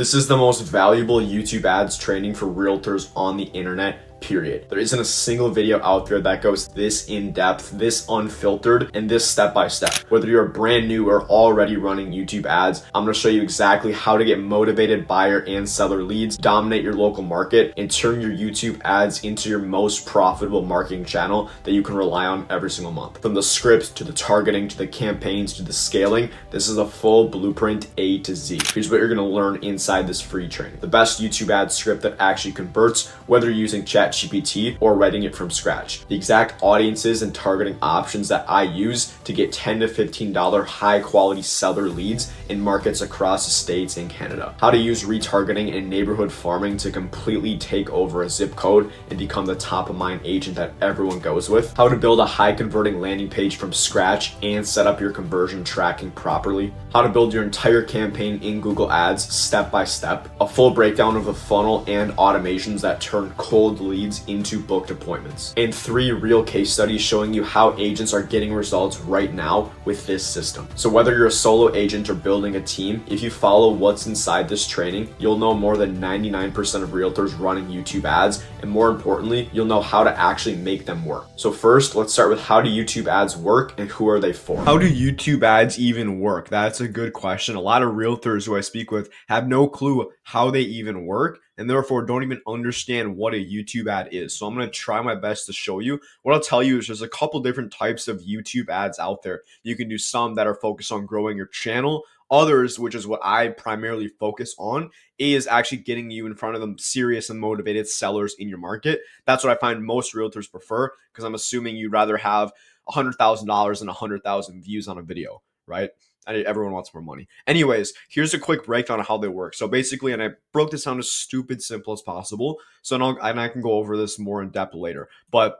This is the most valuable YouTube ads training for realtors on the internet, period. There isn't a single video out there that goes this in depth, this unfiltered, and this step by step. Whether you're brand new or already running YouTube ads, I'm gonna show you exactly how to get motivated buyer and seller leads, dominate your local market, and turn your YouTube ads into your most profitable marketing channel that you can rely on every single month. From the scripts to the targeting to the campaigns to the scaling, this is a full blueprint A to Z. Here's what you're gonna learn inside this free training. The best YouTube ad script that actually converts, whether you're using ChatGPT or writing it from scratch. The exact audiences and targeting options that I use to get $10 to $15 high quality seller leads in markets across the States and Canada. How to use retargeting and neighborhood farming to completely take over a zip code and become the top of mind agent that everyone goes with. How to build a high converting landing page from scratch and set up your conversion tracking properly. How to build your entire campaign in Google Ads step by step. A full breakdown of the funnel and automations that turn cold leads into booked appointments. And 3 real case studies showing you how agents are getting results right now with this system. So whether you're a solo agent or building a team, if you follow what's inside this training, you'll know more than 99% of realtors running YouTube ads, and more importantly, you'll know how to actually make them work. So first, let's start with how do YouTube ads work and who are they for? How do YouTube ads even work? That's a good question. A lot of realtors who I speak with have no clue how they even work, and therefore don't even understand what a YouTube ad is. So I'm going to try my best to show you. What I'll tell you is there's a couple different types of YouTube ads out there. You can do some that are focused on growing your channel. Others, which is what I primarily focus on, is actually getting you in front of them serious and motivated sellers in your market. That's what I find most realtors prefer, because I'm assuming you'd rather have $100,000 than 100,000 views on a video, right? Everyone wants more money. Anyways, here's a quick breakdown of how they work. So basically, and I broke this down as stupid simple as possible, so I can go over this more in depth later. But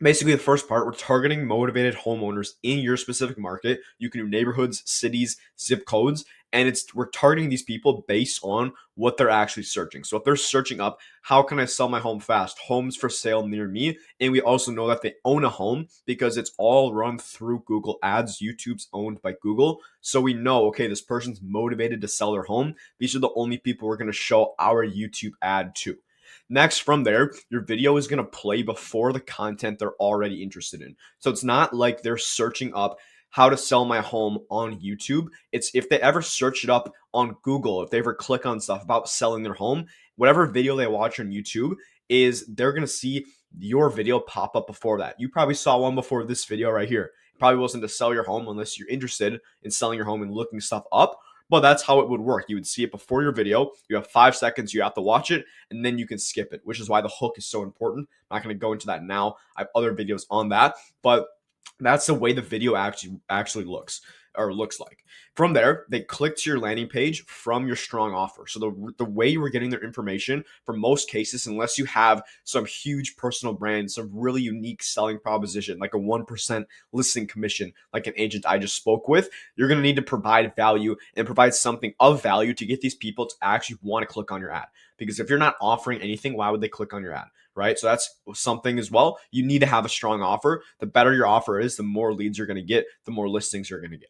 basically, the first part, we're targeting motivated homeowners in your specific market. You can do neighborhoods, cities, zip codes, and we're targeting these people based on what they're actually searching. So if they're searching up, how can I sell my home fast? Homes for sale near me. And we also know that they own a home because it's all run through Google Ads. YouTube's owned by Google. So we know, okay, this person's motivated to sell their home. These are the only people we're going to show our YouTube ad to. Next, from there, your video is going to play before the content they're already interested in. So it's not like they're searching up how to sell my home on YouTube. It's if they ever search it up on Google, if they ever click on stuff about selling their home, whatever video they watch on YouTube they're going to see your video pop up before that. You probably saw one before this video right here. It probably wasn't to sell your home unless you're interested in selling your home and looking stuff up. But that's how it would work. You would see it before your video. You have 5 seconds. You have to watch it, and then you can skip it, which is why the hook is so important. I'm not going to go into that now. I have other videos on that, but that's the way the video actually looks like. From there, they click to your landing page from your strong offer. So the way we're getting their information, for most cases, unless you have some huge personal brand, some really unique selling proposition, like a 1% listing commission, like an agent I just spoke with, you're going to need to provide value and provide something of value to get these people to actually want to click on your ad. Because if you're not offering anything, why would they click on your ad? Right? So that's something as well. You need to have a strong offer. The better your offer is, the more leads you're going to get, the more listings you're going to get.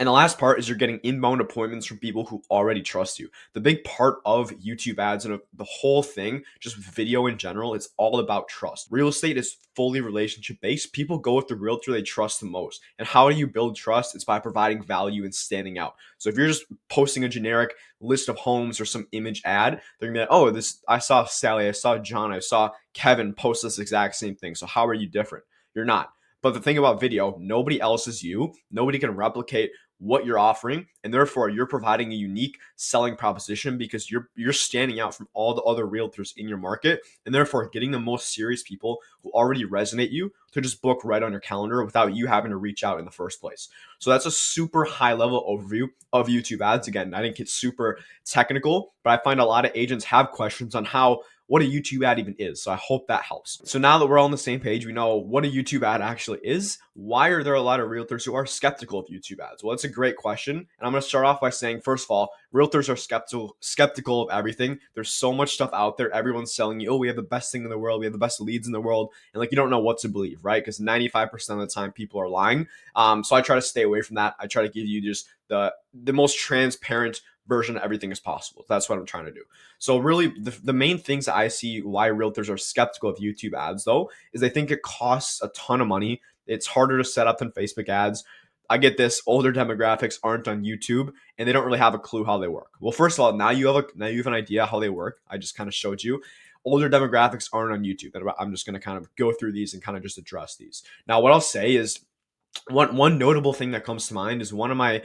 And the last part is you're getting inbound appointments from people who already trust you. The big part of YouTube ads and the whole thing, just with video in general, it's all about trust. Real estate is fully relationship based. People go with the realtor they trust the most. And how do you build trust? It's by providing value and standing out. So if you're just posting a generic list of homes or some image ad, they're gonna be like, oh, I saw Sally, I saw John, I saw Kevin post this exact same thing. So how are you different? You're not. But the thing about video, nobody else is you. Nobody can replicate what you're offering, and therefore you're providing a unique selling proposition because you're standing out from all the other realtors in your market, and therefore getting the most serious people who already resonate you to just book right on your calendar without you having to reach out in the first place. So that's a super high level overview of YouTube ads. Again, I didn't get super technical, but I find a lot of agents have questions on what a YouTube ad even is. So I hope that helps. So now that we're all on the same page, we know what a YouTube ad actually is. Why are there a lot of realtors who are skeptical of YouTube ads? Well, it's a great question. And I'm going to start off by saying, first of all, realtors are skeptical of everything. There's so much stuff out there. Everyone's selling you, oh, we have the best thing in the world. We have the best leads in the world. And like, you don't know what to believe, right? Because 95% of the time people are lying. So I try to stay away from that. I try to give you just the most transparent version of everything is possible. That's what I'm trying to do. So really the main things that I see why realtors are skeptical of YouTube ads though is they think it costs a ton of money. It's harder to set up than Facebook ads. I get this, older demographics aren't on YouTube and they don't really have a clue how they work. Well, first of all, now you have an idea how they work. I just kind of showed you. Older demographics aren't on YouTube. I'm just going to kind of go through these and kind of just address these. Now, what I'll say is one notable thing that comes to mind is one of my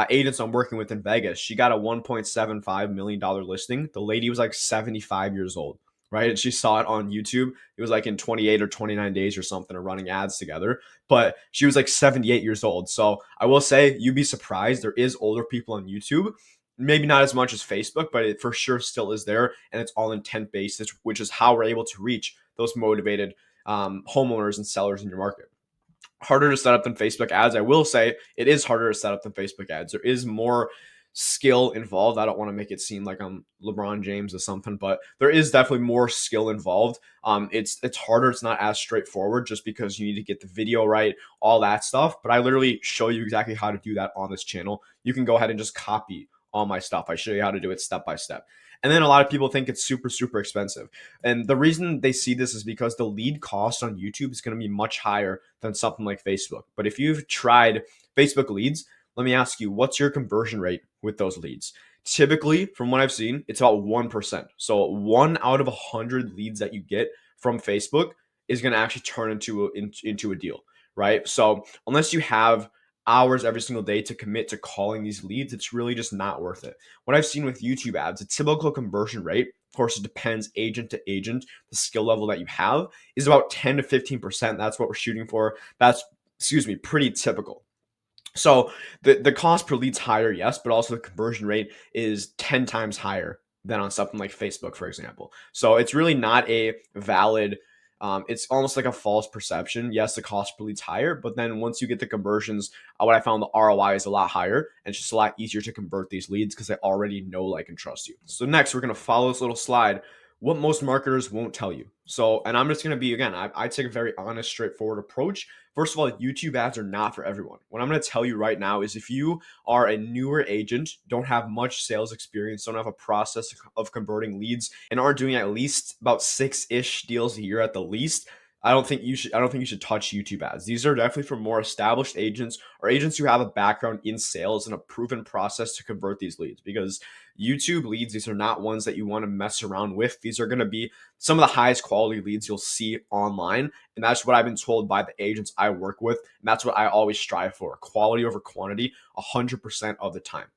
agents I'm working with in Vegas. She got a $1.75 million listing. The lady was like 75 years old, right? And she saw it on YouTube. It was like in 28 or 29 days or something of running ads together. But she was like 78 years old. So I will say you'd be surprised. There is older people on YouTube. Maybe not as much as Facebook, but it for sure still is there. And it's all intent based, which is how we're able to reach those motivated homeowners and sellers in your market. Harder to set up than Facebook ads. I will say it is harder to set up than Facebook ads. There is more skill involved. I don't want to make it seem like I'm LeBron James or something, but there is definitely more skill involved. It's harder. It's not as straightforward just because you need to get the video right, all that stuff. But I literally show you exactly how to do that on this channel. You can go ahead and just copy all my stuff. I show you how to do it step by step. And then a lot of people think it's super, super expensive. And the reason they see this is because the lead cost on YouTube is going to be much higher than something like Facebook. But if you've tried Facebook leads, let me ask you, what's your conversion rate with those leads? Typically, from what I've seen, it's about 1%. So 1 out of 100 leads that you get from Facebook is going to actually turn into a deal, right? So unless you have hours every single day to commit to calling these leads, it's really just not worth it. What I've seen with YouTube ads, a typical conversion rate, of course, it depends agent to agent, the skill level that you have is about 10 to 15%. That's what we're shooting for. That's, pretty typical. So the cost per lead's higher, yes, but also the conversion rate is 10 times higher than on something like Facebook, for example. So it's really not a valid, it's almost like a false perception. Yes, the cost per lead's higher, but then once you get the conversions, what I found the ROI is a lot higher and it's just a lot easier to convert these leads because they already know, like, and trust you. So next, we're going to follow this little slide, what most marketers won't tell you. So, and I'm just going to be, again, I take a very honest, straightforward approach. First of all, YouTube ads are not for everyone. What I'm going to tell you right now is if you are a newer agent, don't have much sales experience, don't have a process of converting leads, and aren't doing at least about 6-ish deals a year at the least, I don't think you should touch YouTube ads. These are definitely for more established agents or agents who have a background in sales and a proven process to convert these leads, because YouTube leads, these are not ones that you want to mess around with. These are going to be some of the highest quality leads you'll see online. And that's what I've been told by the agents I work with. And that's what I always strive for, quality over quantity 100% of the time.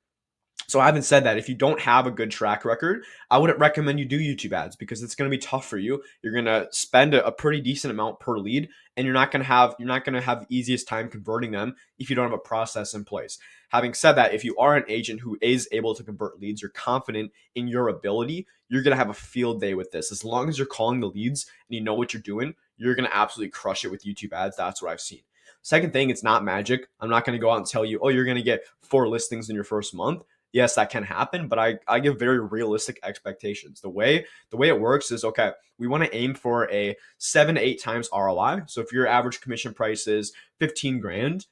So having said that, if you don't have a good track record, I wouldn't recommend you do YouTube ads because it's going to be tough for you. You're going to spend a pretty decent amount per lead, and you're not going to have the easiest time converting them if you don't have a process in place. Having said that, if you are an agent who is able to convert leads, you're confident in your ability, you're going to have a field day with this. As long as you're calling the leads and you know what you're doing, you're going to absolutely crush it with YouTube ads. That's what I've seen. Second thing, it's not magic. I'm not going to go out and tell you, oh, you're going to get 4 listings in your first month. Yes, that can happen, but I give very realistic expectations. The way it works is, okay, we want to aim for a 7 to 8 times ROI. So if your average commission price is 15 grand,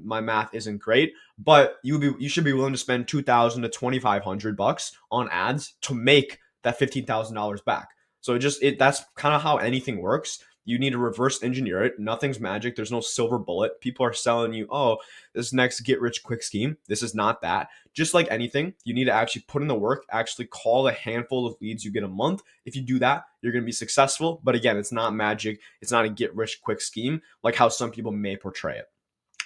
my math isn't great, but you should be willing to spend $2,000 to $2,500 on ads to make that $15,000 back. So that's kind of how anything works. You need to reverse engineer it. Nothing's magic. There's no silver bullet. People are selling you, oh, this next get rich quick scheme. This is not that. Just like anything, you need to actually put in the work, actually call a handful of leads you get a month. If you do that, you're going to be successful. But again, it's not magic. It's not a get rich quick scheme like how some people may portray it.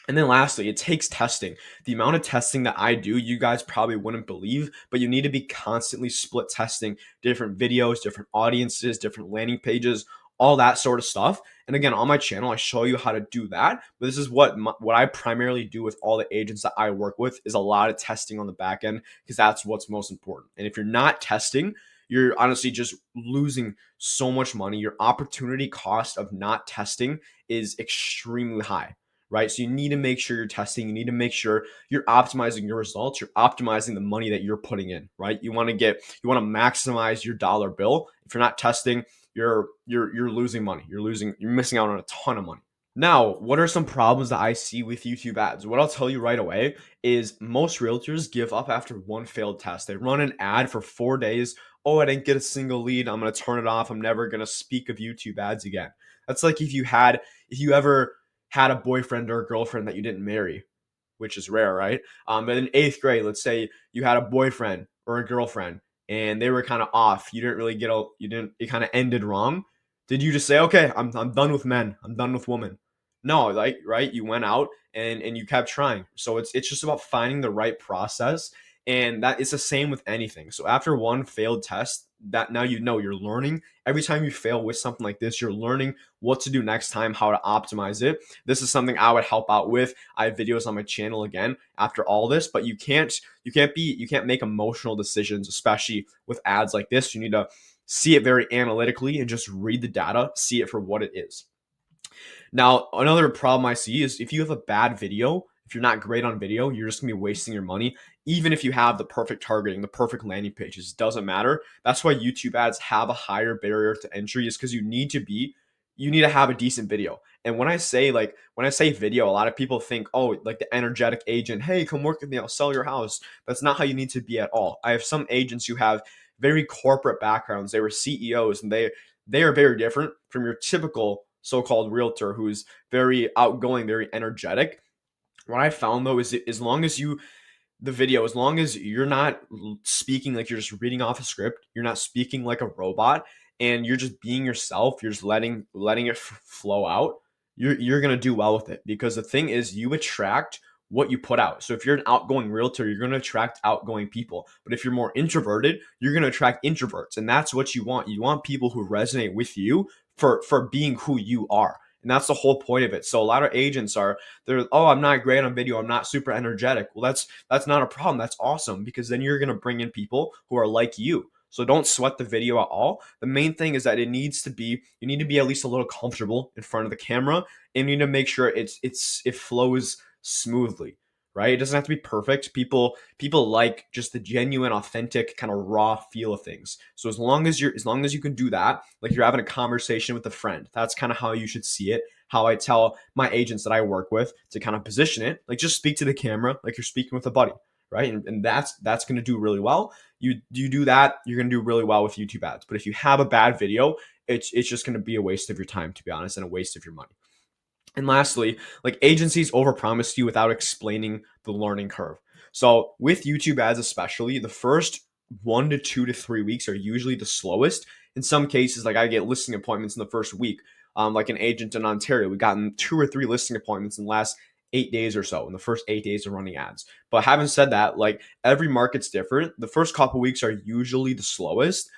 And then lastly, it takes testing. The amount of testing that I do, you guys probably wouldn't believe, but you need to be constantly split testing different videos, different audiences, different landing pages, all that sort of stuff. And again, on my channel, I show you how to do that. But this is what I primarily do with all the agents that I work with, is a lot of testing on the back end, because that's what's most important. And if you're not testing, you're honestly just losing so much money. Your opportunity cost of not testing is extremely high, right? So you need to make sure you're testing. You need to make sure you're optimizing your results. You're optimizing the money that you're putting in, right? You want to maximize your dollar bill. If you're not testing, you're losing money. You're missing out on a ton of money. Now, what are some problems that I see with YouTube ads? What I'll tell you right away is most realtors give up after one failed test. They run an ad for 4 days. Oh, I didn't get a single lead. I'm going to turn it off. I'm never going to speak of YouTube ads again. That's like if you ever had a boyfriend or a girlfriend that you didn't marry, which is rare, right? But in eighth grade, let's say you had a boyfriend or a girlfriend and they were kind of off. You didn't really it kind of ended wrong. Did you just say, okay, I'm done with men. I'm done with women? No, like, right? You went out and you kept trying. So it's just about finding the right process. And that it's the same with anything. So after one failed test, that now you know you're learning. Every time you fail with something like this, you're learning what to do next time, how to optimize it. This is something I would help out with. I have videos on my channel again after all this, but you can't make emotional decisions, especially with ads like this. You need to see it very analytically and just read the data, see it for what it is. Now, another problem I see is if you have a bad video, if you're not great on video, you're just gonna be wasting your money. Even if you have the perfect targeting, the perfect landing pages, it doesn't matter. That's why YouTube ads have a higher barrier to entry, is because you need to have a decent video. And when I say video, a lot of people think, oh, like the energetic agent, hey, come work with me, I'll sell your house. That's not how you need to be at all. I have some agents who have very corporate backgrounds. They were CEOs, and they are very different from your typical so-called realtor who's very outgoing, very energetic. What I found though is as long as as long as you're not speaking like you're just reading off a script, you're not speaking like a robot, and you're just being yourself, you're just letting it flow out, you're gonna do well with it. Because the thing is, you attract what you put out. So if you're an outgoing realtor, you're gonna attract outgoing people. But if you're more introverted, you're gonna attract introverts, and that's what you want. You want people who resonate with you for being who you are. And that's the whole point of it. So a lot of agents they're, oh, I'm not great on video, I'm not super energetic. Well, that's not a problem. That's awesome, because then you're going to bring in people who are like you. So don't sweat the video at all. The main thing is that you need to be at least a little comfortable in front of the camera, and you need to make sure it flows smoothly, right? It doesn't have to be perfect. People like just the genuine, authentic, kind of raw feel of things. So as long as you can do that, like you're having a conversation with a friend, that's kind of how you should see it. How I tell my agents that I work with to kind of position it, like just speak to the camera like you're speaking with a buddy, right? And that's going to do really well. You do that, you're going to do really well with YouTube ads. But if you have a bad video, it's just going to be a waste of your time, to be honest, and a waste of your money. And lastly, like agencies overpromise you without explaining the learning curve. So with YouTube ads, especially, the first 1 to 2 to 3 weeks are usually the slowest. In some cases, like I get listing appointments in the first week. Like an agent in Ontario, we've gotten 2 or 3 listing appointments in the last 8 days or so, in the first 8 days of running ads. But having said that, like every market's different. The first couple weeks are usually the slowest,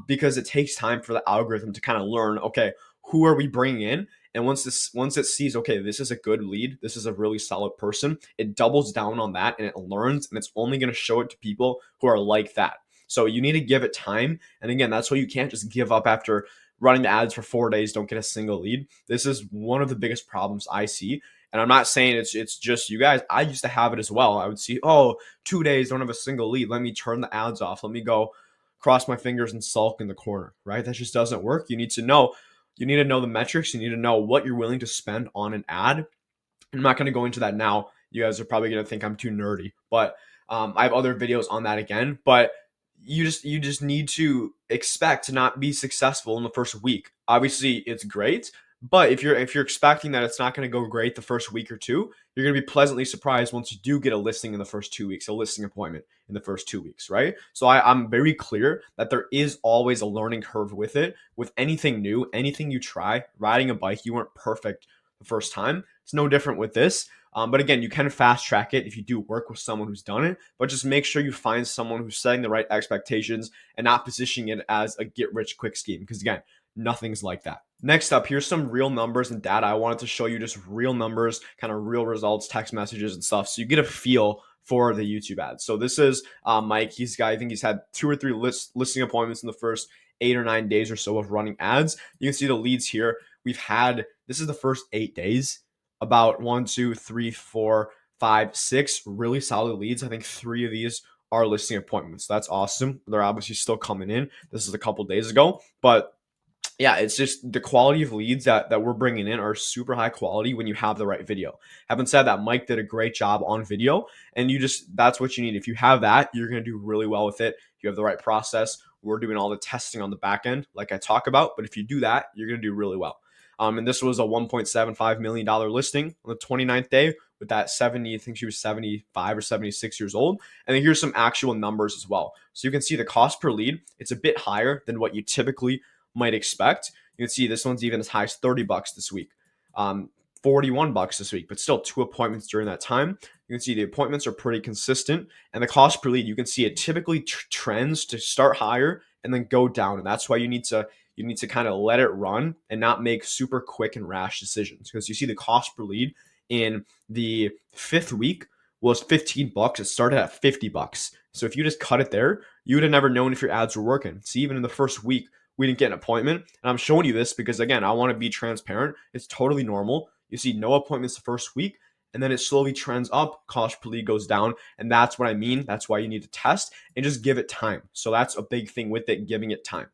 because it takes time for the algorithm to kind of learn, okay, who are we bringing in? And once it sees, okay, this is a good lead, this is a really solid person, it doubles down on that and it learns, and it's only going to show it to people who are like that. So you need to give it time. And again, that's why you can't just give up after running the ads for 4 days, don't get a single lead. This is one of the biggest problems I see. And I'm not saying it's just you guys. I used to have it as well. I would see, oh, 2 days, don't have a single lead. Let me turn the ads off. Let me go cross my fingers and sulk in the corner, right? That just doesn't work. You need to know the metrics. You need to know what you're willing to spend on an ad. I'm not going to go into that now. You guys are probably going to think I'm too nerdy, but I have other videos on that again. But you just need to expect to not be successful in the first week. Obviously, it's great, but if you're expecting that it's not going to go great the first week or two, you're going to be pleasantly surprised once you do get a listing in the first 2 weeks, a listing appointment in the first 2 weeks, right? So I'm very clear that there is always a learning curve with it. With anything new, anything you try, riding a bike, you weren't perfect the first time. It's no different with this. But again, you can fast track it if you do work with someone who's done it, but just make sure you find someone who's setting the right expectations and not positioning it as a get rich quick scheme. Because again, nothing's like that. Next up, here's some real numbers and data. I wanted to show you just real numbers, kind of real results, text messages and stuff, so you get a feel for the YouTube ads. So this is Mike. I think he's had 2 or 3 listing appointments in the first 8 or 9 days or so of running ads. You can see the leads here. This is the first 8 days, about 1, 2, 3, 4, 5, 6 really solid leads. I think 3 of these are listing appointments. That's awesome. They're obviously still coming in. This is a couple days ago, but yeah, it's just the quality of leads that we're bringing in are super high quality when you have the right video. Having said that, Mike did a great job on video, and that's what you need. If you have that, you're going to do really well with it. You have the right process. We're doing all the testing on the back end, like I talk about. But if you do that, you're going to do really well. And this was a $1.75 million listing on the 29th day with that 70, I think she was 75 or 76 years old. And then here's some actual numbers as well. So you can see the cost per lead, it's a bit higher than what you typically might expect. You can see this one's even as high as $30 this week, 41 bucks this week, but still 2 appointments during that time. You can see the appointments are pretty consistent, and the cost per lead, you can see it typically trends to start higher and then go down, and that's why you need to kind of let it run and not make super quick and rash decisions, because you see the cost per lead in the 5th week was 15 bucks. It started at 50 bucks. So if you just cut it there, you would have never known if your ads were working. See, even in the first week, we didn't get an appointment. And I'm showing you this because, again, I want to be transparent. It's totally normal. You see no appointments the first week, and then it slowly trends up. Cost per lead goes down. And that's what I mean. That's why you need to test and just give it time. So that's a big thing with it, giving it time.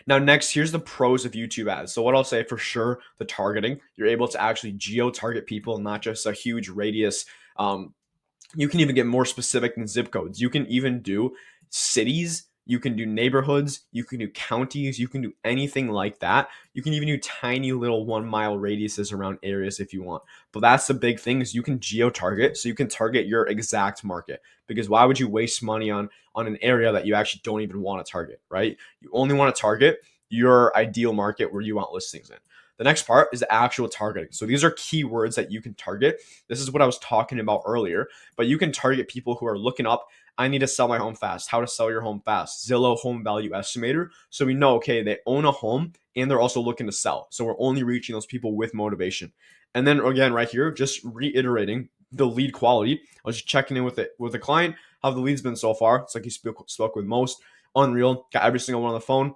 Now, next, here's the pros of YouTube ads. So what I'll say for sure, the targeting, you're able to actually geo-target people, not just a huge radius. You can even get more specific than zip codes. You can even do cities. You can do neighborhoods. You can do counties. You can do anything like that. You can even do tiny little 1 mile radiuses around areas if you want. But that's the big thing, is you can geo-target, so you can target your exact market. Because why would you waste money on an area that you actually don't even want to target, right? You only want to target your ideal market where you want listings in. The next part is the actual targeting. So these are keywords that you can target. This is what I was talking about earlier, but you can target people who are looking up, I need to sell my home fast, how to sell your home fast, Zillow home value estimator. So we know, okay, they own a home and they're also looking to sell. So we're only reaching those people with motivation. And then again, right here, just reiterating the lead quality. I was just checking in with the client, how the lead's been so far. It's like he spoke with most. Unreal. Got every single one on the phone.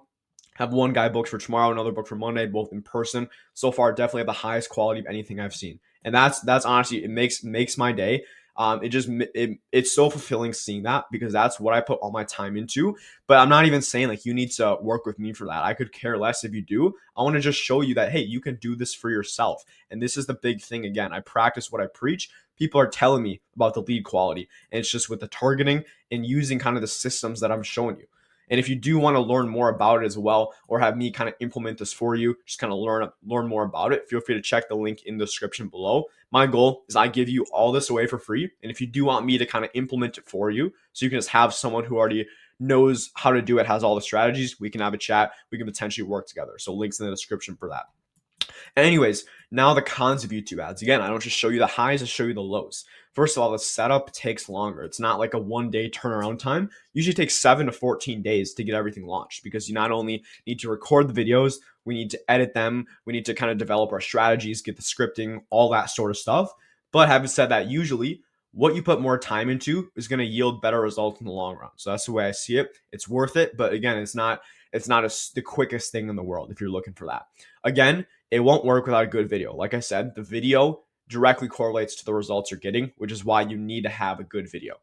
Have one guy booked for tomorrow, another booked for Monday, both in person. So far, definitely have the highest quality of anything I've seen, and that's honestly, it makes my day. It's so fulfilling seeing that, because that's what I put all my time into. But I'm not even saying like you need to work with me for that. I could care less if you do. I want to just show you that, hey, you can do this for yourself. And this is the big thing. Again, I practice what I preach. People are telling me about the lead quality, and it's just with the targeting and using kind of the systems that I'm showing you. And if you do want to learn more about it as well, or have me kind of implement this for you, just kind of learn more about it, feel free to check the link in the description below. My goal is I give you all this away for free. And if you do want me to kind of implement it for you, so you can just have someone who already knows how to do it, has all the strategies, we can have a chat, we can potentially work together. So links in the description for that. Anyways, now the cons of YouTube ads. Again, I don't just show you the highs, I show you the lows. First of all, the setup takes longer. It's not like a 1 day turnaround time. Usually takes 7 to 14 days to get everything launched, because you not only need to record the videos, we need to edit them, we need to kind of develop our strategies, get the scripting, all that sort of stuff. But having said that, usually what you put more time into is going to yield better results in the long run. So that's the way I see it. It's worth it, but again, it's not the quickest thing in the world if you're looking for that. Again, it won't work without a good video. Like I said, the video directly correlates to the results you're getting, which is why you need to have a good video.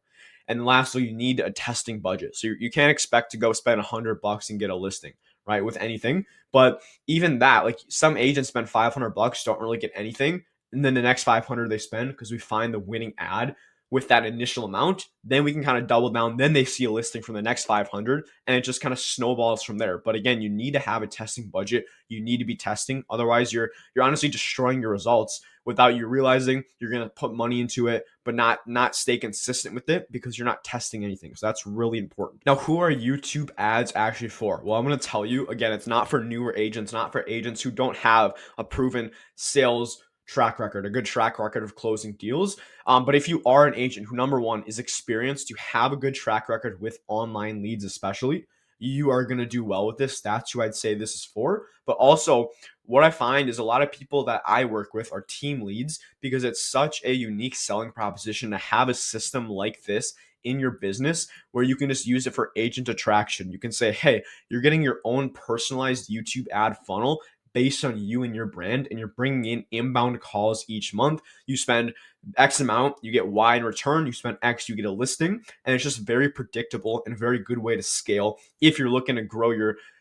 And lastly, you need a testing budget. So you can't expect to go spend $100 and get a listing, right? With anything. But even that, like some agents spend $500, don't really get anything. And then the next 500 they spend, because we find the winning ad with that initial amount, then we can kind of double down. Then they see a listing from the next 500, and it just kind of snowballs from there. But again, you need to have a testing budget. You need to be testing. Otherwise, you're honestly destroying your results without you realizing. You're going to put money into it, but not stay consistent with it, because you're not testing anything. So that's really important. Now, who are YouTube ads actually for? Well, I'm going to tell you again, it's not for newer agents, not for agents who don't have a proven sales track record, a good track record of closing deals. But if you are an agent who, number one, is experienced, you have a good track record with online leads, especially, you are going to do well with this. That's who I'd say this is for. But also, what I find is a lot of people that I work with are team leads, because it's such a unique selling proposition to have a system like this in your business where you can just use it for agent attraction. You can say, hey, you're getting your own personalized YouTube ad funnel based on you and your brand, and you're bringing in inbound calls each month. You spend X amount, you get Y in return. You spend X, you get a listing. And it's just very predictable and a very good way to scale if you're looking to grow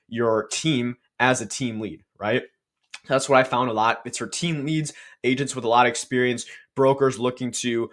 your team as a team lead, right? That's what I found a lot. It's for team leads, agents with a lot of experience, brokers looking to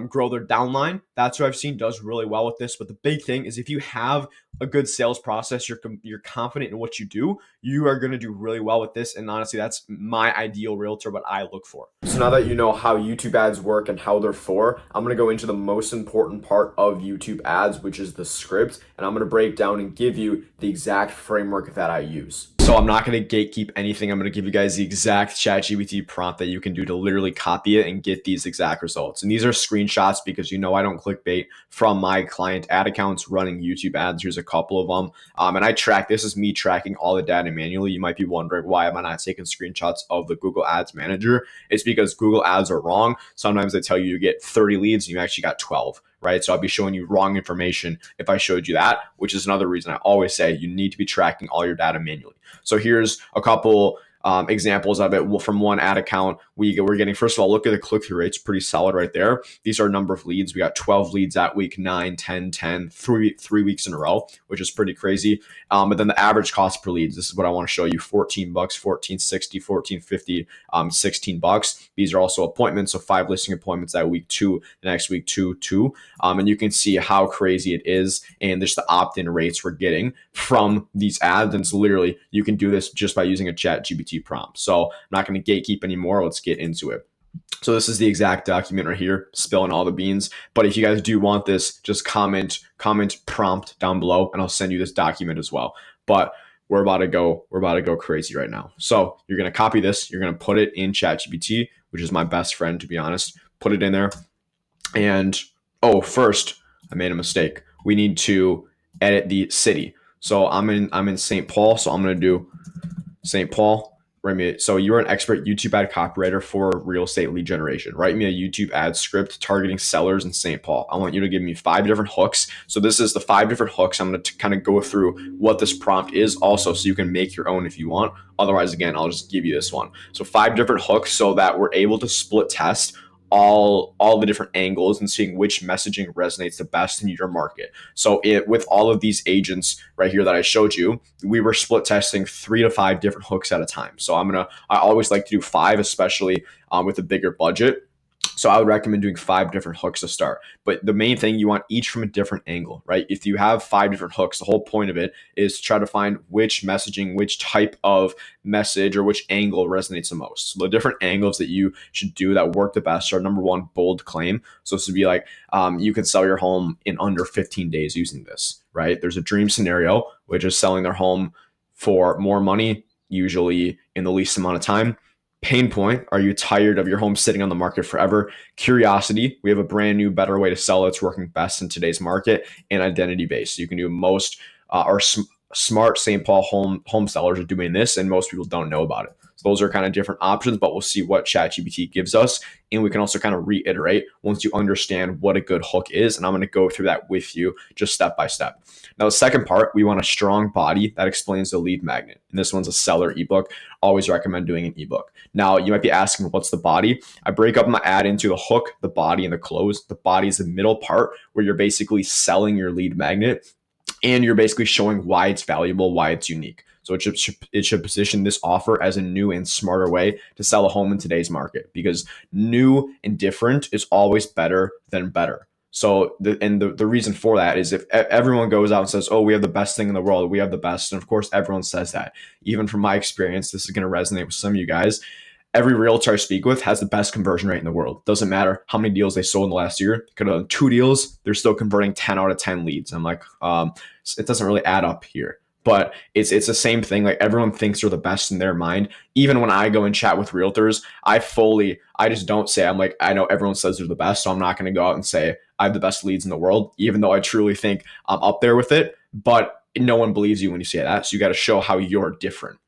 grow their downline. That's what I've seen does really well with this. But the big thing is if you have a good sales process, you're confident in what you do, you are going to do really well with this. And honestly, that's my ideal realtor, what I look for. So now that you know how YouTube ads work and how they're for, I'm going to go into the most important part of YouTube ads, which is the script. And I'm going to break down and give you the exact framework that I use. So I'm not going to gatekeep anything. I'm going to give you guys the exact ChatGPT prompt that you can do to literally copy it and get these exact results. And these are screenshots because you know I don't clickbait from my client ad accounts running YouTube ads. Here's a couple of them. And I track, this is me tracking all the data manually. You might be wondering, why am I not taking screenshots of the Google Ads Manager? It's because Google Ads are wrong. Sometimes they tell you get 30 leads and you actually got 12. Right? So I'll be showing you wrong information if I showed you that, which is another reason I always say you need to be tracking all your data manually. So here's a couple examples of it. Well, from one ad account, we're getting, first of all, look at the click-through rates, pretty solid right there. These are number of leads. We got 12 leads at week 9, 10, 10, three weeks in a row, which is pretty crazy. But then the average cost per leads, this is what I want to show you: $14, $14.60, $14.50, $16. These are also appointments, so 5 listing appointments at week 2, the next week 2. And you can see how crazy it is, and just the opt-in rates we're getting from these ads. And it's literally, you can do this just by using a ChatGPT prompt. So I'm not going to gatekeep anymore. Let's get into it. So this is the exact document right here, spilling all the beans. But if you guys do want this, just comment prompt down below and I'll send you this document as well. But we're about to go crazy right now. So you're going to copy this, you're going to put it in ChatGPT, which is my best friend, to be honest. Put it in there. And first, I made a mistake. We need to edit the city. So I'm in St. Paul, so I'm going to do St. Paul. So you're an expert YouTube ad copywriter for real estate lead generation. Write me a YouTube ad script targeting sellers in St. Paul. I want you to give me 5 different hooks. So this is the 5 different hooks. I'm going to kind of go through what this prompt is also, so you can make your own if you want. Otherwise, again, I'll just give you this one. So 5 different hooks so that we're able to split test all the different angles and seeing which messaging resonates the best in your market. So with all of these agents right here that I showed you, we were split testing 3 to 5 different hooks at a time. So I always like to do 5, especially with a bigger budget. So I would recommend doing 5 different hooks to start. But the main thing, you want each from a different angle, right? If you have 5 different hooks, the whole point of it is to try to find which messaging, which type of message or which angle resonates the most. So the different angles that you should do that work the best are: number 1, bold claim. So this would be like, you can sell your home in under 15 days using this, right? There's a dream scenario, which is selling their home for more money, usually in the least amount of time. Pain point: are you tired of your home sitting on the market forever? Curiosity: we have a brand new, better way to sell. It's working best in today's market. And identity based: so you can do most smart St. Paul home sellers are doing this, and most people don't know about it. So those are kind of different options, but we'll see what ChatGPT gives us. And we can also kind of reiterate once you understand what a good hook is. And I'm going to go through that with you just step by step. Now, the second part, we want a strong body that explains the lead magnet. And this one's a seller ebook. Always recommend doing an ebook. Now, you might be asking, what's the body? I break up my ad into the hook, the body, and the close. The body is the middle part where you're basically selling your lead magnet, and you're basically showing why it's valuable, why it's unique. So it should position this offer as a new and smarter way to sell a home in today's market, because new and different is always better than better. So the reason for that is, if everyone goes out and says, oh, we have the best thing in the world, we have the best. And of course, everyone says that. Even from my experience, this is going to resonate with some of you guys. Every realtor I speak with has the best conversion rate in the world. Doesn't matter how many deals they sold in the last year. Could have done 2 deals. They're still converting 10 out of 10 leads. I'm like, it doesn't really add up here. But it's the same thing. Like, everyone thinks they're the best in their mind. Even when I go and chat with realtors, I just don't say, I'm like, I know everyone says they're the best, so I'm not going to go out and say I have the best leads in the world, even though I truly think I'm up there with it. But no one believes you when you say that. So you got to show how you're different.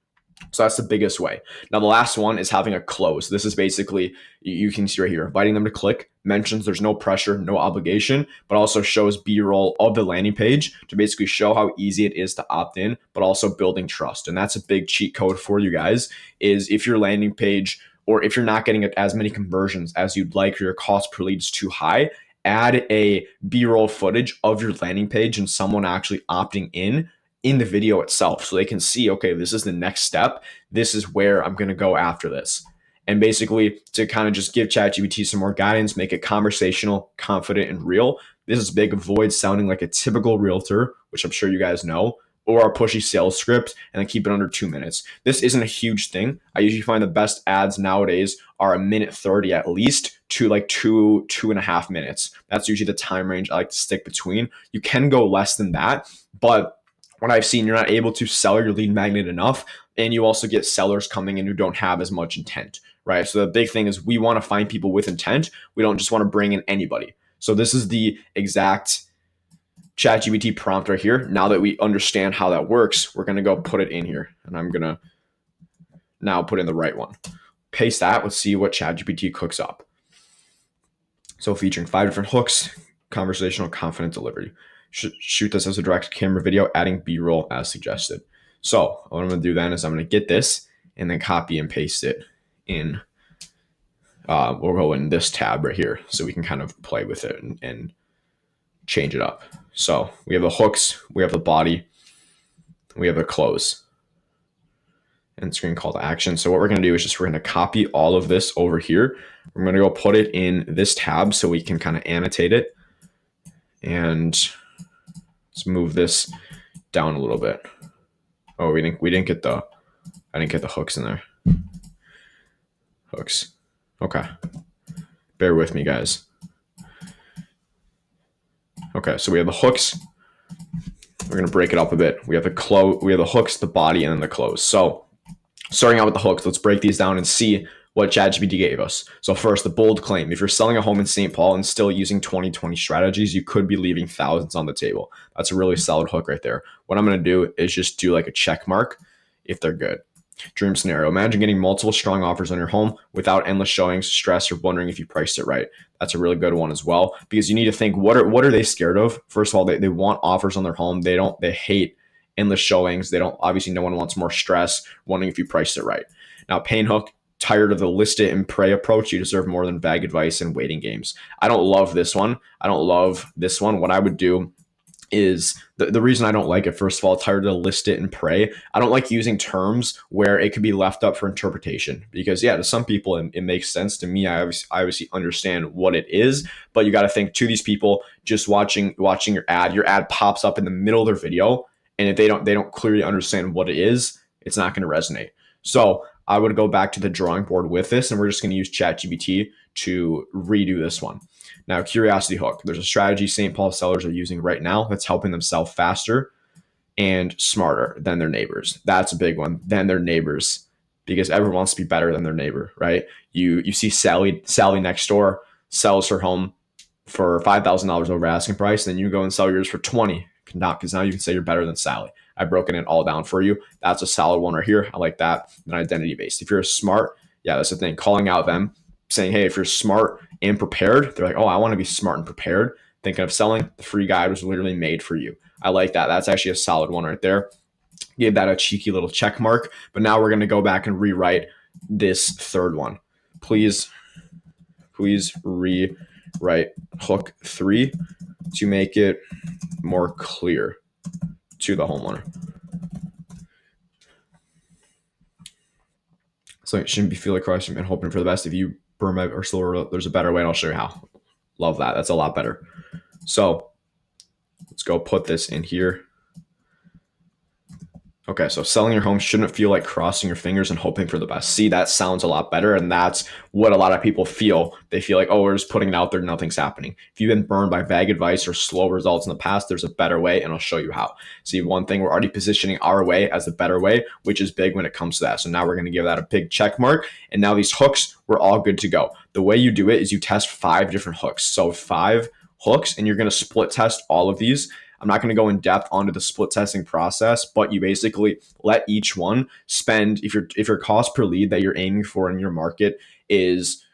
So that's the biggest way. Now, the last one is having a close. This is basically, you can see right here, inviting them to click, mentions there's no pressure, no obligation, but also shows B-roll of the landing page to basically show how easy it is to opt in, but also building trust. And that's a big cheat code for you guys, is if your landing page, or if you're not getting as many conversions as you'd like, or your cost per lead is too high, add a B-roll footage of your landing page and someone actually opting in in the video itself so they can see, okay, this is the next step. This is where I'm going to go after this. And basically to kind of just give ChatGPT some more guidance, make it conversational, confident, and real. This is big. Avoid sounding like a typical realtor, which I'm sure you guys know, or a pushy sales script, and then keep it under 2 minutes. This isn't a huge thing. I usually find the best ads nowadays are a minute 30 at least to like 2.5 minutes. That's usually the time range I like to stick between. You can go less than that, but what I've seen, you're not able to sell your lead magnet enough, and you also get sellers coming in who don't have as much intent, right? So the big thing is we want to find people with intent. We don't just want to bring in anybody. So this is the exact ChatGPT prompt right here. Now that we understand how that works, we're going to go put it in here, and I'm going to now put in the right one. Paste that. Let's see what ChatGPT cooks up. So featuring 5 different hooks, conversational, confident delivery. Shoot this as a direct camera video, adding B-roll as suggested. So what I'm going to do then is I'm going to get this and then copy and paste it in. We'll go in this tab right here so we can kind of play with it and change it up. So we have the hooks, we have the body, we have the close, and screen call to action. So what we're going to do is we're going to copy all of this over here. We're going to go put it in this tab so we can kind of annotate it. And let's move this down a little bit. Oh, I didn't get the hooks in there. Hooks. Okay. Bear with me, guys. Okay, so we have the hooks. We're gonna break it up a bit. We have the hooks, the body, and then the close. So starting out with the hooks, let's break these down and see what ChatGPT gave us. So first, the bold claim. If you're selling a home in St. Paul and still using 20/20 strategies, you could be leaving thousands on the table. That's a really solid hook right there. What I'm gonna do is just do like a check mark if they're good. Dream scenario. Imagine getting multiple strong offers on your home without endless showings, stress, or wondering if you priced it right. That's a really good one as well, because you need to think, what are they scared of? First of all, they want offers on their home. They hate endless showings. Obviously no one wants more stress, wondering if you priced it right. Now, pain hook. Tired of the list it and pray approach. You deserve more than vague advice and waiting games. I don't love this one. What I would do is the reason I don't like it, first of all, tired to list it and pray. I don't like using terms where it could be left up for interpretation, because to some people it makes sense. To me, I obviously understand what it is, but you got to think, to these people just watching your ad pops up in the middle of their video, and if they don't clearly understand what it is, it's not going to resonate. So I would go back to the drawing board with this, and we're just going to use ChatGPT to redo this one. Now, curiosity hook. There's a strategy St. Paul sellers are using right now that's helping them sell faster and smarter than their neighbors. That's a big one, than their neighbors, because everyone wants to be better than their neighbor, right? You see Sally next door sells her home for $5,000 over asking price, then you go and sell yours for 20, because now you can say you're better than Sally. I've broken it all down for you. That's a solid one right here. I like that. And identity based. If you're smart, that's the thing. Calling out them, saying, hey, if you're smart and prepared, they're like, oh, I want to be smart and prepared. Thinking of selling, the free guide was literally made for you. I like that. That's actually a solid one right there. Give that a cheeky little check mark. But now we're going to go back and rewrite this third one. Please rewrite hook 3 to make it more clear to the homeowner. So it shouldn't be feel like crushing and hoping for the best. If you burn or slower, there's a better way, and I'll show you how. Love that. That's a lot better. So let's go put this in here. Okay, so selling your home shouldn't feel like crossing your fingers and hoping for the best. See, that sounds a lot better, and that's what a lot of people feel. They feel like, oh, we're just putting it out there, nothing's happening. If you've been burned by vague advice or slow results in the past, there's a better way, and I'll show you how. See, one thing, we're already positioning our way as the better way, which is big when it comes to that. So now we're going to give that a big check mark, and now these hooks, we're all good to go. The way you do it is you test 5 different hooks. So 5 hooks, and you're going to split test all of these. I'm not going to go in depth onto the split testing process, but you basically let each one spend, if your cost per lead that you're aiming for in your market is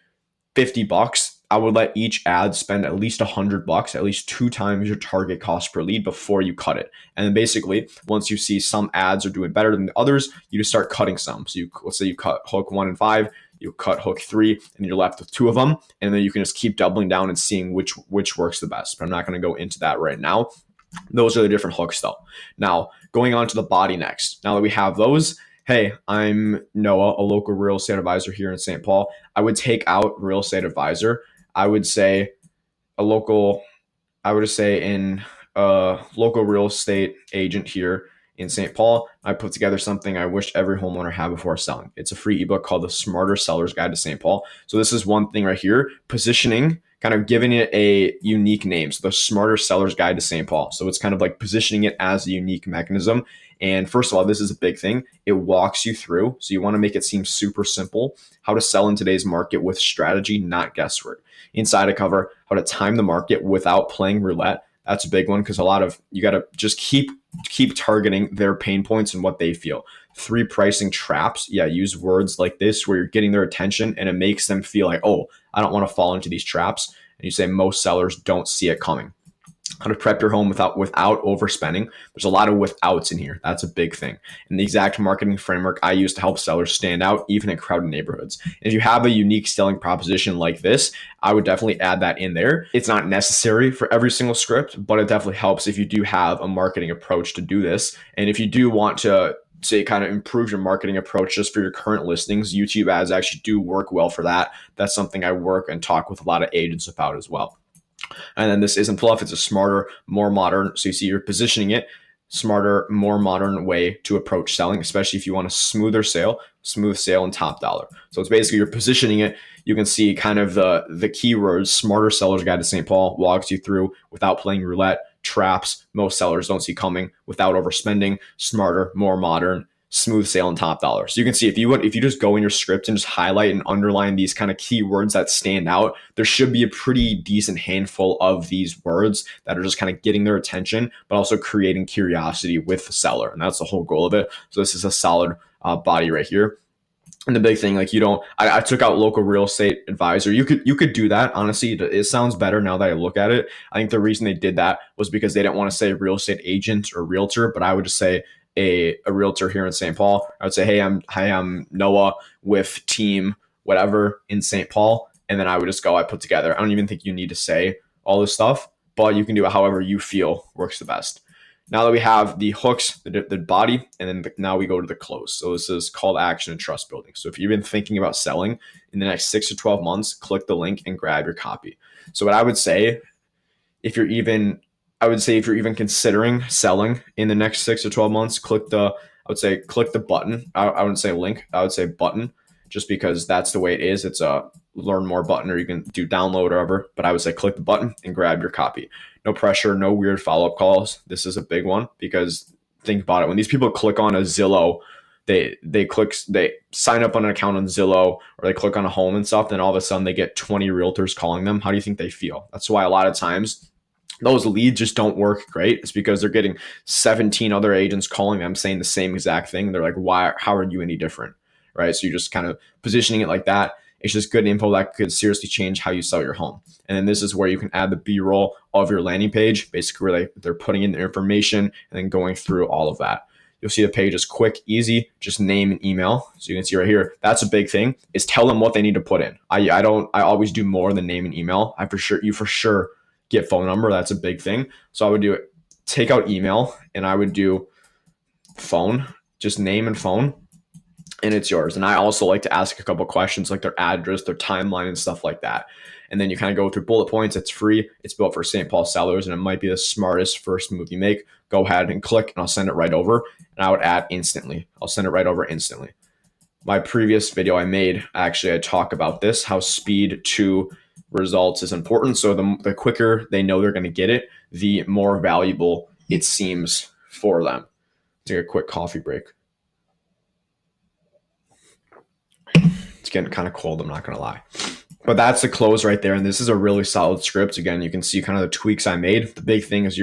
$50, I would let each ad spend at least $100, at least 2 times your target cost per lead before you cut it. And then basically, once you see some ads are doing better than the others, you just start cutting some. So let's say you cut hook 1 and 5, you cut hook 3, and you're left with 2 of them. And then you can just keep doubling down and seeing which works the best. But I'm not going to go into that right now. Those are the different hooks though. Now, going on to the body next. Now that we have those, hey, I'm Noah, a local real estate advisor here in St. Paul. I would take out real estate advisor. I would say a local, I would say in a local real estate agent here in St. Paul. I put together something I wish every homeowner had before selling. It's a free ebook called The Smarter Seller's Guide to St. Paul. So this is one thing right here, positioning, kind of giving it a unique name. So The Smarter Seller's Guide to St. Paul. So it's kind of like positioning it as a unique mechanism. And first of all, this is a big thing. It walks you through. So you want to make it seem super simple, how to sell in today's market with strategy, not guesswork. Inside I cover how to time the market without playing roulette. That's a big one because you got to just keep targeting their pain points and what they feel. 3 pricing traps. Yeah, use words like this where you're getting their attention and it makes them feel like, oh, I don't want to fall into these traps. And you say most sellers don't see it coming. How to prep your home without overspending. There's a lot of withouts in here. That's a big thing. And the exact marketing framework I use to help sellers stand out, even in crowded neighborhoods. And if you have a unique selling proposition like this, I would definitely add that in there. It's not necessary for every single script, but it definitely helps if you do have a marketing approach to do this. And if you do want to say kind of improve your marketing approach just for your current listings, YouTube ads actually do work well for that. That's something I work and talk with a lot of agents about as well. And then this isn't fluff. It's a smarter, more modern. So you see you're positioning it smarter, more modern way to approach selling, especially if you want a smooth sale and top dollar. So it's basically you're positioning it. You can see kind of the keywords. Smarter Seller's Guide to St. Paul walks you through without playing roulette, traps most sellers don't see coming, without overspending, smarter, more modern, smooth sale, and top dollar. So you can see if you just go in your script and just highlight and underline these kind of keywords that stand out, there should be a pretty decent handful of these words that are just kind of getting their attention, but also creating curiosity with the seller. And that's the whole goal of it. So this is a solid body right here. And the big thing, like I took out local real estate advisor. You could do that. Honestly, it sounds better now that I look at it. I think the reason they did that was because they didn't want to say real estate agent or realtor, but I would just say a realtor here in St. Paul. I would say, hey, I'm Noah with team whatever in St. Paul. And then I would just go, I put together. I don't even think you need to say all this stuff, but you can do it however you feel works the best. Now that we have the hooks, the body, and then now we go to the close. So this is call to action and trust building. So if you've been thinking about selling in the next 6 to 12 months, click the link and grab your copy. So what I would say, if you're even considering selling in the next 6 to 12 months, click the button. I wouldn't say link. I would say button, just because that's the way it is. It's a learn more button, or you can do download or whatever. But I would say click the button and grab your copy. No pressure, no weird follow-up calls. This is a big one because think about it. When these people click on a Zillow, they sign up on an account on Zillow, or they click on a home and stuff, then all of a sudden they get 20 realtors calling them. How do you think they feel? That's why a lot of times those leads just don't work great. It's because they're getting 17 other agents calling them saying the same exact thing. They're like, why? How are you any different? Right? So you're just kind of positioning it like that. It's just good info that could seriously change how you sell your home. And then this is where you can add the B-roll of your landing page, basically where they're putting in their information and then going through all of that. You'll see the page is quick, easy, just name and email. So you can see right here, that's a big thing, is tell them what they need to put in. I always do more than name and email. You for sure get phone number. That's a big thing. So I would do it, take out email, and I would do phone, just name and phone, and it's yours. And I also like to ask a couple questions like their address, their timeline, and stuff like that. And then you kind of go through bullet points. It's free. It's built for St. Paul sellers, and it might be the smartest first move you make. Go ahead and click, and I'll send it right over. And I would add instantly. I'll send it right over instantly. My previous video I made, actually, I talk about this, how speed to results is important. So the quicker they know they're going to get it, the more valuable it seems for them. Take a quick coffee break. It's getting kind of cold, I'm not going to lie. But that's the close right there. And this is a really solid script. Again, you can see kind of the tweaks I made. The big thing is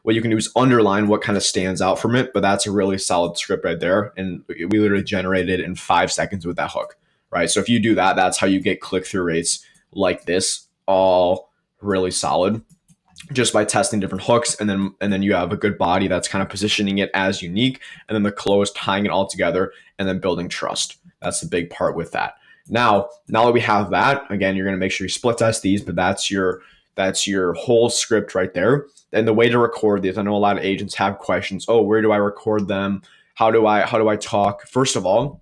what you can do is underline what kind of stands out from it. But that's a really solid script right there. And we literally generated it in 5 seconds with that hook, right? So if you do that, that's how you get click-through rates like this, all really solid, just by testing different hooks. And then you have a good body that's kind of positioning it as unique. And then the close, tying it all together, and then building trust. That's the big part with that. Now that we have that, again, you're going to make sure you split test these, but that's your That's your whole script right there. And the way to record these, I know a lot of agents have questions. Oh, where do I record them? How do I talk? First of all,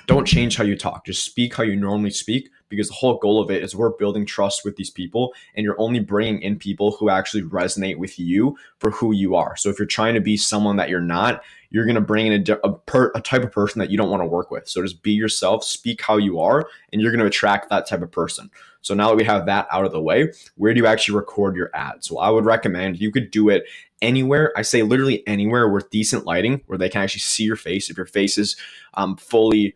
don't change how you talk. Just speak how you normally speak, because the whole goal of it is we're building trust with these people, and you're only bringing in people who actually resonate with you for who you are. So if you're trying to be someone that you're not, you're going to bring in a type of person that you don't want to work with. So just be yourself, speak how you are, and you're going to attract that type of person. So now that we have that out of the way, where do you actually record your ads? Well, I would recommend you could do it anywhere. I say literally anywhere with decent lighting, where they can actually see your face. If your face is fully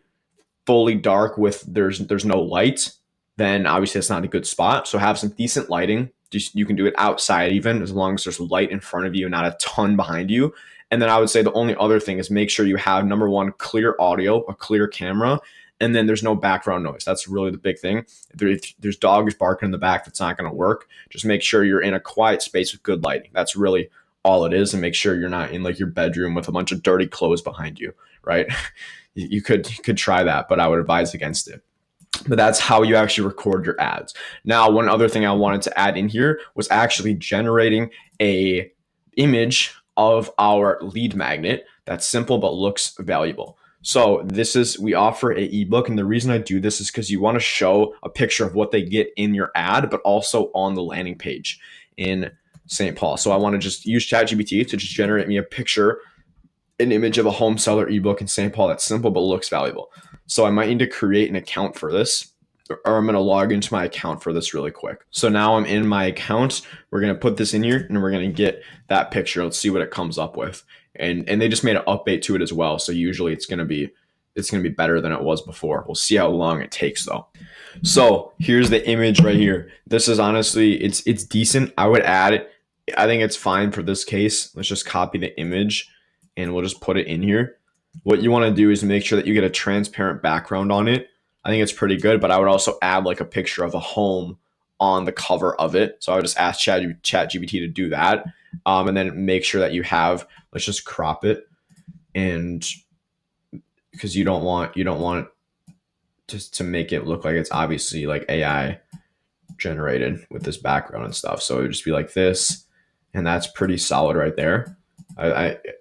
dark with there's no light, then obviously it's not a good spot. So have some decent lighting. Just you can do it outside, even as long as there's light in front of you, not a ton behind you. And then I would say the only other thing is make sure you have, number one, clear audio, a clear camera, and then there's no background noise. That's really the big thing. If there's dogs barking in the back, that's not going to work. Just make sure you're in a quiet space with good lighting. That's really all it is. And make sure you're not in like your bedroom with a bunch of dirty clothes behind you, right? You could try that, but I would advise against it. But that's how you actually record your ads. Now, one other thing I wanted to add in here was actually generating a image of our lead magnet that's simple but looks valuable. So we offer a ebook, and the reason I do this is because you want to show a picture of what they get in your ad, but also on the landing page in St. Paul. So I want to just use ChatGPT to just generate me a picture, an image of a home seller ebook in St. Paul that's simple but looks valuable. So I might need to create an account for this, or I'm going to log into my account for this really quick. So now I'm in my account. We're going to put this in here and we're going to get that picture. Let's see what it comes up with. And they just made an update to it as well. So usually it's going to be better than it was before. We'll see how long it takes though. So here's the image right here. This is honestly, it's decent. I would add it. I think it's fine for this case. Let's just copy the image and we'll just put it in here. What you want to do is make sure that you get a transparent background on it. I think it's pretty good, but I would also add like a picture of a home on the cover of it. So I would just ask ChatGPT to do that. And then make sure that you have, let's just crop it. And because you don't want it just to make it look like it's obviously like AI generated with this background and stuff. So it would just be like this, and that's pretty solid right there.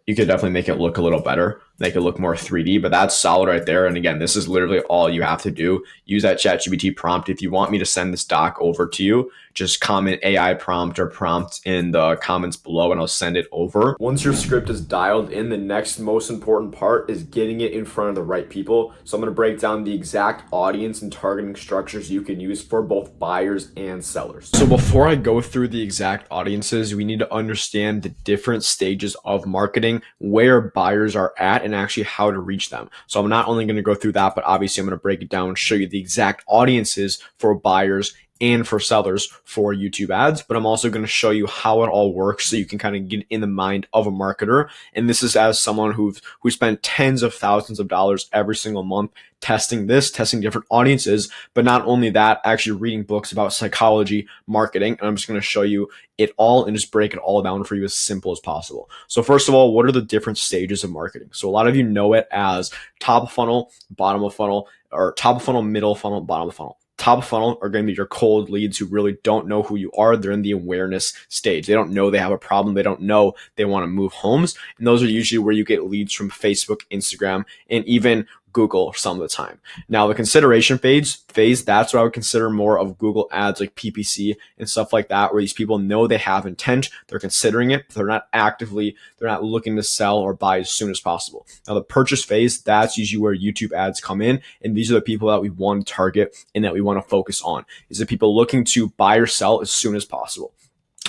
You could definitely make it look a little better, make it look more 3D, but that's solid right there. And again, this is literally all you have to do. Use that ChatGPT prompt. If you want me to send this doc over to you, just comment AI prompt or prompt in the comments below and I'll send it over. Once your script is dialed in, the next most important part is getting it in front of the right people. So I'm going to break down the exact audience and targeting structures you can use for both buyers and sellers. So before I go through the exact audiences, we need to understand the different stages of marketing, where buyers are at, and actually how to reach them. So I'm not only going to go through that, but obviously I'm going to break it down and show you the exact audiences for buyers and for sellers for YouTube ads, but I'm also going to show you how it all works so you can kind of get in the mind of a marketer. And this is as someone who spent tens of thousands of dollars every single month testing different audiences, but not only that, actually reading books about psychology, marketing, and I'm just going to show you it all and just break it all down for you as simple as possible. So first of all, what are the different stages of marketing? So a lot of you know it as top of funnel, bottom of funnel, or top of funnel, middle funnel, bottom of funnel. Top of funnel are going to be your cold leads who really don't know who you are. They're in the awareness stage. They don't know they have a problem. They don't know they want to move homes. And those are usually where you get leads from Facebook, Instagram, and even Google some of the time. Now, the consideration phase, that's what I would consider more of Google ads like PPC and stuff like that, where these people know they have intent, they're considering it, but they're not looking to sell or buy as soon as possible. Now, the purchase phase, that's usually where YouTube ads come in, and these are the people that we want to target and that we want to focus on. Is the people looking to buy or sell as soon as possible.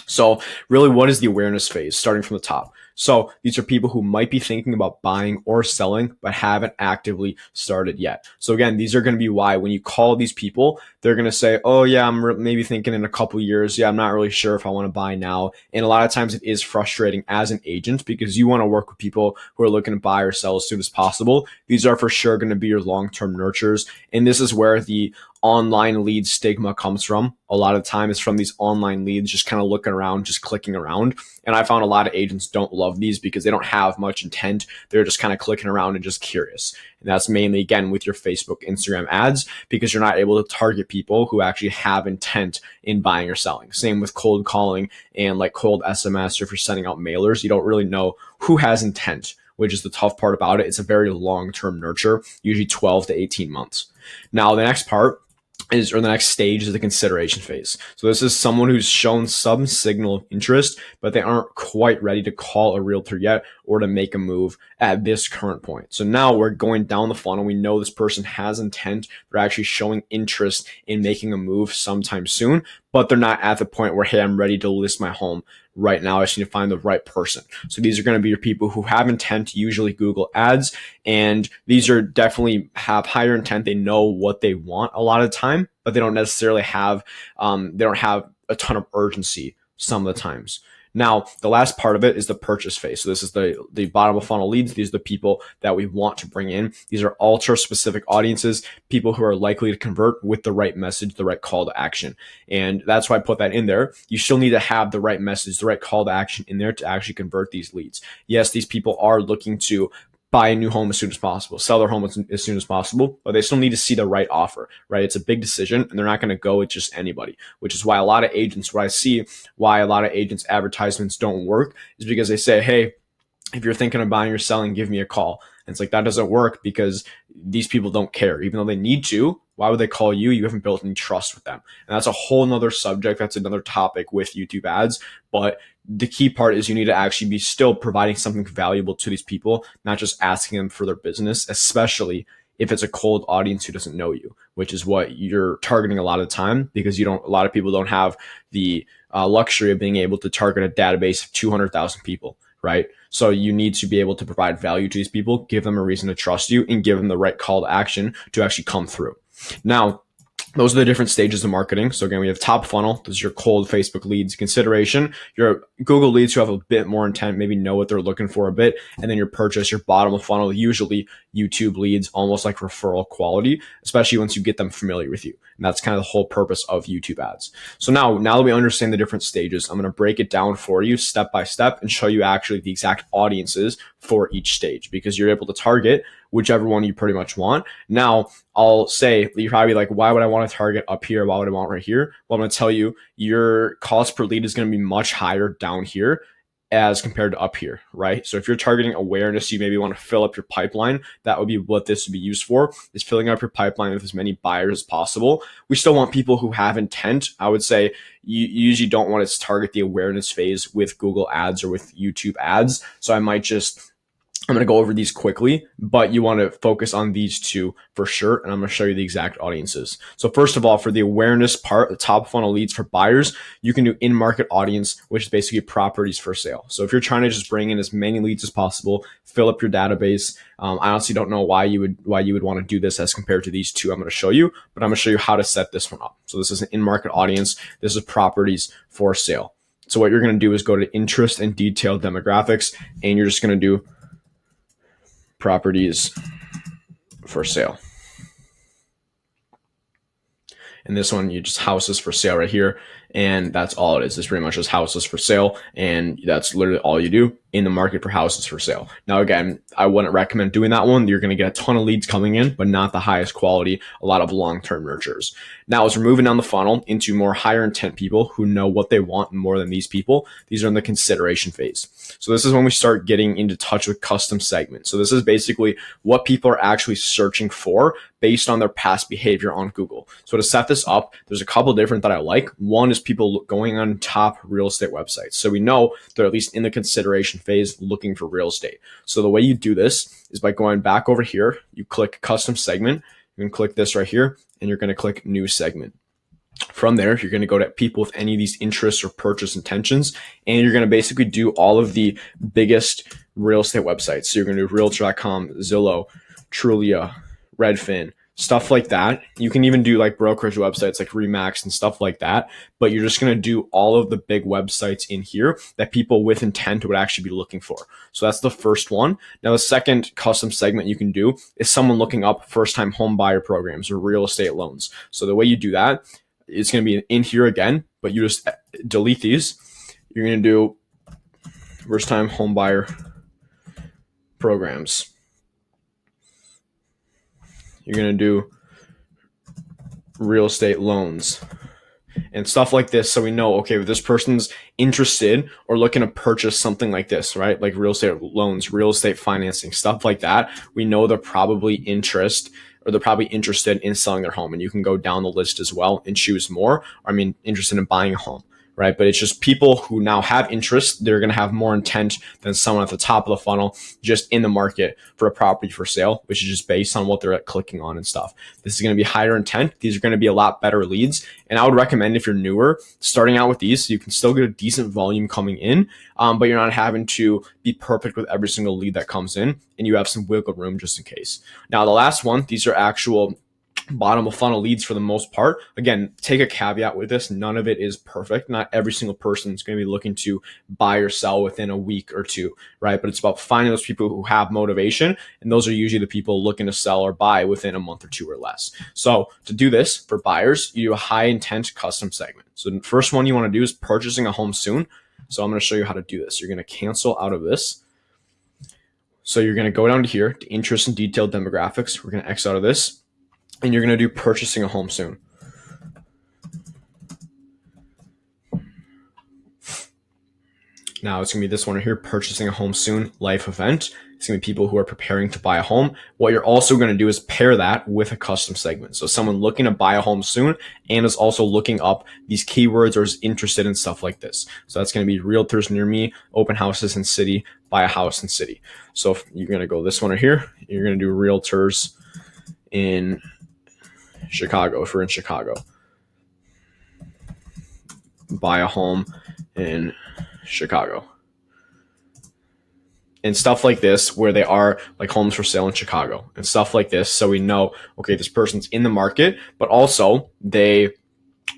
So really, what is the awareness phase starting from the top? So these are people who might be thinking about buying or selling, but haven't actively started yet. So again, these are going to be why when you call these people, they're going to say, oh yeah, I'm maybe thinking in a couple years. Yeah, I'm not really sure if I want to buy now. And a lot of times it is frustrating as an agent because you want to work with people who are looking to buy or sell as soon as possible. These are for sure going to be your long-term nurturers. And this is where the online lead stigma comes from. A lot of the time it's from these online leads, just kind of looking around, just clicking around. And I found a lot of agents don't love love these because they don't have much intent. They're just kind of clicking around and just curious. And that's mainly, again, with your Facebook, Instagram ads, because you're not able to target people who actually have intent in buying or selling. Same with cold calling and like cold SMS, or if you're sending out mailers, you don't really know who has intent, which is the tough part about it. It's a very long-term nurture, usually 12 to 18 months. Now, the next part is, or the next stage is the consideration phase. So this is someone who's shown some signal of interest, but they aren't quite ready to call a realtor yet or to make a move at this current point. So now we're going down the funnel. We know this person has intent. They're actually showing interest in making a move sometime soon, but they're not at the point where, hey, I'm ready to list my home right now. I just need to find the right person. So these are going to be your people who have intent, usually Google ads. And these are definitely have higher intent. They know what they want a lot of the time, but they don't necessarily have, they don't have a ton of urgency some of the times. Now, the last part of it is the purchase phase. So this is the bottom of funnel leads. These are the people that we want to bring in. These are ultra specific audiences, people who are likely to convert with the right message, the right call to action. And that's why I put that in there. You still need to have the right message, the right call to action in there to actually convert these leads. Yes, these people are looking to buy a new home as soon as possible, sell their home as soon as possible, but they still need to see the right offer, right? It's a big decision and they're not going to go with just anybody, which is why a lot of agents, what I see, why a lot of agents' advertisements don't work is because they say, hey, if you're thinking of buying or selling, give me a call. And it's like, that doesn't work because these people don't care. Even though they need to, why would they call you? You haven't built any trust with them. And that's a whole nother subject. That's another topic with YouTube ads. But the key part is you need to actually be still providing something valuable to these people, not just asking them for their business, especially if it's a cold audience who doesn't know you, which is what you're targeting a lot of the time, because a lot of people don't have the luxury of being able to target a database of 200,000 people, right? So you need to be able to provide value to these people, give them a reason to trust you, and give them the right call to action to actually come through. Now, those are the different stages of marketing. So again, we have top funnel. This is your cold Facebook leads, consideration, your Google leads who have a bit more intent, maybe know what they're looking for a bit. And then your purchase, your bottom of funnel, usually YouTube leads, almost like referral quality, especially once you get them familiar with you. And that's kind of the whole purpose of YouTube ads. So now that we understand the different stages, I'm going to break it down for you step by step and show you actually the exact audiences for each stage, because you're able to target whichever one you pretty much want. Now, I'll say, you're probably like, why would I want to target up here? Why would I want right here? Well, I'm going to tell you, your cost per lead is going to be much higher down here as compared to up here, right? So if you're targeting awareness, you maybe want to fill up your pipeline. That would be what this would be used for, is filling up your pipeline with as many buyers as possible. We still want people who have intent. I would say you usually don't want to target the awareness phase with Google ads or with YouTube ads. So I'm going to go over these quickly, but you want to focus on these two for sure. And I'm going to show you the exact audiences. So first of all, for the awareness part, the top funnel leads for buyers, you can do in-market audience, which is basically properties for sale. So if you're trying to just bring in as many leads as possible, fill up your database. I honestly don't know why you would want to do this as compared to these two I'm going to show you, but I'm going to show you how to set this one up. So this is an in-market audience. This is properties for sale. So what you're going to do is go to interest and detailed demographics, and you're just going to do properties for sale. And this one, you just houses for sale right here. And that's all it is. It's pretty much just houses for sale. And that's literally all you do in the market for houses for sale. Now, again, I wouldn't recommend doing that one. You're going to get a ton of leads coming in, but not the highest quality, a lot of long-term nurtures. Now, as we're moving down the funnel into more higher intent people who know what they want more than these people, these are in the consideration phase. So this is when we start getting into touch with custom segments. So this is basically what people are actually searching for based on their past behavior on Google. So to set this up, there's a couple different that I like. One is people going on top real estate websites. So we know they're at least in the consideration phase looking for real estate. So the way you do this is by going back over here, you click custom segment, you can click this right here, and you're going to click new segment. From there, you're going to go to people with any of these interests or purchase intentions, and you're going to basically do all of the biggest real estate websites. So you're going to do Realtor.com, Zillow, Trulia, Redfin, stuff like that. You can even do like brokerage websites like Remax and stuff like that, but you're just going to do all of the big websites in here that people with intent would actually be looking for. So that's the first one. Now, the second custom segment you can do is someone looking up first-time home buyer programs or real estate loans. So the way you do that, it's going to be in here again, but you just delete these. You're going to do first time home buyer programs. You're going to do real estate loans and stuff like this. So we know, okay, if this person's interested or looking to purchase something like this, right? Like real estate loans, real estate financing, stuff like that. We know they're probably interested in selling their home. And you can go down the list as well and choose more. Interested in buying a home, right? But it's just people who now have interest. They're going to have more intent than someone at the top of the funnel just in the market for a property for sale, which is just based on what they're clicking on and stuff. This is going to be higher intent. These are going to be a lot better leads. And I would recommend, if you're newer, starting out with these, so you can still get a decent volume coming in, but you're not having to be perfect with every single lead that comes in, and you have some wiggle room just in case. Now, the last one, these are actual bottom of funnel leads for the most part. Again, take a caveat with this. None of it is perfect. Not every single person is going to be looking to buy or sell within a week or two, right? But it's about finding those people who have motivation. And those are usually the people looking to sell or buy within a month or two or less. So to do this for buyers, you do a high intent custom segment. So the first one you want to do is purchasing a home soon. So I'm going to show you how to do this. You're going to cancel out of this. So you're going to go down to here to interest and detailed demographics. We're going to X out of this. And you're going to do purchasing a home soon. Now it's going to be this one right here, purchasing a home soon, life event. It's going to be people who are preparing to buy a home. What you're also going to do is pair that with a custom segment. So someone looking to buy a home soon and is also looking up these keywords or is interested in stuff like this. So that's going to be realtors near me, open houses in city, buy a house in city. So if you're going to go this one right here. You're going to do realtors in Chicago, if we're in Chicago. Buy a home in Chicago. And stuff like this, where they are like homes for sale in Chicago and stuff like this. So we know, okay, this person's in the market, but also they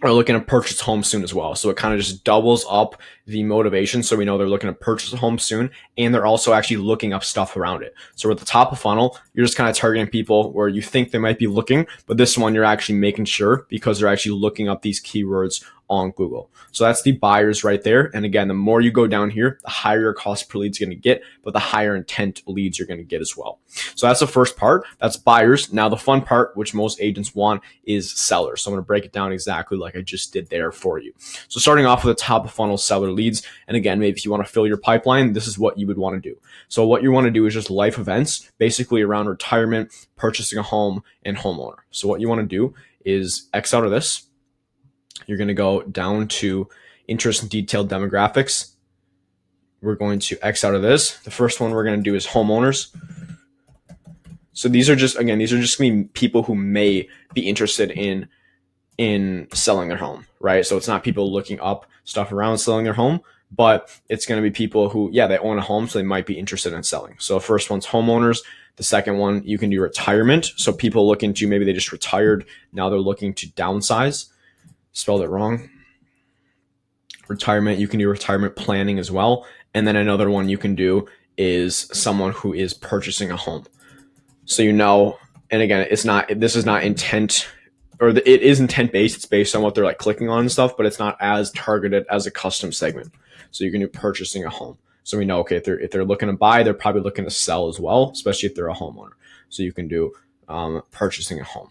are looking to purchase a home soon as well. So it kind of just doubles up the motivation. So we know they're looking to purchase a home soon, and they're also actually looking up stuff around it. So at the top of funnel, you're just kind of targeting people where you think they might be looking, but this one you're actually making sure because they're actually looking up these keywords on Google. So that's the buyers right there. And again, the more you go down here, the higher your cost per lead is going to get, but the higher intent leads you're going to get as well. So that's the first part. That's buyers. Now the fun part, which most agents want, is sellers. So I'm going to break it down exactly like I just did there for you. So starting off with the top of funnel seller leads. And again, maybe if you want to fill your pipeline, this is what you would want to do. So what you want to do is just life events, basically around retirement, purchasing a home, and homeowner. So what you want to do is X out of this. You're going to go down to interest and detailed demographics. We're going to X out of this. The first one we're going to do is homeowners. So these are just going to be people who may be interested in selling their home, right? So it's not people looking up stuff around selling their home, but it's going to be people who, they own a home, so they might be interested in selling. So the first one's homeowners. The second one, you can do retirement. So people looking to, maybe they just retired, now they're looking to downsize. Spelled it wrong. Retirement, you can do retirement planning as well. And then another one you can do is someone who is purchasing a home. So and again, this is not intent, or it is intent based. It's based on what they're like clicking on and stuff, but it's not as targeted as a custom segment. So you can do purchasing a home. So we know, okay, if they're looking to buy, they're probably looking to sell as well, especially if they're a homeowner. So you can do purchasing a home.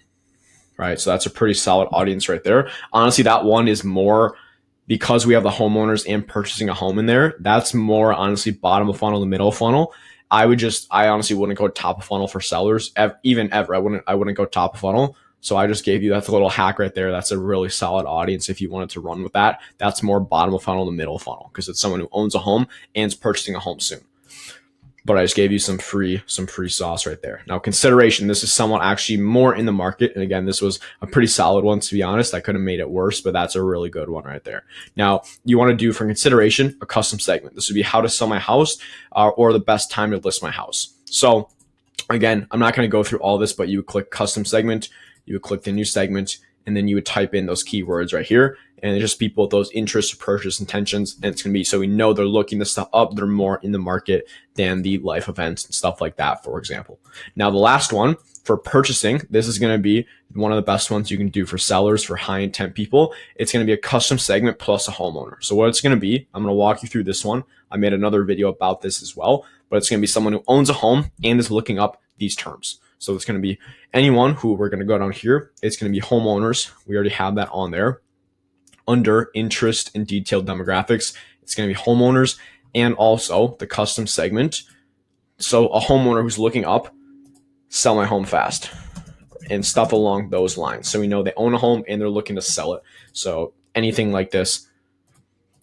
Right. So that's a pretty solid audience right there. Honestly, that one is more, because we have the homeowners and purchasing a home in there. That's more honestly bottom of funnel to middle of funnel. I honestly wouldn't go top of funnel for sellers even ever. I wouldn't go top of funnel. So I just gave you, that's a little hack right there. That's a really solid audience. If you wanted to run with that, that's more bottom of funnel to middle of funnel, because it's someone who owns a home and is purchasing a home soon. But I just gave you some free sauce right there. Now, consideration, this is someone actually more in the market. And again, this was a pretty solid one, to be honest. I could have made it worse, but that's a really good one right there. Now, you want to do for consideration, a custom segment. This would be how to sell my house or the best time to list my house. So again, I'm not going to go through all this, but you would click custom segment, you would click the new segment, and then you would type in those keywords right here. And it's just people with those interest or purchase intentions. And it's going to be so we know they're looking this stuff up. They're more in the market than the life events and stuff like that, for example. Now, the last one for purchasing, this is going to be one of the best ones you can do for sellers, for high intent people. It's going to be a custom segment plus a homeowner. So what it's going to be, I'm going to walk you through this one. I made another video about this as well, but it's going to be someone who owns a home and is looking up these terms. So it's going to be anyone who we're going to go down here. It's going to be homeowners. We already have that on there. Under interest and detailed demographics, it's going to be homeowners and also the custom segment. So a homeowner who's looking up, sell my home fast and stuff along those lines. So we know they own a home and they're looking to sell it. So anything like this,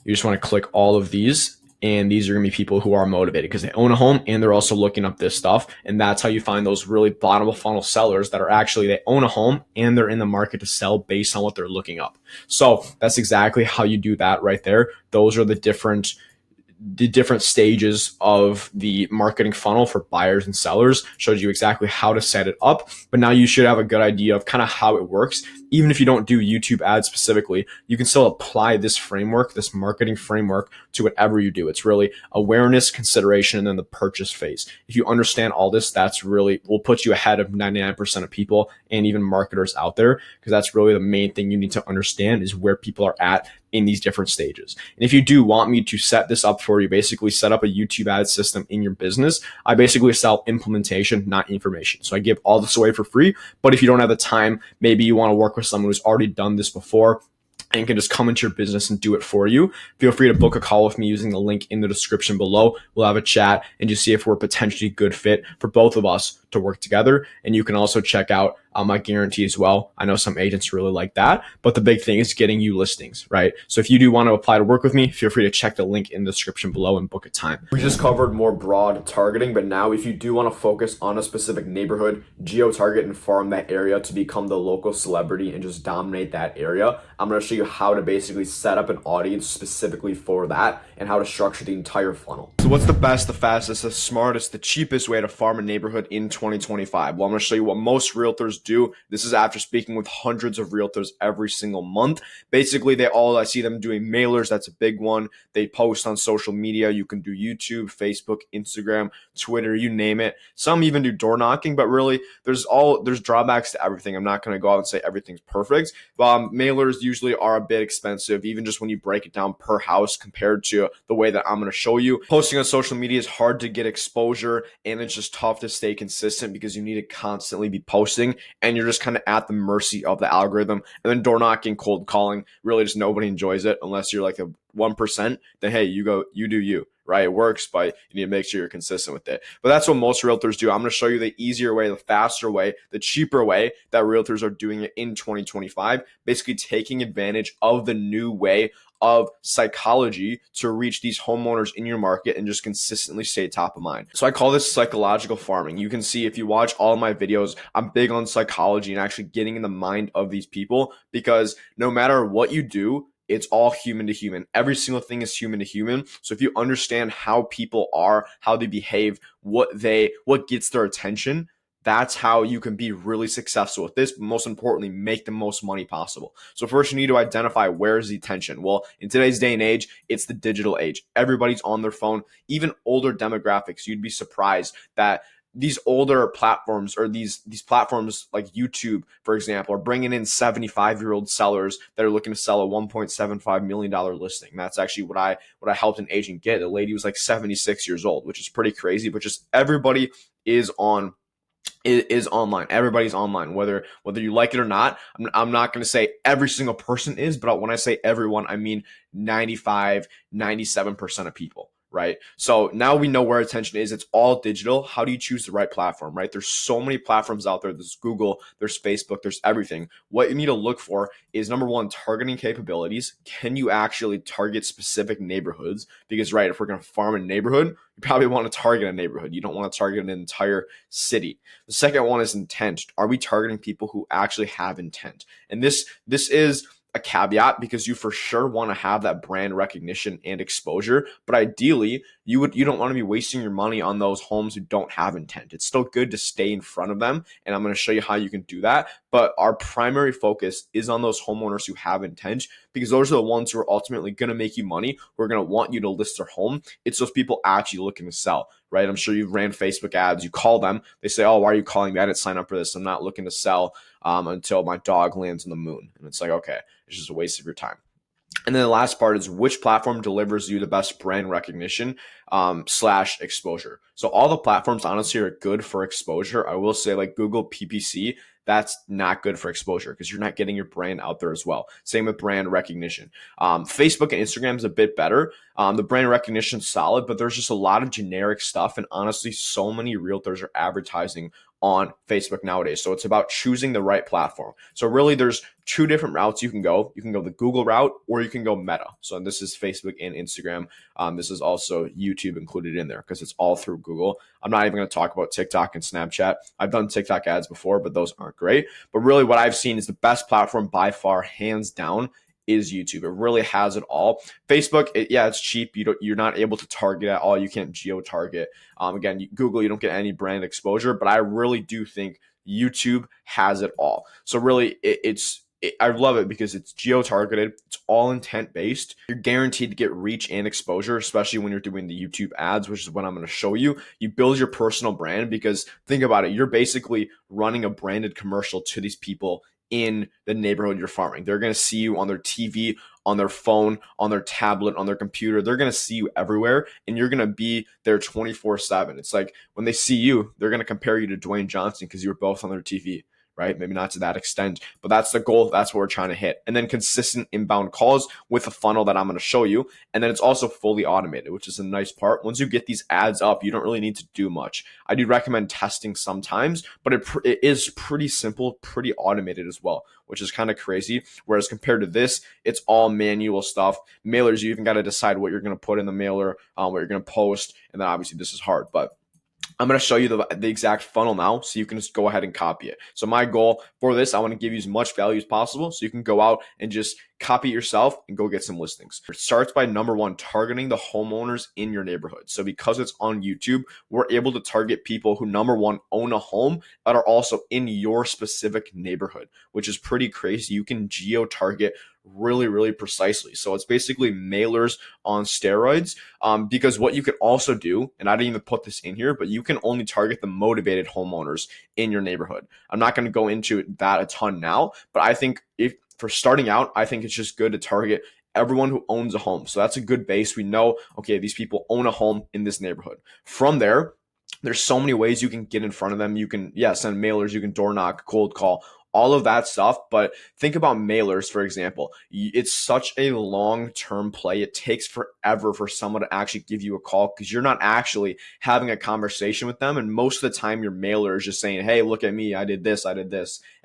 you just want to click all of these. And these are going to be people who are motivated because they own a home and they're also looking up this stuff. And that's how you find those really bottom of funnel sellers that are actually, they own a home and they're in the market to sell based on what they're looking up. So that's exactly how you do that right there. Those are the different stages of the marketing funnel for buyers and sellers. Shows you exactly how to set it up, but now you should have a good idea of kind of how it works. Even if you don't do YouTube ads specifically, you can still apply this framework, this marketing framework, to whatever you do. It's really awareness, consideration, and then the purchase phase. If you understand all this, that's really will put you ahead of 99% of people and even marketers out there, because that's really the main thing you need to understand is where people are at in these different stages. And if you do want me to set this up for you, basically set up a YouTube ad system in your business, I basically sell implementation, not information. So I give all this away for free, but if you don't have the time, maybe you want to work with someone who's already done this before and can just come into your business and do it for you, feel free to book a call with me using the link in the description below. We'll have a chat and just see if we're potentially a good fit for both of us to work together. And you can also check out my guarantee as well. I know some agents really like that, but the big thing is getting you listings, right? So if you do want to apply to work with me, feel free to check the link in the description below and book a time. We just covered more broad targeting, but now if you do want to focus on a specific neighborhood, geo-target and farm that area to become the local celebrity and just dominate that area, I'm going to show you how to basically set up an audience specifically for that and how to structure the entire funnel. So what's the best, the fastest, the smartest, the cheapest way to farm a neighborhood in 2025? Well, I'm going to show you what most realtors do. This is after speaking with hundreds of realtors every single month. Basically, I see them doing mailers. That's a big one. They post on social media. You can do YouTube, Facebook, Instagram, Twitter, you name it. Some even do door knocking, but really there's drawbacks to everything. I'm not going to go out and say everything's perfect, but mailers usually are a bit expensive, even just when you break it down per house compared to the way that I'm going to show you. Posting on social media is hard to get exposure, and it's just tough to stay consistent because you need to constantly be posting, and you're just kind of at the mercy of the algorithm. And then door knocking, cold calling, really just nobody enjoys it unless you're like a 1%. Then hey, you do you. Right? It works, but you need to make sure you're consistent with it. But that's what most realtors do. I'm going to show you the easier way, the faster way, the cheaper way that realtors are doing it in 2025, basically taking advantage of the new way of psychology to reach these homeowners in your market and just consistently stay top of mind. So I call this psychological farming. You can see if you watch all of my videos, I'm big on psychology and actually getting in the mind of these people, because no matter what you do, it's all human to human. Every single thing is human to human. So if you understand how people are, how they behave, what gets their attention, that's how you can be really successful with this, but most importantly, make the most money possible. So first you need to identify where is the attention. Well, in today's day and age, it's the digital age. Everybody's on their phone, even older demographics. You'd be surprised that these older platforms or these platforms like YouTube, for example, are bringing in 75-year-old sellers that are looking to sell a $1.75 million listing. That's actually what I helped an agent get. The lady was like 76 years old, which is pretty crazy, but just everybody is online. Everybody's online, whether you like it or not. I'm not going to say every single person is, but when I say everyone, I mean 95, 97% of people. Right? So now we know where attention is. It's all digital. How do you choose the right platform, right? There's so many platforms out there. There's Google, there's Facebook, there's everything. What you need to look for is, number one, targeting capabilities. Can you actually target specific neighborhoods? Because, right, if we're going to farm a neighborhood, you probably want to target a neighborhood. You don't want to target an entire city. The second one is intent. Are we targeting people who actually have intent? And this is a caveat, because you for sure want to have that brand recognition and exposure, but ideally you don't want to be wasting your money on those homes who don't have intent. It's still good to stay in front of them, and I'm going to show you how you can do that. But our primary focus is on those homeowners who have intent, because those are the ones who are ultimately going to make you money, who are going to want you to list their home. It's those people actually looking to sell, right? I'm sure you've ran Facebook ads. You call them. They say, oh, why are you calling me? I didn't sign up for this. I'm not looking to sell until my dog lands on the moon. And it's like, okay, it's just a waste of your time. And then the last part is which platform delivers you the best brand recognition / exposure. So all the platforms honestly are good for exposure. I will say like Google PPC, that's not good for exposure because you're not getting your brand out there as well. Same with brand recognition. Facebook and Instagram is a bit better. The brand recognition is solid, but there's just a lot of generic stuff. And honestly, so many realtors are advertising on Facebook nowadays. So it's about choosing the right platform. So really there's two different routes you can go. You can go the Google route or you can go Meta. So this is Facebook and Instagram. This is also YouTube included in there because it's all through Google. I'm not even going to talk about TikTok and Snapchat. I've done TikTok ads before, but those aren't great. But really what I've seen is the best platform by far, hands down, is YouTube. It really has it all. Facebook, it's cheap. You're not able to target at all. You can't geo target. Again, Google, you don't get any brand exposure, but I really do think YouTube has it all. So really, I love it because it's geo-targeted. It's all intent-based. You're guaranteed to get reach and exposure, especially when you're doing the YouTube ads, which is what I'm going to show you. You build your personal brand because think about it. You're basically running a branded commercial to these people in the neighborhood you're farming. They're going to see you on their TV, on their phone, on their tablet, on their computer. They're going to see you everywhere, and you're going to be there 24/7. It's like when they see you, they're going to compare you to Dwayne Johnson because you were both on their TV. Right? Maybe not to that extent, but that's the goal. That's what we're trying to hit. And then consistent inbound calls with a funnel that I'm going to show you. And then it's also fully automated, which is a nice part. Once you get these ads up, you don't really need to do much. I do recommend testing sometimes, but it is pretty simple, pretty automated as well, which is kind of crazy. Whereas compared to this, it's all manual stuff. Mailers, you even got to decide what you're going to put in the mailer, what you're going to post. And then obviously this is hard, but I'm going to show you the exact funnel now so you can just go ahead and copy it. So my goal for this, I want to give you as much value as possible so you can go out and just copy it yourself and go get some listings. It starts by number one, targeting the homeowners in your neighborhood. So because it's on YouTube, we're able to target people who, number one, own a home but are also in your specific neighborhood, which is pretty crazy. You can geo-target really, really precisely. So it's basically mailers on steroids because what you could also do, and I didn't even put this in here, but you can only target the motivated homeowners in your neighborhood. I'm not going to go into that a ton now, but I think if for starting out, I think it's just good to target everyone who owns a home. So that's a good base. We know, okay, these people own a home in this neighborhood. From there, there's so many ways you can get in front of them. You can, send mailers, you can door knock, cold call, all of that stuff. But think about mailers, for example. It's such a long-term play. It takes forever for someone to actually give you a call because you're not actually having a conversation with them. And most of the time, your mailer is just saying, hey, look at me. I did this,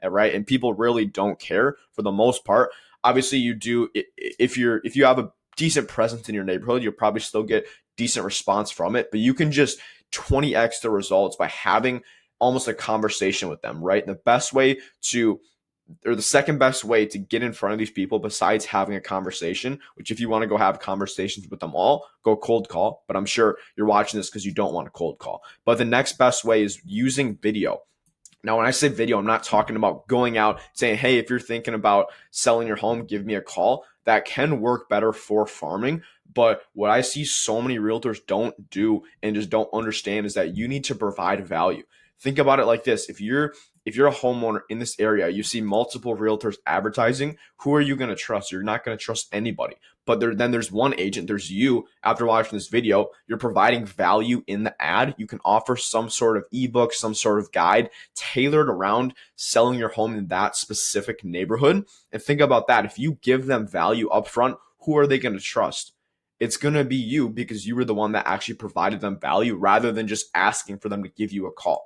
right? And people really don't care for the most part. Obviously, you do. If you have a decent presence in your neighborhood, you'll probably still get decent response from it. But you can just 20x the results by having almost a conversation with them, right? And the second best way to get in front of these people besides having a conversation, which if you want to go have conversations with them all, go cold call. But I'm sure you're watching this because you don't want to cold call. But the next best way is using video. Now, when I say video, I'm not talking about going out saying, hey, if you're thinking about selling your home, give me a call. That can work better for farming. But what I see so many realtors don't do and just don't understand is that you need to provide value. Think about it like this. If you're a homeowner in this area, you see multiple realtors advertising, who are you going to trust? You're not going to trust anybody. But then there's one agent, there's you. After watching this video, you're providing value in the ad. You can offer some sort of ebook, some sort of guide tailored around selling your home in that specific neighborhood. And think about that. If you give them value upfront, who are they going to trust? It's going to be you because you were the one that actually provided them value rather than just asking for them to give you a call.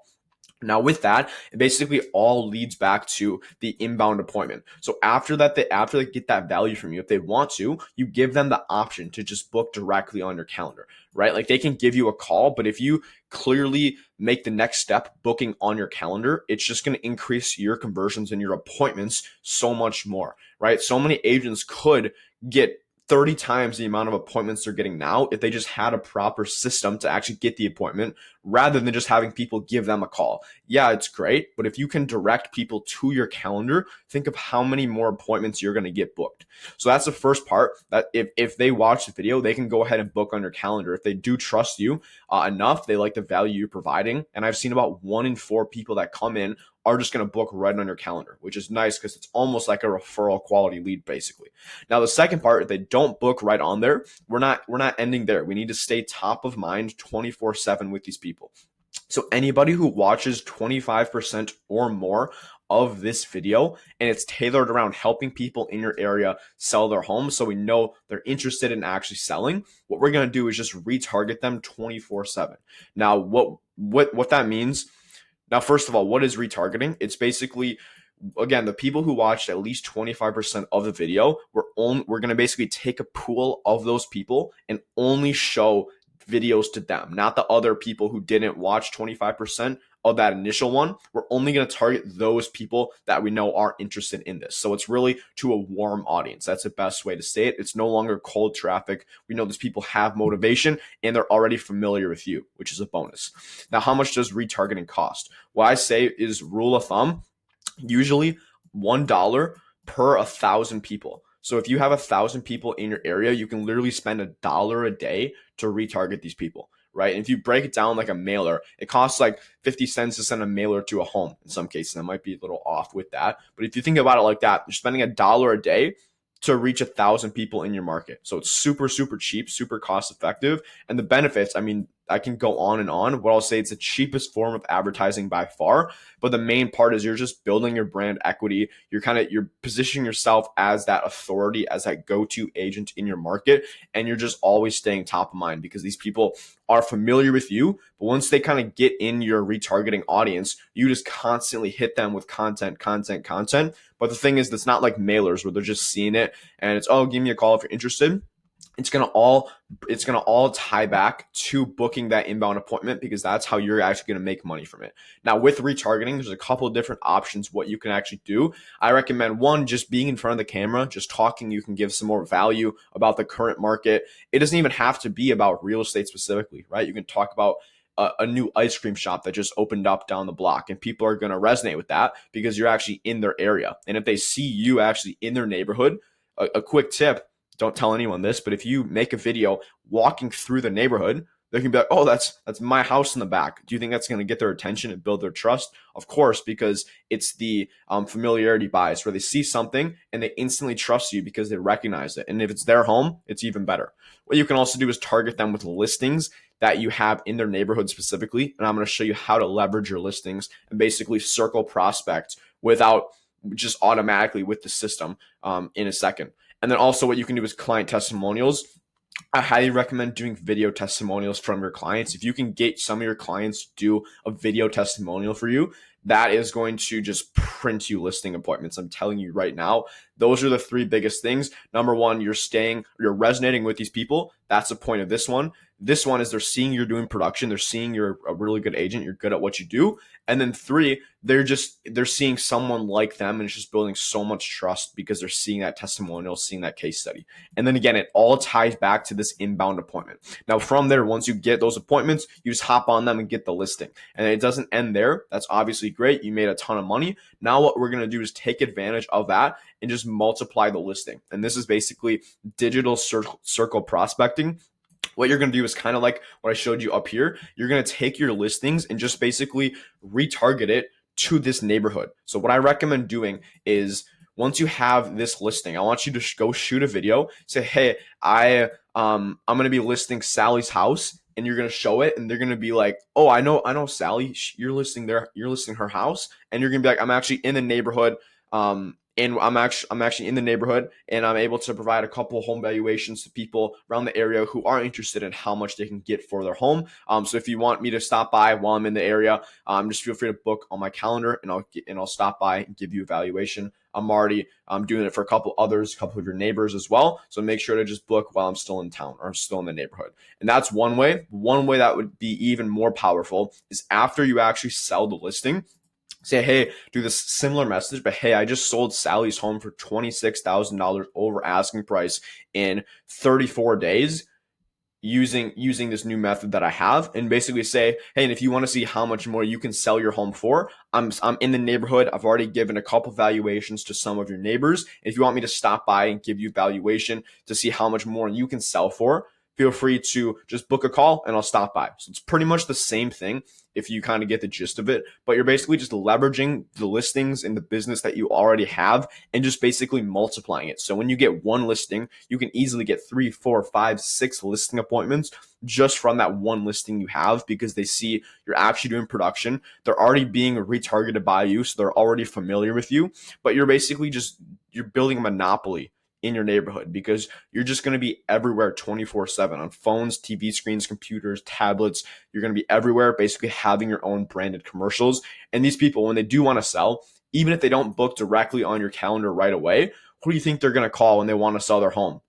Now with that, it basically all leads back to the inbound appointment. So after they get that value from you, if they want to, you give them the option to just book directly on your calendar, right? Like they can give you a call, but if you clearly make the next step booking on your calendar, it's just going to increase your conversions and your appointments so much more, right? So many agents could get 30 times the amount of appointments they're getting now if they just had a proper system to actually get the appointment rather than just having people give them a call. Yeah, it's great, but if you can direct people to your calendar, think of how many more appointments you're going to get booked. So that's the first part, that if they watch the video, they can go ahead and book on your calendar. If they do trust you enough, they like the value you're providing. And I've seen about 1 in 4 people that come in are just going to book right on your calendar, which is nice because it's almost like a referral quality lead basically. Now, the second part, if they don't book right on there, we're not ending there. We need to stay top of mind 24/7 with these people. So anybody who watches 25% or more of this video and it's tailored around helping people in your area sell their home, so we know they're interested in actually selling, what we're going to do is just retarget them 24/7. Now, what that means, now, first of all, what is retargeting? It's basically, again, the people who watched at least 25% of the video, we're going to basically take a pool of those people and only show videos to them, not the other people who didn't watch 25% of that initial one. We're only going to target those people that we know are interested in this. So it's really to a warm audience. That's the best way to say it. It's no longer cold traffic. We know these people have motivation and they're already familiar with you, which is a bonus. Now, how much does retargeting cost? What I say is, rule of thumb, usually $1 per 1,000 people. So if you have 1,000 people in your area, you can literally spend $1 a day to retarget these people, right? And if you break it down like a mailer, it costs like 50 cents to send a mailer to a home. In some cases, I might be a little off with that. But if you think about it like that, you're spending $1 a day to reach 1,000 people in your market. So it's super, super cheap, super cost effective. And the benefits, I mean, I can go on and on. What I'll say, it's the cheapest form of advertising by far. But the main part is you're just building your brand equity. You're positioning yourself as that authority, as that go-to agent in your market. And you're just always staying top of mind because these people are familiar with you. But once they kind of get in your retargeting audience, you just constantly hit them with content. But the thing is, that's not like mailers where they're just seeing it and it's, oh, give me a call if you're interested. It's gonna all tie back to booking that inbound appointment because that's how you're actually gonna make money from it. Now, with retargeting, there's a couple of different options what you can actually do. I recommend, one, just being in front of the camera, just talking. You can give some more value about the current market. It doesn't even have to be about real estate specifically, right? You can talk about a new ice cream shop that just opened up down the block, and people are going to resonate with that because you're actually in their area. And if they see you actually in their neighborhood, a quick tip, don't tell anyone this, but if you make a video walking through the neighborhood, they can be like, oh, that's my house in the back. Do you think that's going to get their attention and build their trust? Of course, because it's the familiarity bias where they see something and they instantly trust you because they recognize it. And if it's their home, it's even better. What you can also do is target them with listings that you have in their neighborhood specifically. And I'm going to show you how to leverage your listings and basically circle prospect without just automatically with the system in a second. And then also what you can do is client testimonials. I highly recommend doing video testimonials from your clients. If you can get some of your clients to do a video testimonial for you, that is going to just print you listing appointments. I'm telling you right now, those are the 3 biggest things. Number 1, you're resonating with these people. That's the point of this one. This one is they're seeing you're doing production. They're seeing you're a really good agent. You're good at what you do. And then 3, they're seeing someone like them, and it's just building so much trust because they're seeing that testimonial, seeing that case study. And then again, it all ties back to this inbound appointment. Now from there, once you get those appointments, you just hop on them and get the listing. And it doesn't end there. That's obviously great. You made a ton of money. Now what we're going to do is take advantage of that and just multiply the listing. And this is basically digital circle prospecting. What you're going to do is kind of like what I showed you up here. You're going to take your listings and just basically retarget it to this neighborhood. So what I recommend doing is, once you have this listing, I want you to go shoot a video. Say, hey, I'm going to be listing Sally's house, and you're going to show it, and they're going to be like, oh, I know Sally. You're listing her house, and you're going to be like, I'm actually in the neighborhood. And I'm actually in the neighborhood, and I'm able to provide a couple home valuations to people around the area who are interested in how much they can get for their home. So if you want me to stop by while I'm in the area, just feel free to book on my calendar, and I'll stop by and give you a valuation. I'm already doing it for a couple of your neighbors as well. So make sure to just book while I'm still in town or still in the neighborhood. And that's one way. One way that would be even more powerful is after you actually sell the listing, say, hey, do this similar message, but hey, I just sold Sally's home for $26,000 over asking price in 34 days using this new method that I have, and basically say, hey, and if you want to see how much more you can sell your home for, I'm in the neighborhood. I've already given a couple valuations to some of your neighbors. If you want me to stop by and give you valuation to see how much more you can sell for, feel free to just book a call and I'll stop by. So it's pretty much the same thing if you kind of get the gist of it, but you're basically just leveraging the listings in the business that you already have and just basically multiplying it. So when you get one listing, you can easily get 3, 4, 5, 6 listing appointments just from that one listing you have, because they see you're actually doing production. They're already being retargeted by you, so they're already familiar with you, but you're basically you're building a monopoly in your neighborhood, because you're just going to be everywhere 24/7 on phones, TV screens, computers, tablets. You're going to be everywhere, basically having your own branded commercials. And these people, when they do want to sell, even if they don't book directly on your calendar right away, who do you think they're going to call when they want to sell their home?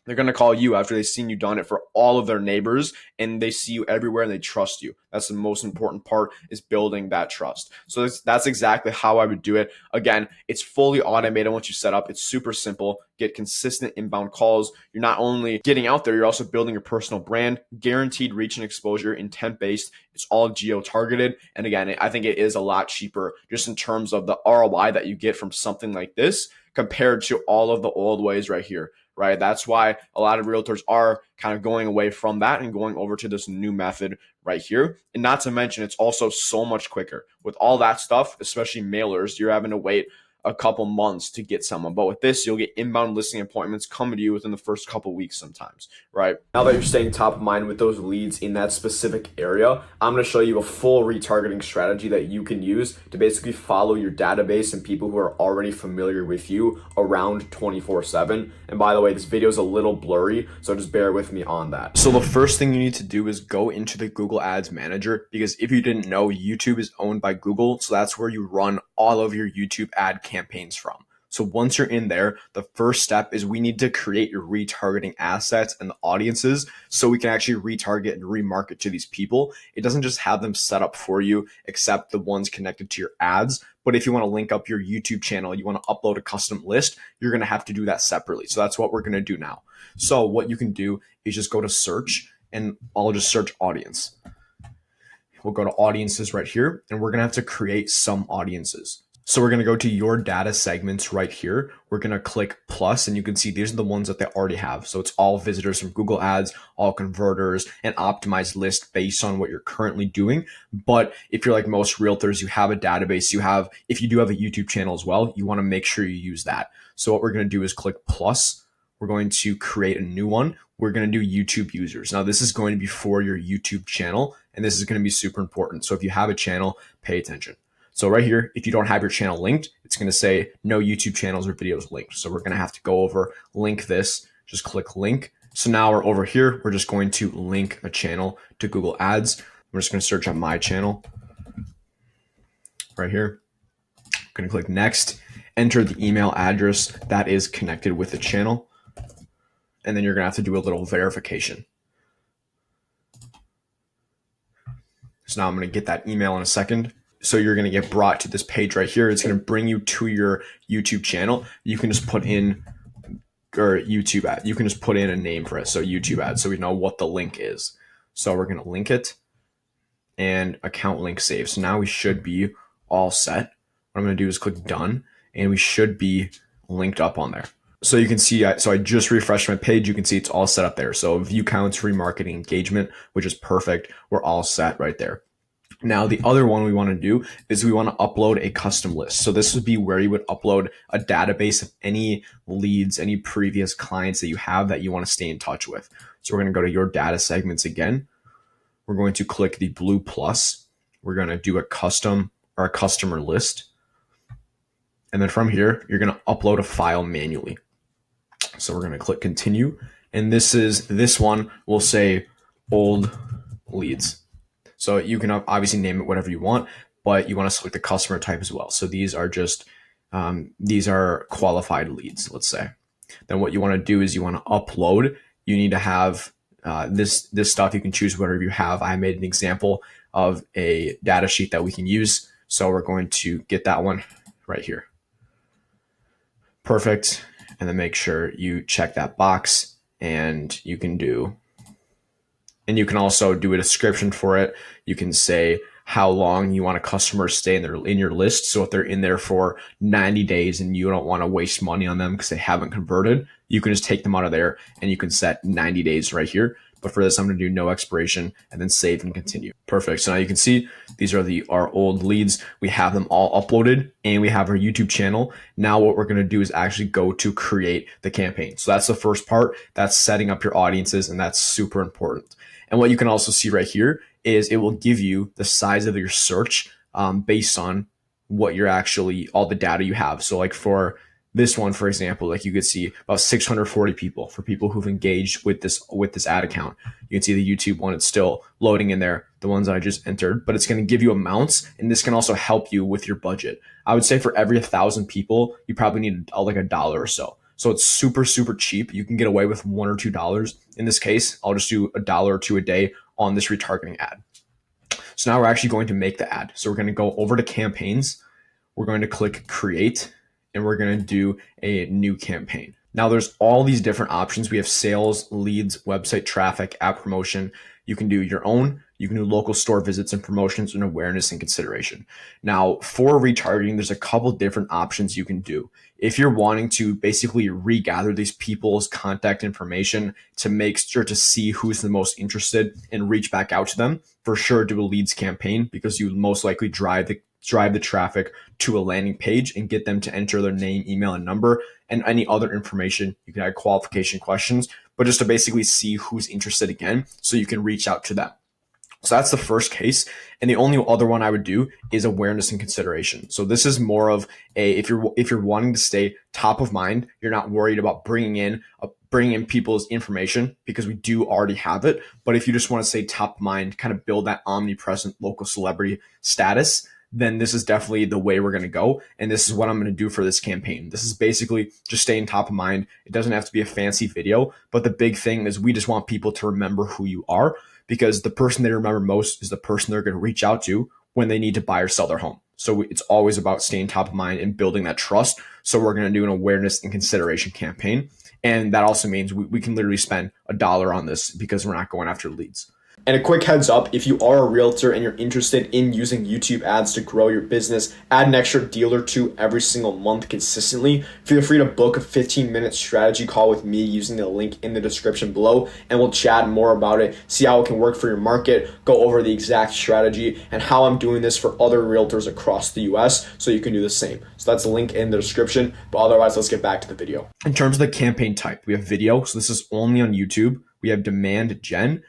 They're going to call you after they've seen you done it for all of their neighbors, and they see you everywhere and they trust you. That's the most important part, is building that trust. So that's exactly how I would do it. Again, it's fully automated once you set up. It's super simple. Get consistent inbound calls. You're not only getting out there, you're also building your personal brand, guaranteed reach and exposure, intent-based. It's all geo-targeted. And again, I think it is a lot cheaper just in terms of the ROI that you get from something like this compared to all of the old ways right here. Right. That's why a lot of realtors are kind of going away from that and going over to this new method right here. And not to mention, it's also so much quicker with all that stuff, especially mailers. You're having to wait a couple months to get someone. But with this, you'll get inbound listing appointments coming to you within the first couple weeks sometimes, right? Now that you're staying top of mind with those leads in that specific area, I'm going to show you a full retargeting strategy that you can use to basically follow your database and people who are already familiar with you around 24/7. And by the way, this video is a little blurry, so just bear with me on that. So the first thing you need to do is go into the Google Ads Manager, because if you didn't know, YouTube is owned by Google. So that's where you run all of your YouTube ad campaigns from. So once you're in there, the first step is we need to create your retargeting assets and the audiences so we can actually retarget and remarket to these people. It doesn't just have them set up for you, except the ones connected to your ads. But if you want to link up your YouTube channel, you want to upload a custom list, you're going to have to do that separately. So that's what we're going to do now. So what you can do is just go to search, and I'll just search audience. We'll go to audiences right here, and we're going to have to create some audiences. So we're going to go to your data segments right here. We're going to click plus, and you can see these are the ones that they already have. So it's all visitors from Google Ads, all converters, and optimized list based on what you're currently doing. But if you're like most realtors, you have a database, if you do have a YouTube channel as well, you want to make sure you use that. So what we're going to do is click plus. We're going to create a new one. We're going to do YouTube users. Now this is going to be for your YouTube channel, and this is going to be super important. So if you have a channel, pay attention. So right here, if you don't have your channel linked, it's going to say no YouTube channels or videos linked. So we're going to have to go over, link this, just click link. So now we're over here. We're just going to link a channel to Google Ads. We're just going to search on my channel right here. I'm going to click next, enter the email address that is connected with the channel. And then you're going to have to do a little verification. So now I'm going to get that email in a second. So you're going to get brought to this page right here. It's going to bring you to your YouTube channel. You can just put in, or YouTube ad. You can just put in a name for it. So YouTube ad. So we know what the link is. So we're going to link it and account link save. So now we should be all set. What I'm going to do is click done, and we should be linked up on there. So you can see, so I just refreshed my page. You can see it's all set up there. So view counts, remarketing, engagement, which is perfect. We're all set right there. Now, the other one we want to do is we want to upload a custom list. So this would be where you would upload a database of any leads, any previous clients that you have that you want to stay in touch with. So we're going to go to your data segments again. We're going to click the blue plus. We're going to do a custom or a customer list. And then from here, you're going to upload a file manually. So we're going to click continue. And this one will say old leads. So you can obviously name it whatever you want, but you want to select the customer type as well. So these are just, these are qualified leads, let's say. Then what you want to do is you want to upload. You need to have this stuff. You can choose whatever you have. I made an example of a data sheet that we can use. So we're going to get that one right here. Perfect. And then make sure you check that box, and you can also do a description for it. You can say how long you want a customer to stay in your list. So if they're in there for 90 days and you don't want to waste money on them because they haven't converted, you can just take them out of there and you can set 90 days right here. But for this, I'm going to do no expiration and then save and continue. Perfect. So now you can see these are our old leads. We have them all uploaded and we have our YouTube channel. Now what we're going to do is actually go to create the campaign. So that's the first part. That's setting up your audiences, and that's super important. And what you can also see right here is it will give you the size of your search based on what you're actually, all the data you have. So like for this one, for example, like you could see about 640 people for people who've engaged with this ad account. You can see the YouTube one, it's still loading in there, the ones that I just entered, but it's going to give you amounts, and this can also help you with your budget. I would say for every 1,000 people, you probably need like $1 or so. So it's super, super cheap. You can get away with $1 or $2. In this case, I'll just do $1 or $2 a day on this retargeting ad. So now we're actually going to make the ad. So we're going to go over to campaigns. We're going to click create, and we're going to do a new campaign. Now there's all these different options. We have sales, leads, website traffic, app promotion. You can do your own. You can do local store visits and promotions and awareness and consideration. Now for retargeting, there's a couple different options you can do. If you're wanting to basically regather these people's contact information to make sure to see who's the most interested and reach back out to them, for sure do a leads campaign, because you would most likely drive the traffic to a landing page and get them to enter their name, email, and number, and any other information. You can add qualification questions, but just to basically see who's interested again, so you can reach out to them. So that's the first case. And the only other one I would do is awareness and consideration. So this is more of if you're wanting to stay top of mind, you're not worried about bringing in people's information, because we do already have it. But if you just want to stay top of mind, kind of build that omnipresent local celebrity status, then this is definitely the way we're going to go. And this is what I'm going to do for this campaign. This is basically just staying top of mind. It doesn't have to be a fancy video, but the big thing is we just want people to remember who you are, because the person they remember most is the person they're going to reach out to when they need to buy or sell their home. So it's always about staying top of mind and building that trust. So we're going to do an awareness and consideration campaign. And that also means we can literally spend $1 on this, because we're not going after leads. And a quick heads up, if you are a realtor and you're interested in using YouTube ads to grow your business, add an extra deal or two every single month consistently, feel free to book a 15-minute strategy call with me using the link in the description below, and we'll chat more about it, see how it can work for your market, go over the exact strategy and how I'm doing this for other realtors across the US so you can do the same. So that's the link in the description, but otherwise let's get back to the video. In terms of the campaign type, we have video, so this is only on YouTube. We have demand gen.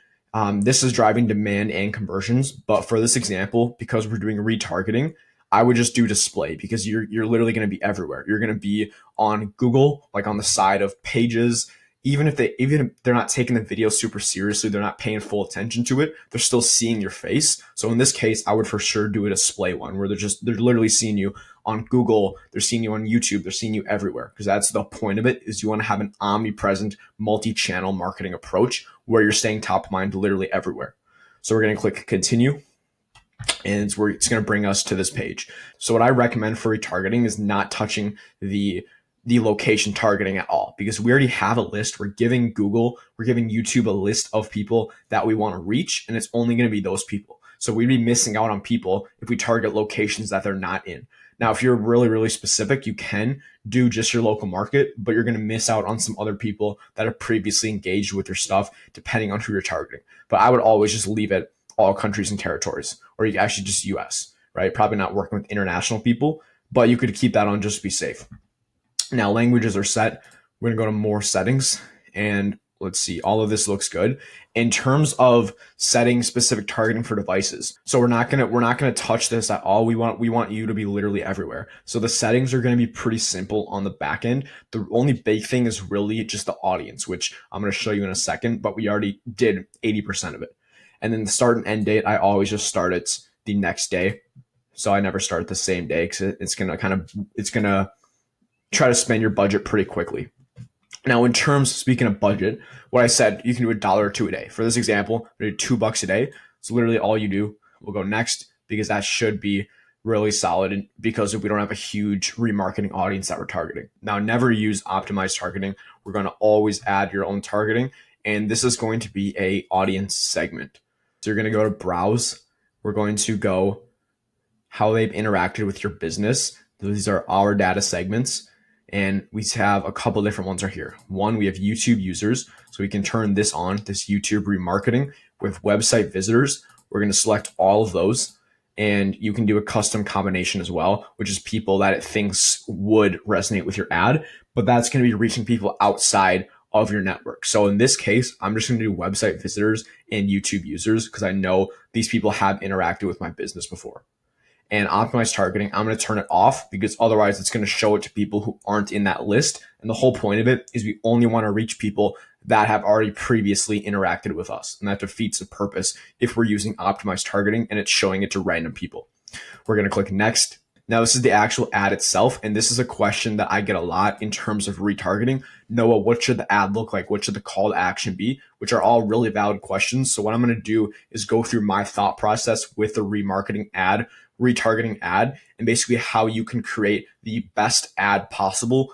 This is driving demand and conversions, but for this example, because we're doing retargeting, I would just do display, because you're literally going to be everywhere. You're going to be on Google, like on the side of pages. Even if they're not taking the video super seriously, they're not paying full attention to it, they're still seeing your face. So in this case, I would for sure do a display one, where they're literally seeing you on Google, they're seeing you on YouTube, they're seeing you everywhere, because that's the point of it, is you want to have an omnipresent multi-channel marketing approach where you're staying top of mind literally everywhere. So we're going to click continue, and it's going to bring us to this page. So what I recommend for retargeting is not touching the location targeting at all, because we already have a list. We're giving YouTube a list of people that we want to reach, and it's only going to be those people. So we'd be missing out on people if we target locations that they're not in. Now, if you're really, really specific, you can do just your local market, but you're going to miss out on some other people that are previously engaged with your stuff, depending on who you're targeting. But I would always just leave it all countries and territories, or you can actually just US, right? Probably not working with international people, but you could keep that on just to be safe. Now, languages are set. We're going to go to more settings, and let's see, all of this looks good. In terms of setting specific targeting for devices, so we're not gonna touch this at all. We want you to be literally everywhere. So the settings are going to be pretty simple on the back end. The only big thing is really just the audience, which I'm going to show you in a second, but we already did 80% of it. And then the start and end date, I always just start it the next day. So I never start the same day, because it's gonna try to spend your budget pretty quickly. Now, in terms, speaking of budget, what I said, you can do $1 or $2 a day. For this example, we do $2 a day. So literally all you do, we'll go next, because that should be really solid because we don't have a huge remarketing audience that we're targeting. Now, never use optimized targeting. We're going to always add your own targeting, and this is going to be a audience segment. So you're going to go to browse. We're going to go how they've interacted with your business. These are our data segments, and we have a couple different ones right here. One, we have YouTube users, so we can turn this on, this YouTube remarketing. With website visitors, we're going to select all of those, and you can do a custom combination as well, which is people that it thinks would resonate with your ad, but that's going to be reaching people outside of your network. So in this case, I'm just going to do website visitors and YouTube users because I know these people have interacted with my business before. And optimized targeting, I'm going to turn it off because otherwise it's going to show it to people who aren't in that list. And the whole point of it is we only want to reach people that have already previously interacted with us. And that defeats the purpose if we're using optimized targeting and it's showing it to random people. We're going to click next. Now, this is the actual ad itself. And this is a question that I get a lot in terms of retargeting. Noah, what should the ad look like? What should the call to action be? Which are all really valid questions. So what I'm going to do is go through my thought process with the remarketing ad, retargeting ad, and basically how you can create the best ad possible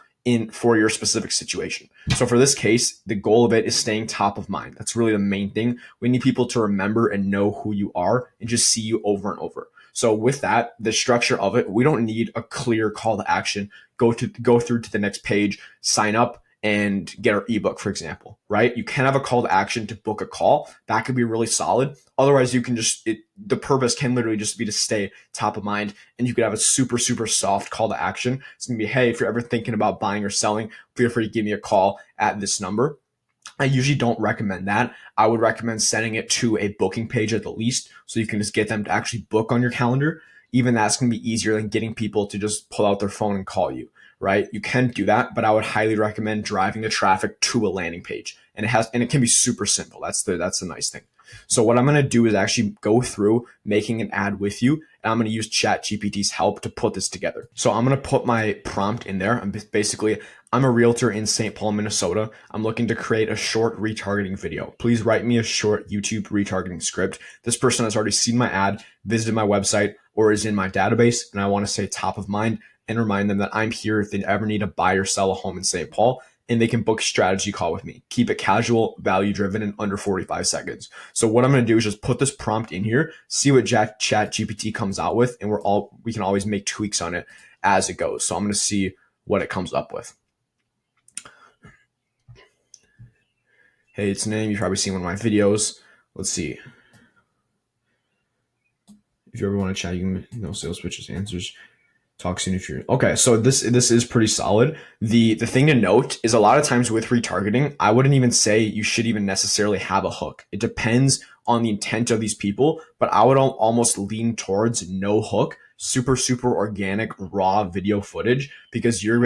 for your specific situation. So for this case, the goal of it is staying top of mind. That's really the main thing. We need people to remember and know who you are and just see you over and over. So with that, the structure of it, we don't need a clear call to action. Go through to the next page, sign up, and get our ebook, for example, right? You can have a call to action to book a call. That could be really solid. Otherwise, you can the purpose can literally just be to stay top of mind, and you could have a super, super soft call to action. It's gonna be, hey, if you're ever thinking about buying or selling, feel free to give me a call at this number. I usually don't recommend that. I would recommend sending it to a booking page at the least, so you can just get them to actually book on your calendar. Even that's going to be easier than getting people to just pull out their phone and call you, right? You can do that, but I would highly recommend driving the traffic to a landing page. And it can be super simple. That's the nice thing. So what I'm going to do is actually go through making an ad with you, and I'm going to use ChatGPT's help to put this together. So I'm going to put my prompt in there. I'm a realtor in St. Paul, Minnesota. I'm looking to create a short retargeting video. Please write me a short YouTube retargeting script. This person has already seen my ad, visited my website, or is in my database, and I want to stay top of mind and remind them that I'm here if they ever need to buy or sell a home in St. Paul, and they can book a strategy call with me. Keep it casual, value-driven, and under 45 seconds. So what I'm going to do is just put this prompt in here, see what ChatGPT comes out with, and we can always make tweaks on it as it goes. So I'm going to see what it comes up with. Hey, it's Name. You've probably seen one of my videos. Let's see. If you ever want to chat, you can sales pitches, answers. Talk soon if you're okay. So this is pretty solid. The thing to note is a lot of times with retargeting, I wouldn't even say you should even necessarily have a hook. It depends on the intent of these people, but I would almost lean towards no hook, super, super organic, raw video footage, because you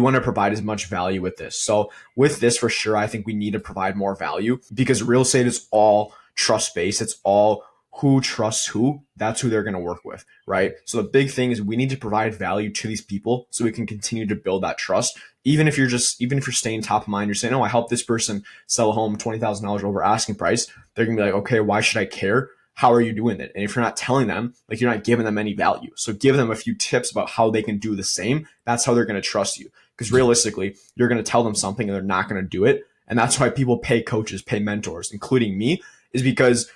want to provide as much value with this. So with this, for sure, I think we need to provide more value because real estate is all trust-based. It's all who trusts who, that's who they're going to work with, right? So the big thing is we need to provide value to these people so we can continue to build that trust. Even if you're staying top of mind, you're saying, oh, I helped this person sell a home $20,000 over asking price. They're going to be like, okay, why should I care? How are you doing it? And if you're not telling them, like, you're not giving them any value. So give them a few tips about how they can do the same. That's how they're going to trust you. Because realistically, you're going to tell them something and they're not going to do it. And that's why people pay coaches, pay mentors, including me, is because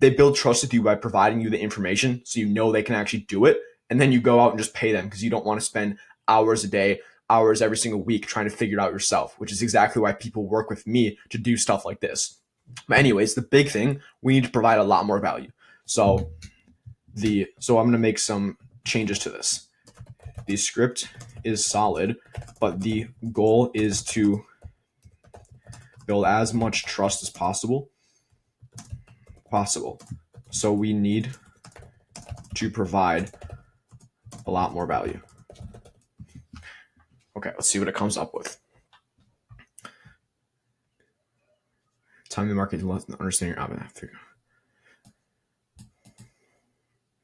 they build trust with you by providing you the information so you know they can actually do it. And then you go out and just pay them because you don't want to spend hours a day, hours every single week trying to figure it out yourself, which is exactly why people work with me to do stuff like this. But anyways, the big thing, we need to provide a lot more value. So I'm going to make some changes to this. The script is solid, but the goal is to build as much trust as possible. So we need to provide a lot more value. Okay, let's see what it comes up with. Time the market to understand your avatar.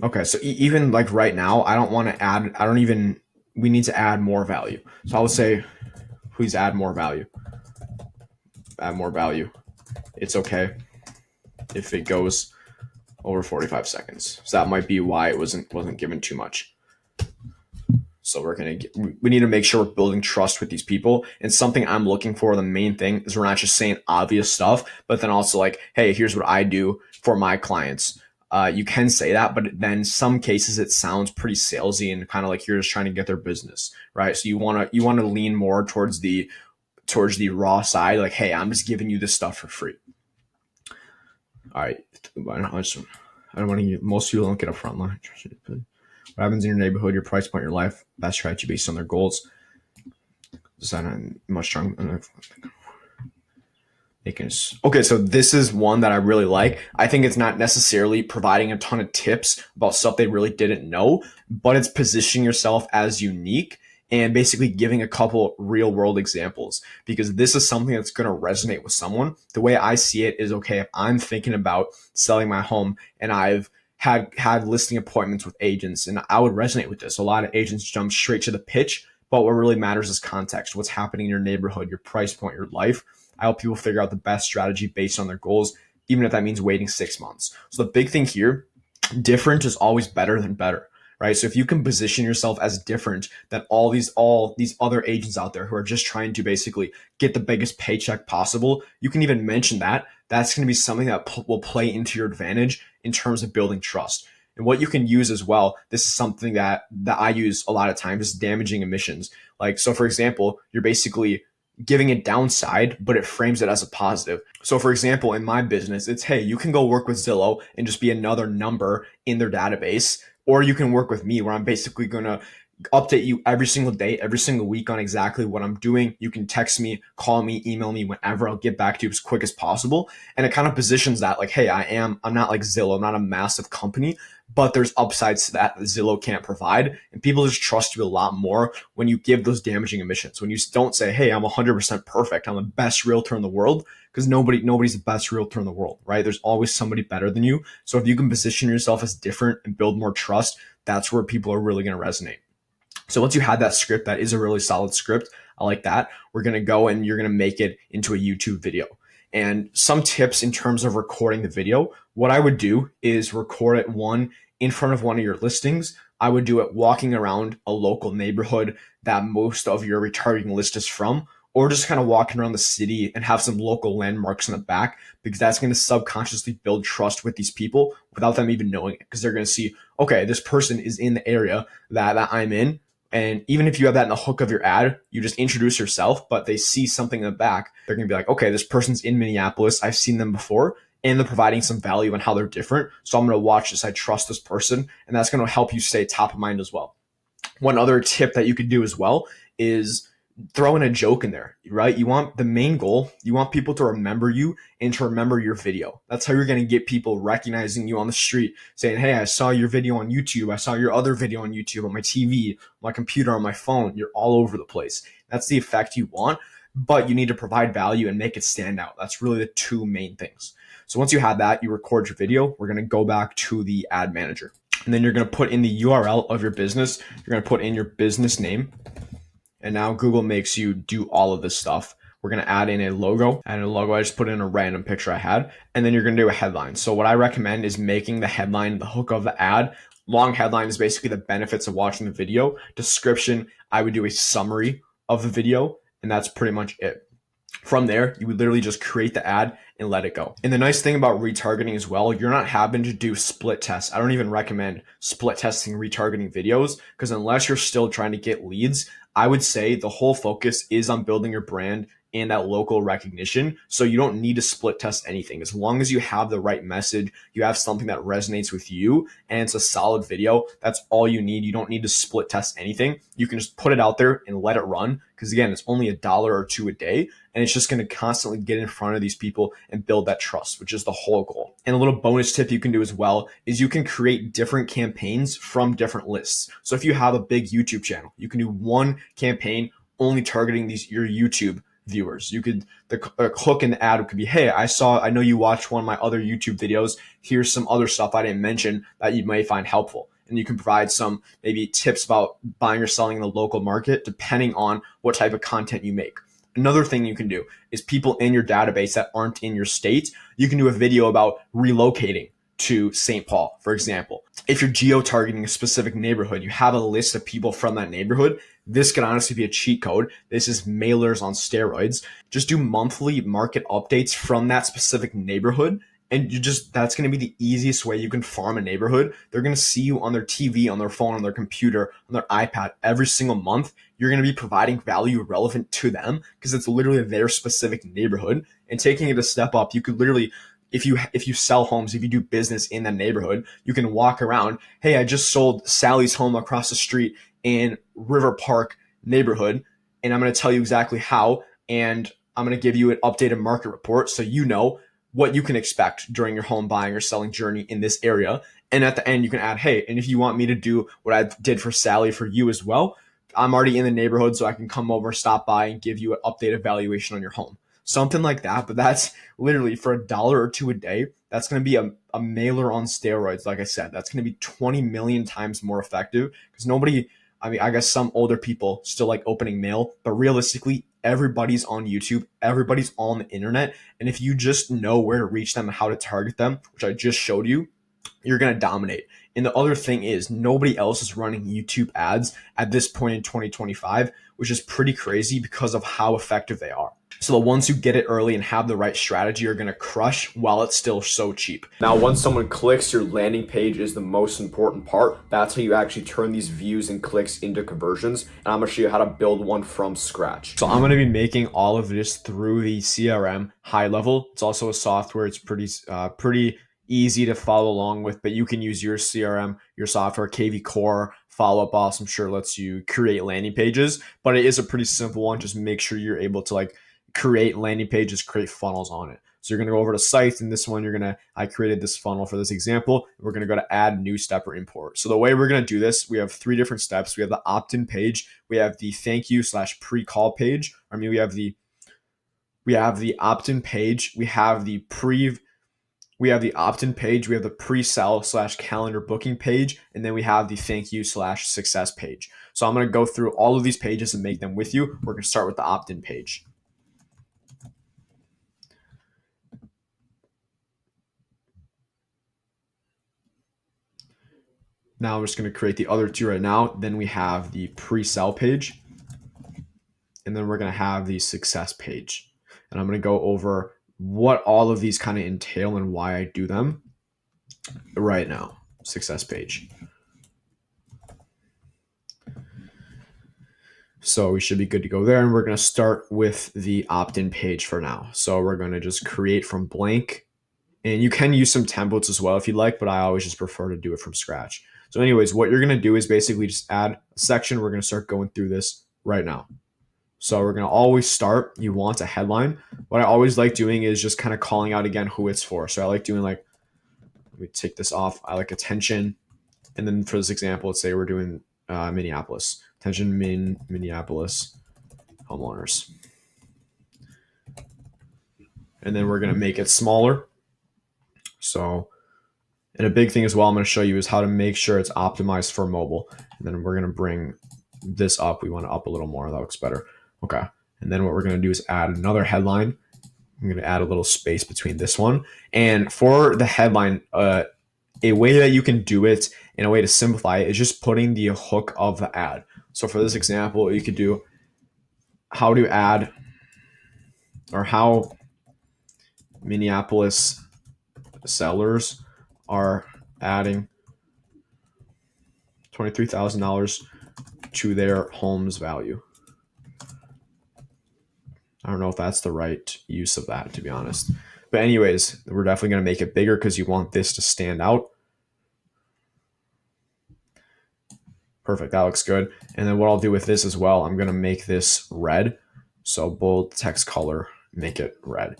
Okay, so even like right now, we need to add more value. So I would say, please add more value. Add more value. It's okay if it goes over 45 seconds. So that might be why it wasn't given too much. So we need to make sure we're building trust with these people. And something I'm looking for, the main thing, is we're not just saying obvious stuff, but then also like, hey, here's what I do for my clients. You can say that, but then some cases it sounds pretty salesy and kind of like you're just trying to get their business, right? So you want to lean more towards the raw side, like, hey, I'm just giving you this stuff for free. All right, I don't want to. Most people don't get a front line. What happens in your neighborhood, your price point, your life, best strategy based on their goals. Is that much stronger? Okay, so this is one that I really like. I think it's not necessarily providing a ton of tips about stuff they really didn't know, but it's positioning yourself as unique and basically giving a couple real world examples, because this is something that's going to resonate with someone. The way I see it is, okay, if I'm thinking about selling my home and I've had listing appointments with agents, and I would resonate with this. A lot of agents jump straight to the pitch, but what really matters is context. What's happening in your neighborhood, your price point, your life. I help people figure out the best strategy based on their goals, even if that means waiting 6 months. So the big thing here, different is always better than better, right? So if you can position yourself as different than all these other agents out there who are just trying to basically get the biggest paycheck possible, you can even mention that. That's going to be something that will play into your advantage in terms of building trust. And what you can use as well, this is something that I use a lot of times, is damaging emissions. Like, so for example, you're basically giving a downside, but it frames it as a positive. So for example, in my business, it's, hey, you can go work with Zillow and just be another number in their database, or you can work with me where I'm basically going to update you every single day, every single week on exactly what I'm doing. You can text me, call me, email me whenever. I'll get back to you as quick as possible. And it kind of positions that like, hey, I'm not like Zillow. I'm not a massive company, but there's upsides to that Zillow can't provide. And people just trust you a lot more when you give those damaging emissions. When you don't say, hey, I'm 100% perfect, I'm the best realtor in the world, because nobody's the best realtor in the world, right? There's always somebody better than you. So if you can position yourself as different and build more trust, that's where people are really going to resonate. So once you had that script, that is a really solid script. I like that. We're going to go and you're going to make it into a YouTube video. And some tips in terms of recording the video. What I would do is record it in front of one of your listings. I would do it walking around a local neighborhood that most of your retargeting list is from, or just kind of walking around the city and have some local landmarks in the back, because that's going to subconsciously build trust with these people without them even knowing it, because they're going to see, okay, this person is in the area that I'm in. And even if you have that in the hook of your ad, you just introduce yourself, but they see something in the back, they're going to be like, okay, this person's in Minneapolis. I've seen them before, and they're providing some value on how they're different. So I'm going to watch this. I trust this person, and that's going to help you stay top of mind as well. One other tip that you could do as well is throw in a joke in there, right? You want the main goal, you want people to remember you and to remember your video. That's how you're going to get people recognizing you on the street, saying, hey, I saw your video on YouTube. I saw your other video on YouTube, on my TV, my computer, on my phone. You're all over the place. That's the effect you want, but you need to provide value and make it stand out. That's really the two main things. So once you have that, you record your video. We're going to go back to the ad manager, and then you're going to put in the URL of your business. You're going to put in your business name. And now Google makes you do all of this stuff. We're going to add in a logo. I just put in a random picture I had. And then you're going to do a headline. So what I recommend is making the headline the hook of the ad. Long headline is basically the benefits of watching the video. Description, I would do a summary of the video. And that's pretty much it. From there, you would literally just create the ad and let it go. And the nice thing about retargeting as well, you're not having to do split tests. I don't even recommend split testing retargeting videos, because unless you're still trying to get leads, I would say the whole focus is on building your brand and that local recognition. So you don't need to split test anything. As long as you have the right message, you have something that resonates with you, and it's a solid video, that's all you need. You don't need to split test anything. You can just put it out there and let it run. Because again, it's only $1 or $2 a day, and it's just going to constantly get in front of these people and build that trust, which is the whole goal. And a little bonus tip you can do as well is you can create different campaigns from different lists. So if you have a big YouTube channel, you can do one campaign only targeting your YouTube viewers. You could, the hook in the ad could be, hey, I know you watched one of my other YouTube videos. Here's some other stuff I didn't mention that you may find helpful. And you can provide some maybe tips about buying or selling in the local market, depending on what type of content you make. Another thing you can do is people in your database that aren't in your state, you can do a video about relocating, to St. Paul, for example. If you're geo-targeting a specific neighborhood, you have a list of people from that neighborhood. This could honestly be a cheat code. This is mailers on steroids. Just do monthly market updates from that specific neighborhood. And that's going to be the easiest way you can farm a neighborhood. They're going to see you on their TV, on their phone, on their computer, on their iPad every single month. You're going to be providing value relevant to them because it's literally their specific neighborhood. And taking it a step up, you could literally, if you sell homes, if you do business in that neighborhood, you can walk around. Hey, I just sold Sally's home across the street in River Park neighborhood, and I'm going to tell you exactly how, and I'm going to give you an updated market report so you know what you can expect during your home buying or selling journey in this area. And at the end, you can add, hey, and if you want me to do what I did for Sally for you as well, I'm already in the neighborhood, so I can come over, stop by, and give you an updated valuation on your home. Something like that. But that's literally for $1 or $2 a day. That's going to be a mailer on steroids. Like I said, that's going to be 20 million times more effective because I guess some older people still like opening mail, but realistically, everybody's on YouTube, everybody's on the internet. And if you just know where to reach them and how to target them, which I just showed you, you're going to dominate. And the other thing is nobody else is running YouTube ads at this point in 2025, which is pretty crazy because of how effective they are. So the ones who get it early and have the right strategy are going to crush while it's still so cheap. Now, once someone clicks, your landing page is the most important part. That's how you actually turn these views and clicks into conversions. And I'm going to show you how to build one from scratch. So I'm going to be making all of this through the CRM high level. It's also a software. It's pretty easy to follow along with, but you can use your CRM, your software, KV Core, Follow Up Boss, I'm sure lets you create landing pages, but it is a pretty simple one. Just make sure you're able to create landing pages, create funnels on it. So you're going to go over to sites, and this one I created this funnel for this example. We're going to go to add new step or import. So the way we're going to do this, we have 3 different steps. We have the opt-in page. We have the thank you / pre-call page. We have the opt-in page. We have the opt-in page, we have the pre-sell / calendar booking page, and then we have the thank you / success page. So I'm going to go through all of these pages and make them with you. We're going to start with the opt-in page. Now we're just going to create the other 2 right now. Then we have the pre-sell page, and then we're going to have the success page. And I'm going to go over what all of these kind of entail and why I do them right now. Success page. So we should be good to go there. And we're going to start with the opt-in page for now. So we're going to just create from blank. And you can use some templates as well if you'd like, but I always just prefer to do it from scratch. So anyways, what you're going to do is basically just add a section. We're going to start going through this right now. So we're going to always start. You want a headline. What I always like doing is just kind of calling out again who it's for. So I like doing let me take this off. I like attention. And then for this example, let's say we're doing Minneapolis. Attention Minneapolis homeowners. And then we're going to make it smaller. So, and a big thing as well I'm going to show you is how to make sure it's optimized for mobile. And then we're going to bring this up. We want to up a little more. That looks better. Okay. And then what we're going to do is add another headline. I'm going to add a little space between this one. And for the headline, a way that you can do it and a way to simplify it is just putting the hook of the ad. So for this example, you could do how to add or how Minneapolis sellers are adding $23,000 to their home's value. I don't know if that's the right use of that, to be honest. But anyways, we're definitely going to make it bigger because you want this to stand out. Perfect. That looks good. And then what I'll do with this as well, I'm going to make this red. So bold text color, make it red.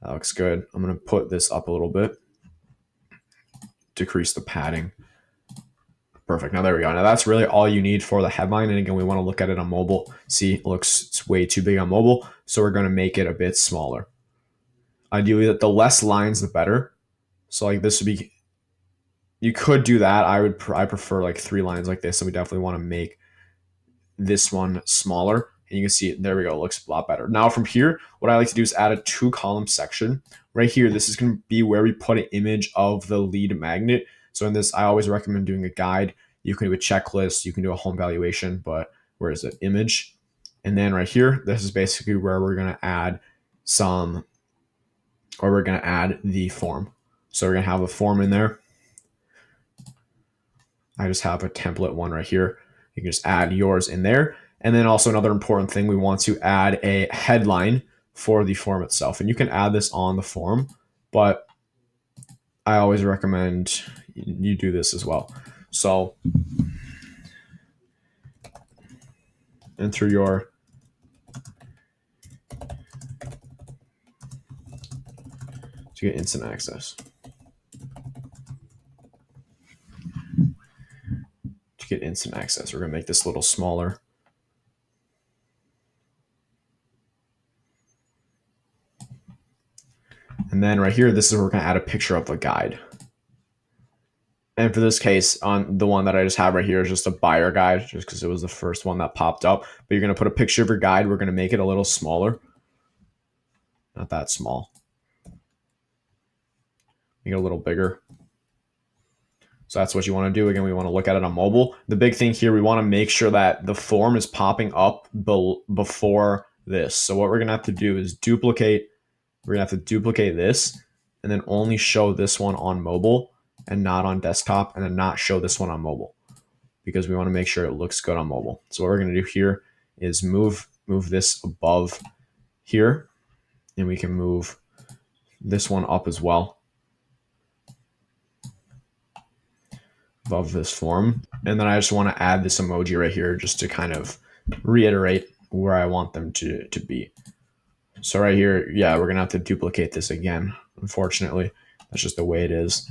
That looks good. I'm going to put this up a little bit. Decrease the padding. Perfect. Now there we go. Now that's really all you need for the headline. And again, we want to look at it on mobile. See, it's way too big on mobile. So we're going to make it a bit smaller. Ideally, the less lines, the better. So this would be, you could do that. I prefer 3 lines like this. So we definitely want to make this one smaller. And you can see, there we go, it looks a lot better. Now from here, what I like to do is add a 2-column section. Right here, this is going to be where we put an image of the lead magnet. So in this, I always recommend doing a guide. You can do a checklist, you can do a home valuation, but where is it? Image. And then right here, this is basically where we're going to add the form. So we're going to have a form in there. I just have a template one right here. You can just add yours in there. And then also another important thing, we want to add a headline for the form itself. And you can add this on the form, but I always recommend you do this as well. So enter your to get instant access. To get instant access, we're going to make this a little smaller. And then right here, this is where we're going to add a picture of the guide. And for this case, on the one that I just have right here is just a buyer guide, just because it was the first one that popped up. But you're going to put a picture of your guide. We're going to make it a little smaller. Not that small. Make it a little bigger. So that's what you want to do. Again, we want to look at it on mobile. The big thing here, we want to make sure that the form is popping up before this. So what we're going to have to do is duplicate. We're going to have to duplicate this and then only show this one on mobile and not on desktop, and then not show this one on mobile, because we want to make sure it looks good on mobile. So what we're going to do here is move this above here, and we can move this one up as well above this form. And then I just want to add this emoji right here just to kind of reiterate where I want them to be. So right here, yeah, we're going to have to duplicate this again. Unfortunately, that's just the way it is.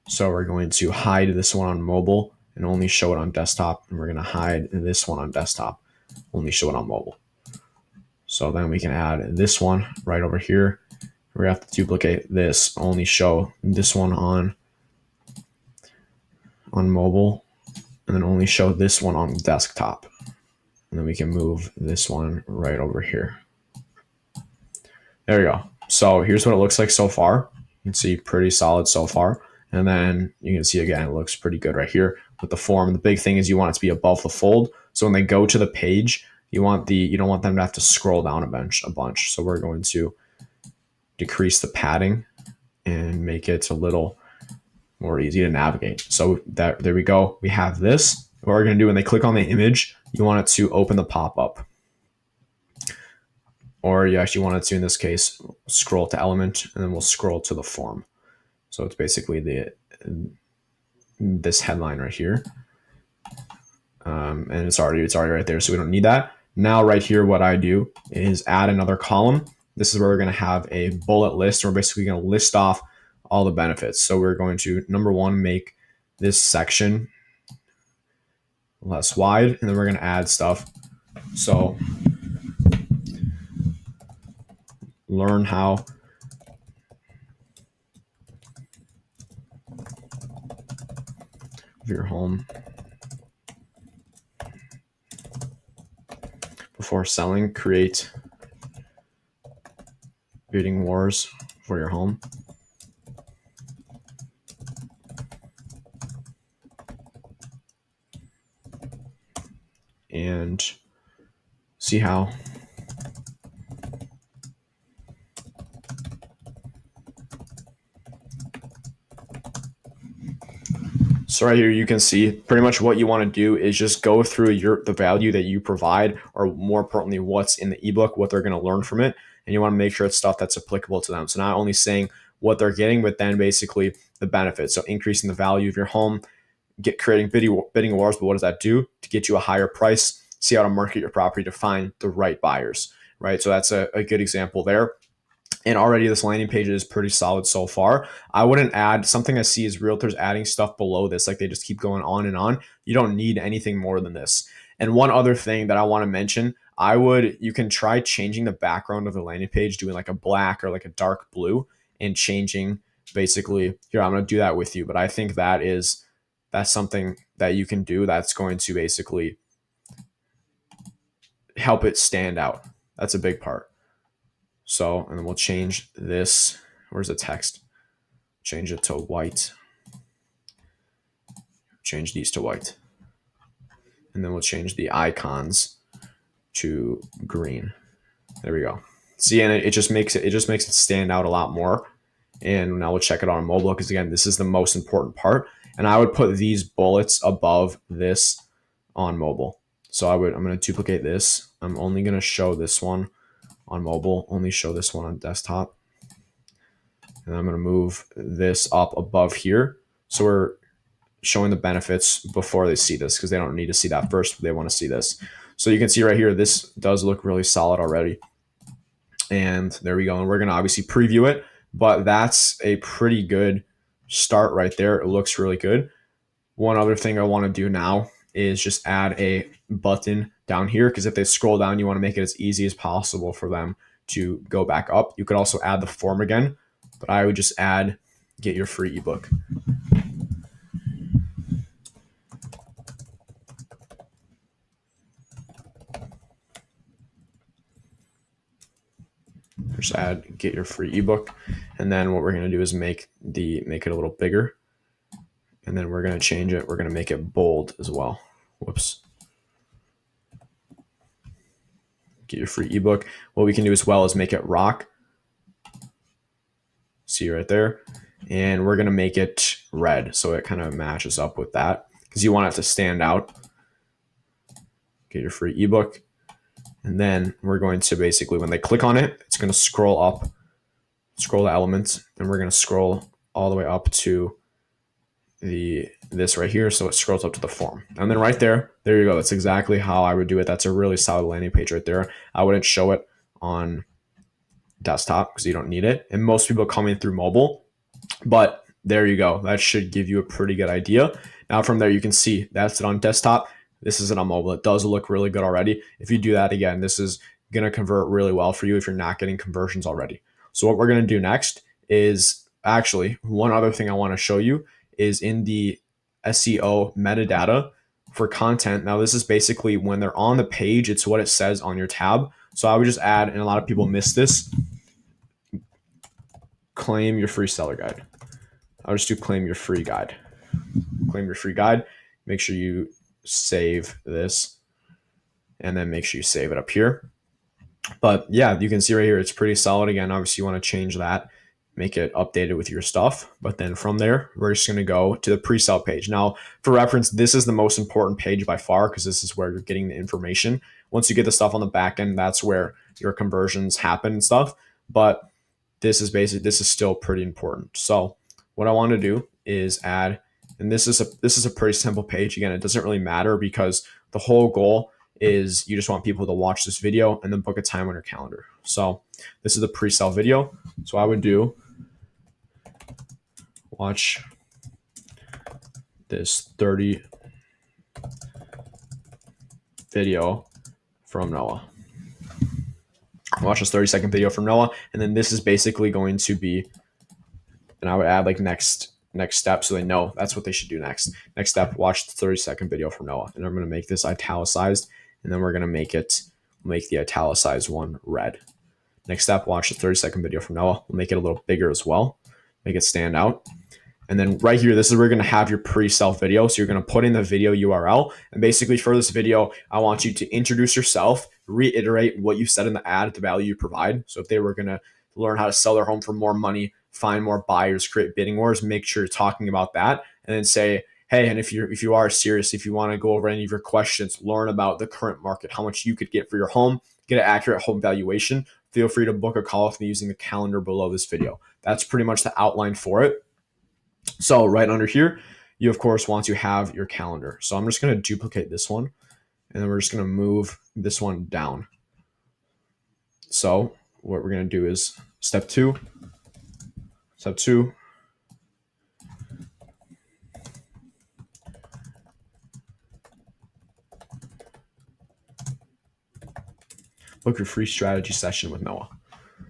So we're going to hide this one on mobile and only show it on desktop. And we're going to hide this one on desktop, only show it on mobile. So then we can add this one right over here. We have to duplicate this, only show this one on mobile, and then only show this one on desktop. And then we can move this one right over here. There we go. So here's what it looks like so far. You can see pretty solid so far. And then you can see again, it looks pretty good right here with the form. The big thing is you want it to be above the fold. So when they go to the page, you don't want them to have to scroll down a bunch. So we're going to decrease the padding and make it a little more easy to navigate. So there we go. We have this. What we're going to do when they click on the image, you want it to open the pop-up. Or you actually want it to, in this case, scroll to element, and then we'll scroll to the form. So it's basically this headline right here. And it's already right there, so we don't need that. Now right here, what I do is add another column. This is where we're going to have a bullet list. We're basically going to list off all the benefits. So we're going to, number one, make this section less wide, and then we're going to add stuff. So learn how of your home before selling, create bidding wars for your home. And see how So right here, you can see pretty much what you want to do is just go through the value that you provide, or more importantly, what's in the ebook, what they're going to learn from it. And you want to make sure it's stuff that's applicable to them. So not only saying what they're getting, but then basically the benefits. So increasing the value of your home, creating bidding wars. But what does that do? To get you a higher price, see how to market your property to find the right buyers, right? So that's a good example there. And already this landing page is pretty solid so far. I wouldn't add, something I see is realtors adding stuff below this, like they just keep going on and on. You don't need anything more than this. And one other thing that I want to mention, you can try changing the background of the landing page, doing like a black or like a dark blue, and changing basically, here, I'm going to do that with you. But I think that's something that you can do that's going to basically help it stand out. That's a big part. So, and then we'll change this. Where's the text? Change it to white. Change these to white. And then we'll change the icons to green. There we go. See, and it just makes it stand out a lot more. And now we'll check it on mobile because again, this is the most important part. And I would put these bullets above this on mobile. So I'm going to duplicate this. I'm only going to show this one on mobile, only show this one on desktop. And I'm going to move this up above here. So we're showing the benefits before they see this because they don't need to see that first. They want to see this. So you can see right here, this does look really solid already. And there we go. And we're going to obviously preview it, but that's a pretty good start right there. It looks really good. One other thing I want to do now is just add a button down here because if they scroll down, you want to make it as easy as possible for them to go back up. You could also add the form again, but I would just add get your free ebook. Just add get your free ebook, and then what we're going to do is make it a little bigger, and then we're going to change it. We're going to make it bold as well. Whoops. Get your free ebook. What we can do as well is make it rock. See right there, and we're going to make it red so it kind of matches up with that because you want it to stand out. Get your free ebook. And then we're going to basically, when they click on it, it's going to scroll up, scroll the elements, and we're going to scroll all the way up to this right here. So it scrolls up to the form. And then right there you go. That's exactly how I would do it. That's a really solid landing page right there. I wouldn't show it on desktop because you don't need it. And most people coming through mobile, but there you go. That should give you a pretty good idea. Now from there, you can see that's it on desktop. This isn't on mobile. It does look really good already. If you do that again, this is going to convert really well for you if you're not getting conversions already. So what we're going to do next is actually one other thing I want to show you is in the SEO metadata for content. Now this is basically when they're on the page, it's what it says on your tab. So I would just add, and a lot of people miss this, claim your free seller guide. I'll just do claim your free guide. Claim your free guide. Make sure you save this and then make sure you save it up here. But yeah, you can see right here, it's pretty solid. Again, obviously you want to change that, make it updated with your stuff. But then from there, we're just going to go to the pre-sale page. Now for reference, this is the most important page by far because this is where you're getting the information. Once you get the stuff on the back end, that's where your conversions happen and stuff. But this is still pretty important. So what I want to do is add, and this is a pretty simple page. Again, it doesn't really matter because the whole goal is you just want people to watch this video and then book a time on your calendar. So this is the pre-sale video. So I would do watch this 30 video from Noah. Watch this 30-second video from Noah. And then this is basically going to be, and I would add like next step so they know that's what they should do next. Next step, watch the 30-second video from Noah. And I'm going to make this italicized, and then we're going to make the italicized one red. Next step, watch the 30-second video from Noah. We'll make it a little bigger as well, make it stand out. And then right here, this is where you're going to have your pre-sale video. So you're going to put in the video URL. And basically for this video, I want you to introduce yourself, reiterate what you said in the ad, the value you provide. So if they were going to learn how to sell their home for more money, find more buyers, create bidding wars, make sure you're talking about that. And then say, hey, and if you are serious, if you want to go over any of your questions, learn about the current market, how much you could get for your home, get an accurate home valuation, feel free to book a call with me using the calendar below this video. That's pretty much the outline for it. So right under here, you of course want to have your calendar. So I'm just going to duplicate this one, and then we're just going to move this one down. So what we're going to do is step two, book your free strategy session with Noah.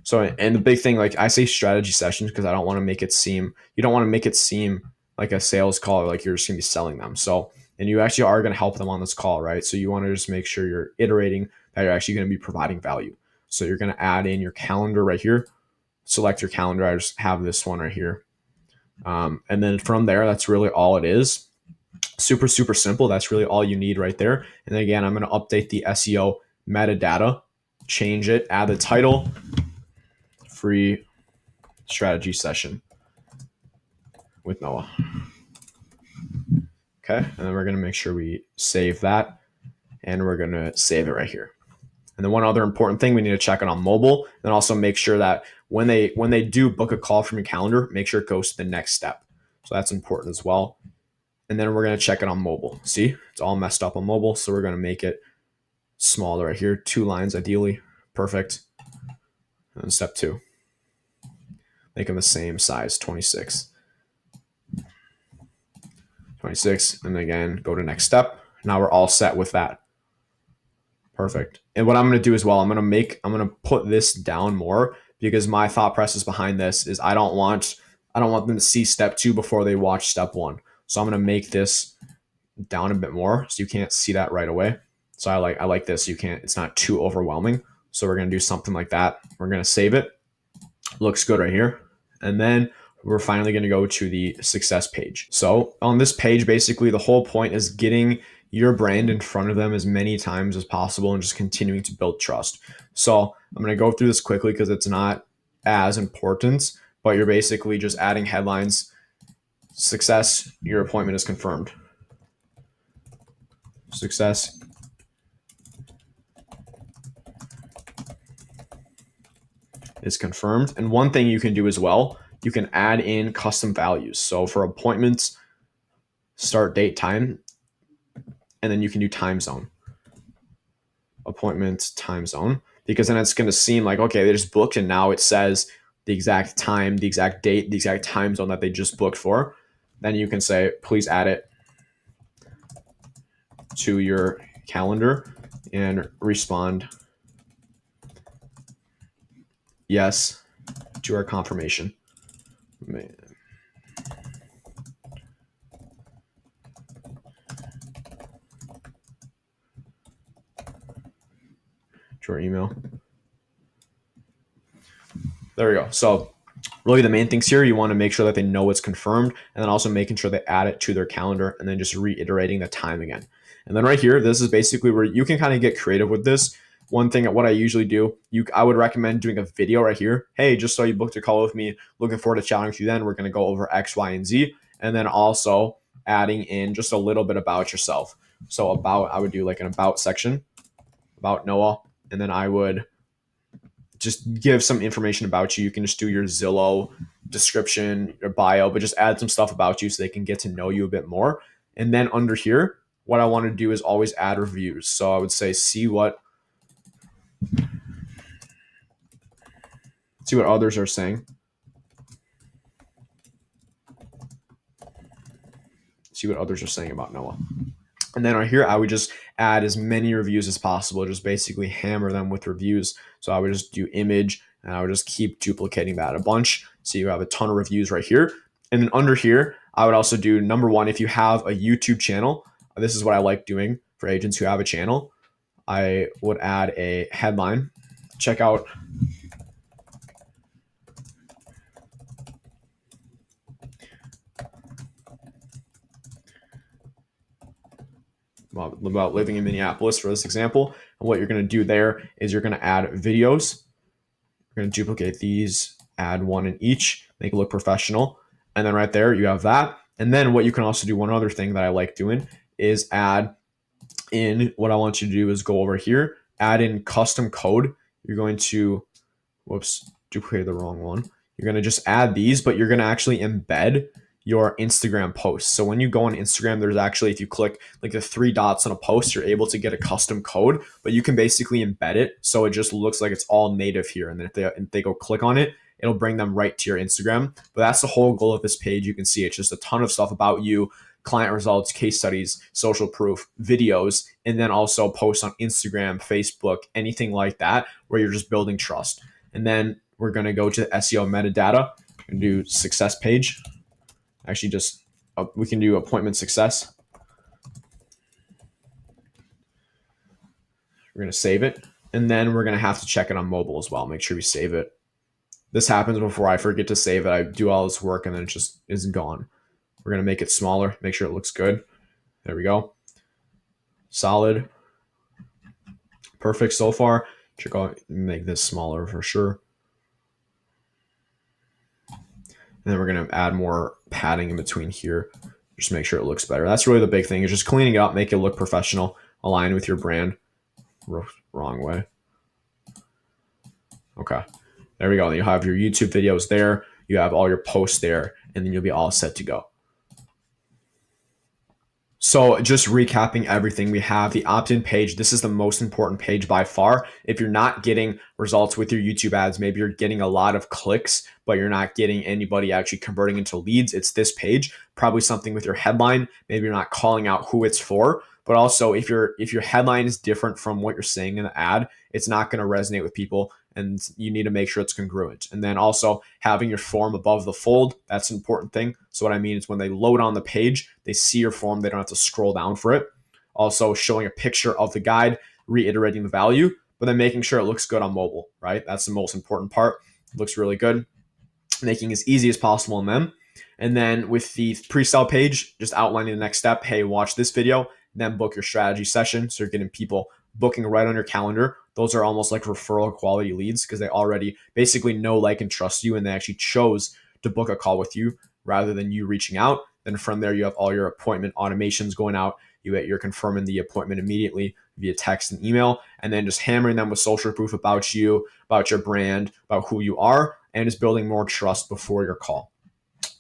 So, and the big thing, like I say strategy sessions because I don't want to make it seem, you don't want to make it seem like a sales call, or like you're just going to be selling them. So and you actually are going to help them on this call, right? So you want to just make sure you're iterating that you're actually going to be providing value. So you're going to add in your calendar right here. Select your calendar. I just have this one right here. And then from there, that's really all it is. Super, super simple. That's really all you need right there. And then again, I'm going to update the SEO metadata, change it, add the title, free strategy session with Noah. Okay. And then we're going to make sure we save that, and we're going to save it right here. And then one other important thing, we need to check it on mobile, and also make sure that when they do book a call from your calendar, make sure it goes to the next step. So that's important as well. And then we're going to check it on mobile. See, it's all messed up on mobile. So we're going to make it smaller right here. 2 lines ideally. Perfect. And step 2. Make them the same size, 26. 26. And again, go to next step. Now we're all set with that. Perfect. And what I'm going to do as well, I'm going to put this down more, because my thought process behind this is I don't want them to see step 2 before they watch step 1. So I'm going to make this down a bit more so you can't see that right away. So I like this. It's not too overwhelming. So we're going to do something like that. We're going to save it. Looks good right here. And then we're finally going to go to the success page. So on this page, basically the whole point is getting your brand in front of them as many times as possible and just continuing to build trust. So I'm going to go through this quickly because it's not as important, but you're basically just adding headlines. Success, your appointment is confirmed. Success, is confirmed. And one thing you can do as well, you can add in custom values. So for appointments, start date, time, and then you can do time zone. Appointment, time zone, because then it's going to seem like, okay, they just booked and now it says the exact time, the exact date, the exact time zone that they just booked for. Then you can say, please add it to your calendar and respond yes to our confirmation. To our email. There we go. So really the main things here, you want to make sure that they know it's confirmed, and then also making sure they add it to their calendar, and then just reiterating the time again. And then right here, this is basically where you can kind of get creative with this. One thing, what I usually do, I would recommend doing a video right here. Hey, just so you booked a call with me, looking forward to chatting with you then. We're going to go over X, Y, and Z. And then also adding in just a little bit about yourself. So I would do like an about section, about Noah. And then I would just give some information about you. You can just do your Zillow description, your bio, but just add some stuff about you so they can get to know you a bit more. And then under here, what I want to do is always add reviews. So I would say, see what others are saying. See what others are saying about Noah. And then right here, I would just add as many reviews as possible, just basically hammer them with reviews. So I would just do image, and I would just keep duplicating that a bunch. So you have a ton of reviews right here. And then under here, I would also do number 1, if you have a YouTube channel, this is what I like doing for agents who have a channel. I would add a headline. Check out about living in Minneapolis for this example. And what you're going to do there is you're going to add videos. You're going to duplicate these, add one in each, make it look professional. And then right there, you have that. And then what you can also do, one other thing that I like doing is add in, what I want you to do is go over here, add in custom code. You're going to, duplicated the wrong one. You're going to just add these, but you're going to actually embed your Instagram posts. So when you go on Instagram, there's actually, if you click like the 3 dots on a post, you're able to get a custom code, but you can basically embed it. So it just looks like it's all native here. And then if they go click on it, it'll bring them right to your Instagram. But that's the whole goal of this page. You can see it's just a ton of stuff about you, client results, case studies, social proof, videos, and then also posts on Instagram, Facebook, anything like that, where you're just building trust. And then we're going to go to SEO metadata and do success page. Actually, we can do appointment success. We're going to save it. And then we're going to have to check it on mobile as well. Make sure we save it. This happens before I forget to save it. I do all this work and then it just is gone. We're going to make it smaller, make sure it looks good. There we go. Solid. Perfect so far. Check out, make this smaller for sure. And then we're going to add more padding in between here. Just make sure it looks better. That's really the big thing, is just cleaning it up, make it look professional, align with your brand. Wrong way. Okay. There we go. Then you have your YouTube videos there. You have all your posts there, and then you'll be all set to go. So just recapping everything, we have the opt-in page. This is the most important page by far. If you're not getting results with your YouTube ads, maybe you're getting a lot of clicks, but you're not getting anybody actually converting into leads, it's this page. Probably something with your headline. Maybe you're not calling out who it's for, but also if your headline is different from what you're saying in the ad, it's not going to resonate with people, and you need to make sure it's congruent. And then also having your form above the fold, that's an important thing. So what I mean is when they load on the page, they see your form, they don't have to scroll down for it. Also showing a picture of the guide, reiterating the value, but then making sure it looks good on mobile, right? That's the most important part. It looks really good. Making it as easy as possible in them. And then with the pre-sale page, just outlining the next step. Hey, watch this video, then book your strategy session. So you're getting people booking right on your calendar. Those are almost like referral quality leads because they already basically know, like, and trust you, and they actually chose to book a call with you rather than you reaching out. Then from there, you have all your appointment automations going out. You're confirming the appointment immediately via text and email, and then just hammering them with social proof about you, about your brand, about who you are, and just building more trust before your call.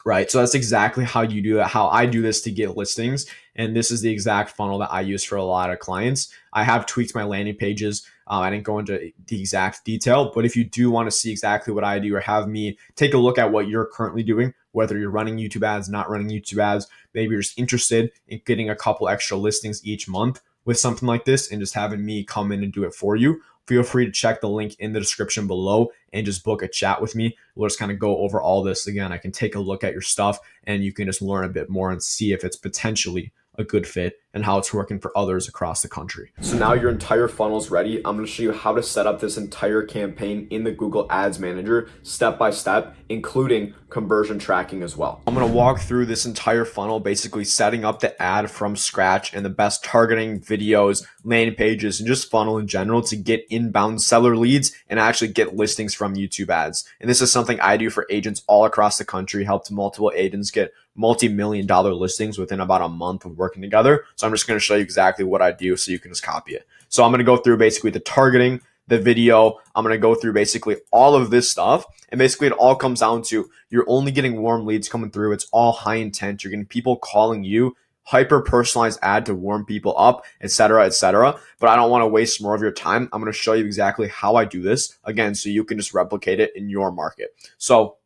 Right. So that's exactly how you do it, how I do this to get listings. And this is the exact funnel that I use for a lot of clients. I have tweaked my landing pages. I didn't go into the exact detail, but if you do want to see exactly what I do or have me take a look at what you're currently doing, whether you're running YouTube ads, not running YouTube ads, maybe you're just interested in getting a couple extra listings each month with something like this and just having me come in and do it for you, feel free to check the link in the description below and just book a chat with me. We'll just kind of go over all this again. I can take a look at your stuff and you can just learn a bit more and see if it's potentially a good fit and how it's working for others across the country. So now your entire funnel is ready. I'm going to show you how to set up this entire campaign in the Google Ads Manager step by step, including conversion tracking as well. I'm going to walk through this entire funnel, basically setting up the ad from scratch and the best targeting videos, landing pages, and just funnel in general to get inbound seller leads and actually get listings from YouTube ads. And this is something I do for agents all across the country, helped multiple agents get multi-million-dollar listings within about a month of working together. So I'm just going to show you exactly what I do so you can just copy it. So I'm going to go through basically the targeting, the video. I'm going to go through basically all of this stuff. And basically it all comes down to you're only getting warm leads coming through. It's all high intent. You're getting people calling you, hyper personalized ad to warm people up, etc., etc. But I don't want to waste more of your time. I'm going to show you exactly how I do this again, so you can just replicate it in your market. So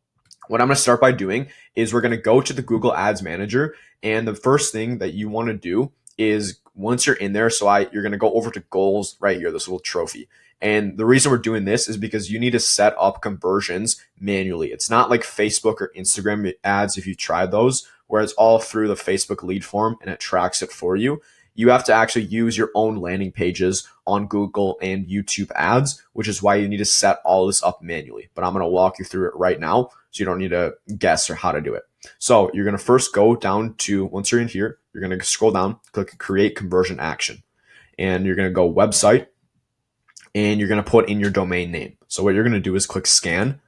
what I'm going to start by doing is we're going to go to the Google Ads Manager. And the first thing that you want to do is once you're in there, you're going to go over to goals right here, this little trophy. And the reason we're doing this is because you need to set up conversions manually. It's not like Facebook or Instagram ads, if you tried those, where it's all through the Facebook lead form and it tracks it for you. You have to actually use your own landing pages on Google and YouTube ads, which is why you need to set all this up manually. But I'm going to walk you through it right now, so you don't need to guess or how to do it. So you're going to first go down to, once you're in here, you're going to scroll down, click create conversion action. And you're going to go website, and you're going to put in your domain name. So what you're going to do is click scan,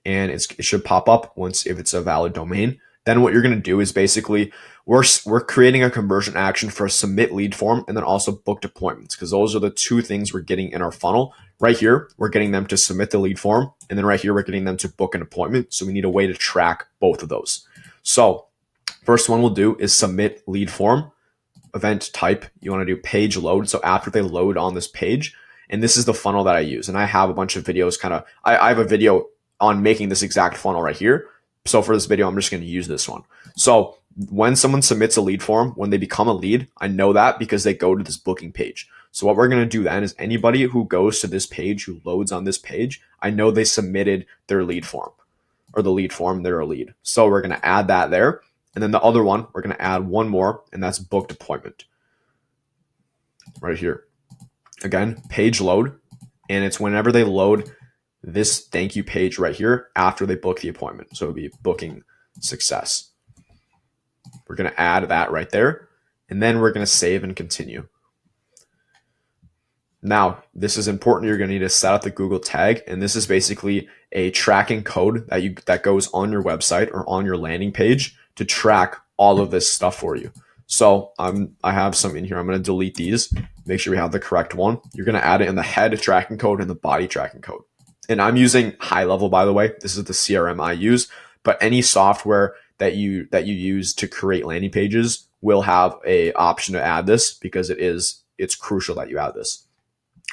and it should pop up if it's a valid domain. Then what you're going to do is basically we're creating a conversion action for a submit lead form and then also booked appointments, because those are the two things we're getting in our funnel. Right here, we're getting them to submit the lead form, and then right here, we're getting them to book an appointment. So we need a way to track both of those. So first one we'll do is submit lead form. Event type, you want to do page load. So after they load on this page, and this is the funnel that I use. And I have a bunch of videos I have a video on making this exact funnel right here. So for this video, I'm just going to use this one. So when someone submits a lead form, when they become a lead, I know that because they go to this booking page. So what we're going to do then is anybody who goes to this page, who loads on this page, I know they submitted their lead form, or the lead form, they're a lead. So we're going to add that there. And then the other one, we're going to add one more, and that's booked appointment right here. again, page load, and it's whenever they load this thank you page right here after they book the appointment. So it'll be booking success. We're going to add that right there, and then we're going to save and continue. Now, this is important. You're going to need to set up the Google tag, and this is basically a tracking code that goes on your website or on your landing page to track all of this stuff for you. So I have some in here. I'm going to delete these. Make sure we have the correct one. You're going to add it in the head tracking code and the body tracking code. And I'm using high level, by the way. This is the CRM I use, but any software that you use to create landing pages will have a option to add this, because it's crucial that you add this.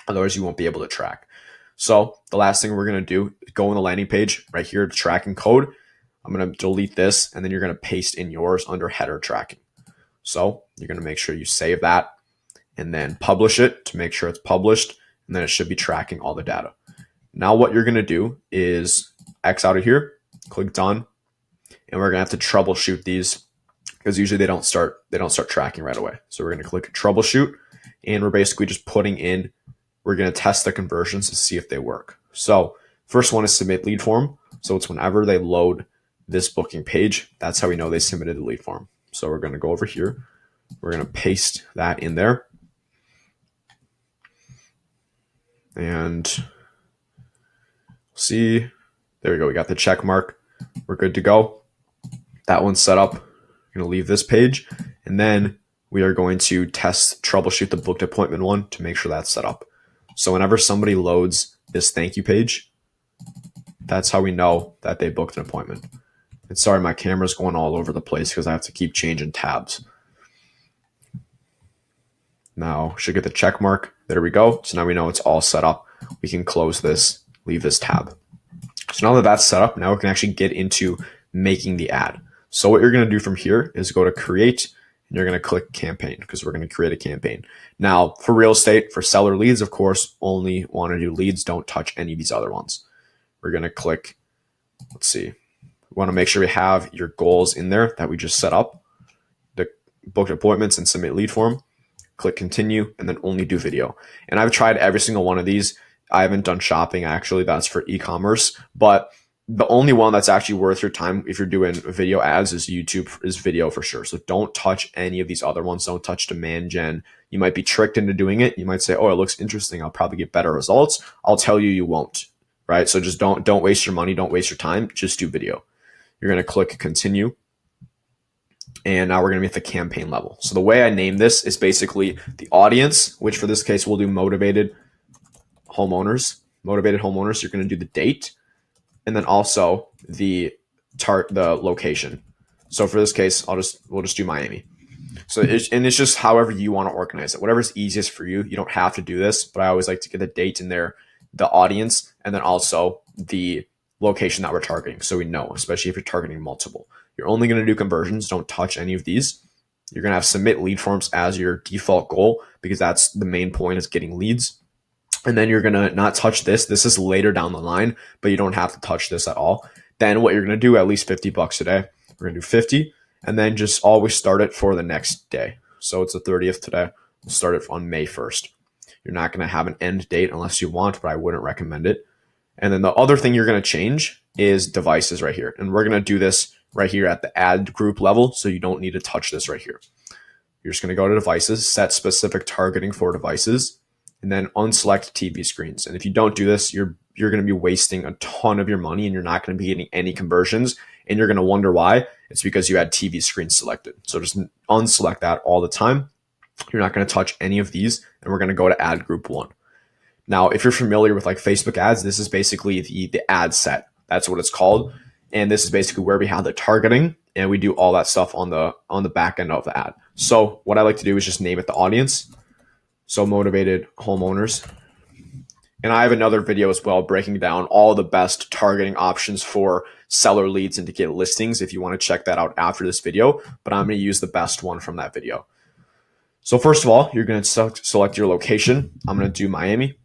Otherwise, you won't be able to track. So the last thing we're going to do is go on the landing page right here, tracking code. I'm going to delete this, and then you're going to paste in yours under header tracking. So you're going to make sure you save that and then publish it to make sure it's published, and then it should be tracking all the data. Now what you're going to do is X out of here, click done, and we're going to have to troubleshoot these, because usually they don't start tracking right away. So we're going to click troubleshoot, and we're basically just putting in, we're going to test the conversions to see if they work. So first one is submit lead form. So it's whenever they load this booking page, that's how we know they submitted the lead form. So we're going to go over here. We're going to paste that in there. And see, there we go. We got the check mark. We're good to go. That one's set up. We're going to leave this page, and then we are going to troubleshoot the booked appointment one to make sure that's set up. So whenever somebody loads this thank you page, that's how we know that they booked an appointment. And sorry, my camera's going all over the place because I have to keep changing tabs. Now, should get the check mark. There we go. So now we know it's all set up. We can close this, leave this tab. So now that that's set up, now we can actually get into making the ad. So what you're going to do from here is go to create, and you're going to click campaign, because we're going to create a campaign. Now, for real estate, for seller leads, of course, only want to do leads. Don't touch any of these other ones. We're going to click, let's see. We want to make sure we have your goals in there that we just set up, the booked appointments and submit lead form. Click continue, and then only do video. And I've tried every single one of these. I haven't done shopping, actually. That's for e-commerce. But the only one that's actually worth your time if you're doing video ads is YouTube, is video for sure. So don't touch any of these other ones. Don't touch demand gen. You might be tricked into doing it. You might say, oh, it looks interesting. I'll probably get better results. I'll tell you, you won't, right? So just don't waste your money. Don't waste your time. Just do video. You're going to click continue. And now we're going to be at the campaign level. So the way I name this is basically the audience, which for this case, we'll do motivated homeowners. Motivated homeowners, you're going to do the date, and then also the location. So for this case, we'll just do Miami. So it's just however you want to organize it. Whatever's easiest for you. You don't have to do this, but I always like to get the date in there, the audience, and then also the location that we're targeting. So we know, especially if you're targeting multiple. You're only going to do conversions. Don't touch any of these. You're going to have submit lead forms as your default goal, because that's the main point, is getting leads. And then you're going to not touch this. This is later down the line, but you don't have to touch this at all. Then what you're going to do, at least $50 a day. We're going to do 50, and then just always start it for the next day. So it's the 30th today. We'll start it on May 1st. You're not going to have an end date unless you want, but I wouldn't recommend it. And then the other thing you're going to change is devices right here. And we're going to do this right here at the ad group level. So you don't need to touch this right here. You're just going to go to devices, set specific targeting for devices, and then unselect TV screens. And if you don't do this, you're going to be wasting a ton of your money, and you're not going to be getting any conversions. And you're going to wonder why. It's because you had TV screens selected. So just unselect that all the time. You're not going to touch any of these. And we're going to go to ad group 1. Now, if you're familiar with like Facebook ads, this is basically the ad set. That's what it's called. And this is basically where we have the targeting, and we do all that stuff on the back end of the ad. So what I like to do is just name it the audience. So motivated homeowners. And I have another video as well breaking down all the best targeting options for seller leads and to get listings, if you want to check that out after this video. But I'm going to use the best one from that video. So first of all, you're going to select your location. I'm going to do Miami.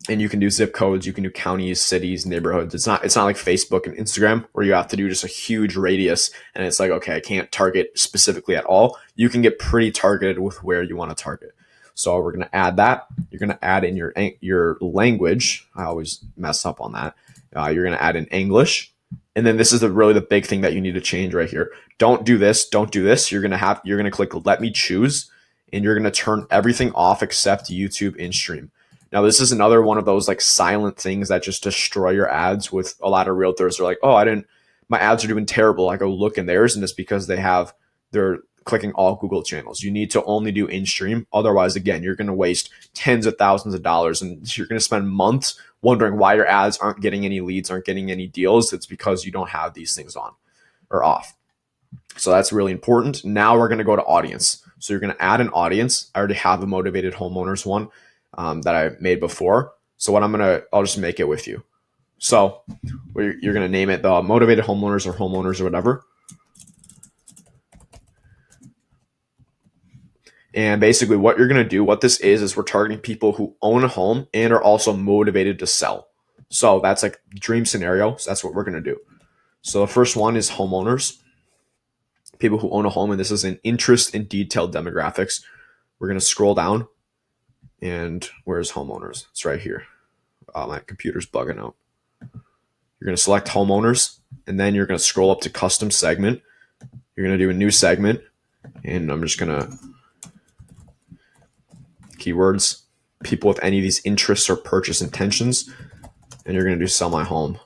And you can do zip codes, you can do counties, cities, neighborhoods. It's not like Facebook and Instagram where you have to do just a huge radius and it's like, okay, I can't target specifically at all. You can get pretty targeted with where you want to target. So we're going to add that. You're going to add in your language. I always mess up on that. You're going to add in English. And then this is really the big thing that you need to change right here. Don't do this. Don't do this. You're going to click let me choose, and you're going to turn everything off except YouTube in stream. Now, this is another one of those like silent things that just destroy your ads. With a lot of realtors are like, oh, my ads are doing terrible. I go look in theirs, and it's because they're clicking all Google channels. You need to only do in stream. Otherwise, again, you're going to waste tens of thousands of dollars, and you're going to spend months wondering why your ads aren't getting any leads, aren't getting any deals. It's because you don't have these things on or off. So that's really important. Now we're going to go to audience. So you're going to add an audience. I already have a motivated homeowners one that I made before. So I'll just make it with you. So you're going to name it the motivated homeowners or whatever. And basically what you're going to do, what this is we're targeting people who own a home and are also motivated to sell. So that's like dream scenario. So that's what we're going to do. So the first one is homeowners, people who own a home. And this is an interest in detailed demographics. We're going to scroll down, and where's homeowners? It's right here. My computer's bugging out. You're going to select homeowners, and then you're going to scroll up to custom segment. You're going to do a new segment, and I'm just going to keywords, people with any of these interests or purchase intentions, and you're going to do sell my home.